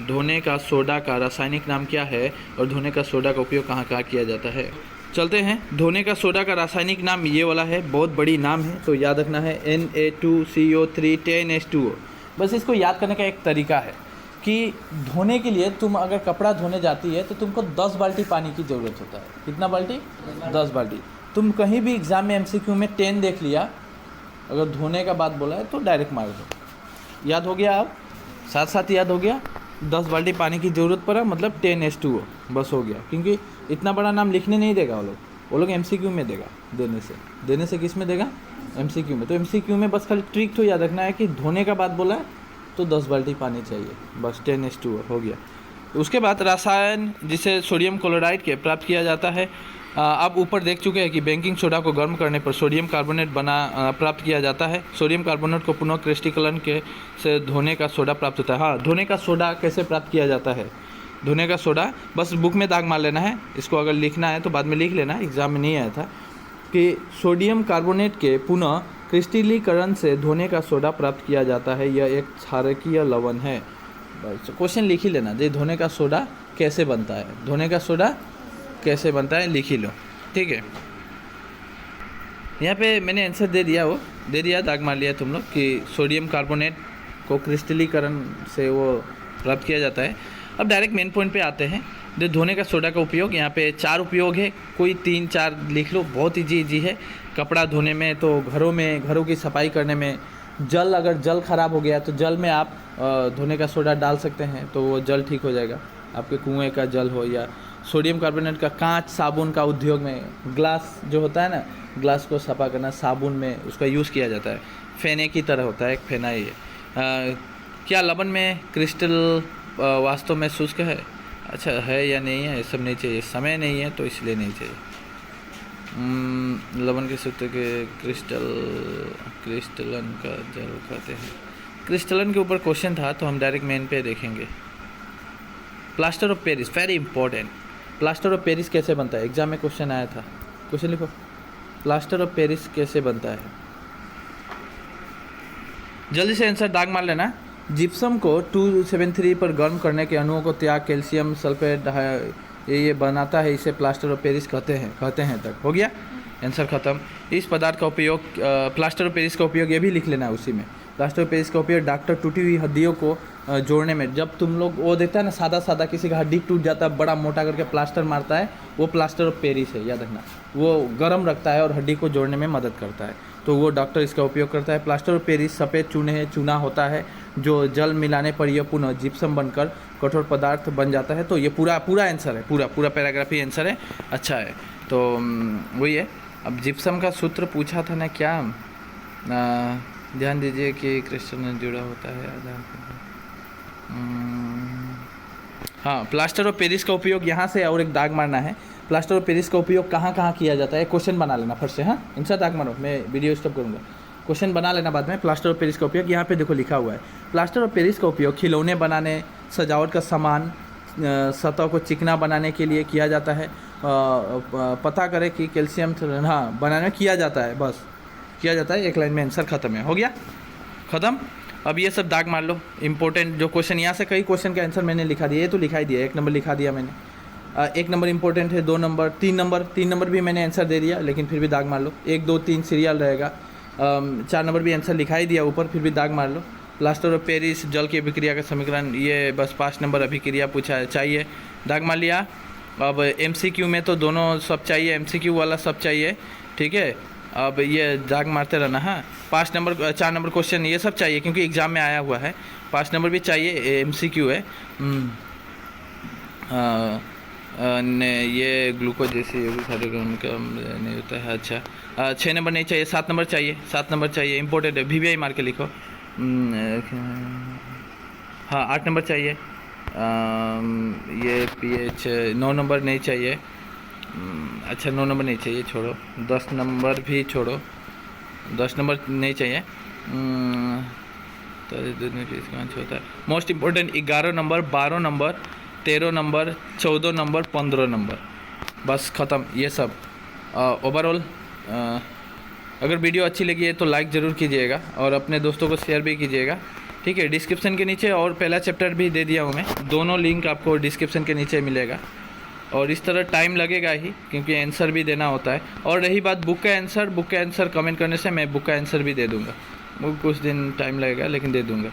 धोने का सोडा का रासायनिक नाम क्या है और धोने का सोडा का उपयोग कहाँ कहाँ किया जाता है। चलते हैं। धोने का सोडा का रासायनिक नाम ये वाला है, बहुत बड़ी नाम है तो याद रखना है Na2CO3 10H2O। बस इसको याद करने का एक तरीका है कि धोने के लिए तुम अगर कपड़ा धोने जाती है तो तुमको 10 बाल्टी पानी की ज़रूरत होता है। कितना बाल्टी? 10 बाल्टी। तुम कहीं भी एग्ज़ाम में MCQ में 10 देख लिया, अगर धोने का बात बोला है तो डायरेक्ट मार दो। याद हो गया? आप साथ साथ याद हो गया। 10 बाल्टी पानी की ज़रूरत पड़ा मतलब 10H2O, बस हो गया। क्योंकि इतना बड़ा नाम लिखने नहीं देगा वो लोग MCQ में देगा। देने से किस में देगा? MCQ में। तो MCQ में बस खाली ट्रिक तो याद रखना है कि धोने का बात बोला है तो 10 बाल्टी पानी चाहिए, बस 10H2O हो गया। उसके बाद रसायन जिसे सोडियम क्लोराइड के प्राप्त किया जाता है आप ऊपर देख चुके हैं कि बेकिंग सोडा को गर्म करने पर सोडियम कार्बोनेट प्राप्त किया जाता है। सोडियम कार्बोनेट को पुनः क्रिस्टलीकरण के से धोने का सोडा प्राप्त होता है। हाँ, धोने का सोडा कैसे प्राप्त किया जाता है? धोने का सोडा बस बुक में दाग मार लेना है, इसको अगर लिखना है तो बाद में लिख लेना, एग्ज़ाम में नहीं आया था कि सोडियम कार्बोनेट के पुनः क्रिस्टलीकरण से धोने का सोडा प्राप्त किया जाता है। यह एक क्षारकीय लवण है। बस क्वेश्चन लिख ही लेना, ये धोने का सोडा कैसे बनता है, धोने का सोडा कैसे बनता है लिख ही लो, ठीक है। यहाँ पे मैंने आंसर दे दिया, दाग मार लिया तुम लोग कि सोडियम कार्बोनेट को क्रिस्टलीकरण से वो प्राप्त किया जाता है। अब डायरेक्ट मेन पॉइंट पे आते हैं। जो धोने का सोडा का उपयोग, यहाँ पे 4 उपयोग है, कोई 3-4 लिख लो, बहुत ईजी है। कपड़ा धोने में, तो घरों की सफाई करने में, अगर जल ख़राब हो गया तो जल में आप धोने का सोडा डाल सकते हैं, तो वो जल ठीक हो जाएगा। आपके कुएं का जल हो, या सोडियम कार्बोनेट का कांच साबुन का उद्योग में, ग्लास जो होता है ना, ग्लास को सफा करना साबुन में उसका यूज़ किया जाता है। फेने की तरह होता है, एक फेना ही है। क्या लवण में क्रिस्टल वास्तव में शुष्क है? अच्छा, है या नहीं है, सब नहीं चाहिए, समय नहीं है तो इसलिए नहीं चाहिए। लवण के सूत्र के क्रिस्टलन का जल कहते हैं। क्रिस्टलन के ऊपर क्वेश्चन था तो हम डायरेक्ट मेन पे देखेंगे। Plaster of Paris, very important. Plaster of Paris कैसे बनता है? एग्जाम में क्वेश्चन आया था, क्वेश्चन लिखो, प्लास्टर ऑफ पेरिस कैसे बनता है? जल्दी से आंसर दाग मार लेना। जिप्सम को 273 पर गर्म करने के अणुओं को त्याग कैल्शियम सल्फेट ये बनाता है, इसे प्लास्टर ऑफ पेरिस कहते हैं तक हो गया, आंसर खत्म। इस पदार्थ का उपयोग, प्लास्टर ऑफ पेरिस का उपयोग ये भी लिख लेना है उसी में। प्लास्टर ऑफ पेरिस का उपयोग डॉक्टर टूटी हुई हड्डियों को जोड़ने में, जब तुम लोग वो देखता है ना, सादा किसी का हड्डी टूट जाता है, बड़ा मोटा करके प्लास्टर मारता है, वो प्लास्टर ऑफ पेरिस है, याद रखना। वो गर्म रखता है और हड्डी को जोड़ने में मदद करता है, तो वो डॉक्टर इसका उपयोग करता है। प्लास्टर ऑफ पेरिस सफ़ेद चूना होता है, जो जल मिलाने पर यह पुनः जिप्सम बनकर कठोर पदार्थ बन जाता है। तो ये पूरा आंसर है, पूरा पैराग्राफ ही आंसर है, अच्छा है। तो वही है। अब जिप्सम का सूत्र पूछा था ना, क्या ध्यान दीजिए कि क्रिस्टल जुड़ा होता है आधार। हाँ, प्लास्टर ऑफ पेरिस का उपयोग यहाँ से और एक दाग मारना है। प्लास्टर ऑफ पेरिस का उपयोग कहाँ किया जाता है, क्वेश्चन बना लेना फर्स्ट से। हाँ, इनसे दाग मारो, मैं वीडियो स्टॉप करूँगा, क्वेश्चन बना लेना बाद में। प्लास्टर ऑफ पेरिस का उपयोग यहाँ पे देखो लिखा हुआ है। प्लास्टर ऑफ पेरिस का उपयोग खिलौने बनाने, सजावट का सामान, सतह को चिकना बनाने के लिए किया जाता है। पता करें कि कैल्शियम बनाने में किया जाता है, बस किया जाता है, एक लाइन में आंसर खत्म है, हो गया ख़त्म। अब ये सब दाग मार लो, इंपॉर्टेंट जो क्वेश्चन, यहाँ से कई क्वेश्चन का आंसर मैंने लिखा दिया, ये तो लिखा ही दिया, 1 नंबर लिखा दिया मैंने। 1 नंबर इंपॉर्टेंट है, 2 नंबर, 3 नंबर भी मैंने आंसर दे दिया, लेकिन फिर भी दाग मार लो। 1, 2, 3 सीरियल रहेगा। 4 नंबर भी आंसर लिखा ही दिया ऊपर, फिर भी दाग मार लो। प्लास्टर ऑफ पेरिस, जल की अभिक्रिया का समीकरण, ये बस 5 नंबर अभिक्रिया पूछा चाहिए, दाग मार लिया। अब MCQ में तो दोनों सब चाहिए, MCQ वाला सब चाहिए, ठीक है। अब ये दाग मारते रहना। हाँ, 4 नंबर क्वेश्चन ये सब चाहिए, क्योंकि एग्ज़ाम में आया हुआ है। 5 नंबर भी चाहिए, MCQ है। ये ग्लूकोज जैसे नहीं होता है। अच्छा, 6 नंबर नहीं चाहिए, 7 नंबर चाहिए, 7 नंबर चाहिए, इंपॉर्टेंट है, VVI मार के लिखो। हाँ, 8 नंबर चाहिए। ये pH 9 नंबर नहीं चाहिए। अच्छा, 9 नंबर नहीं चाहिए, छोड़ो। 10 नंबर भी छोड़ो, 10 नंबर नहीं चाहिए। तो होता है most important 11 number, 12 number, 13 number, 14 number, 15 number, बस ख़त्म ये सब। ओवरऑल अगर वीडियो अच्छी लगी है तो लाइक ज़रूर कीजिएगा और अपने दोस्तों को शेयर भी कीजिएगा, ठीक है। डिस्क्रिप्शन के नीचे और पहला चैप्टर भी दे दिया हूँ मैं, दोनों लिंक आपको डिस्क्रिप्शन के नीचे मिलेगा। और इस तरह टाइम लगेगा ही, क्योंकि आंसर भी देना होता है। और रही बात बुक का आंसर कमेंट करने से मैं बुक का आंसर भी दे दूँगा, कुछ दिन टाइम लगेगा लेकिन दे दूँगा।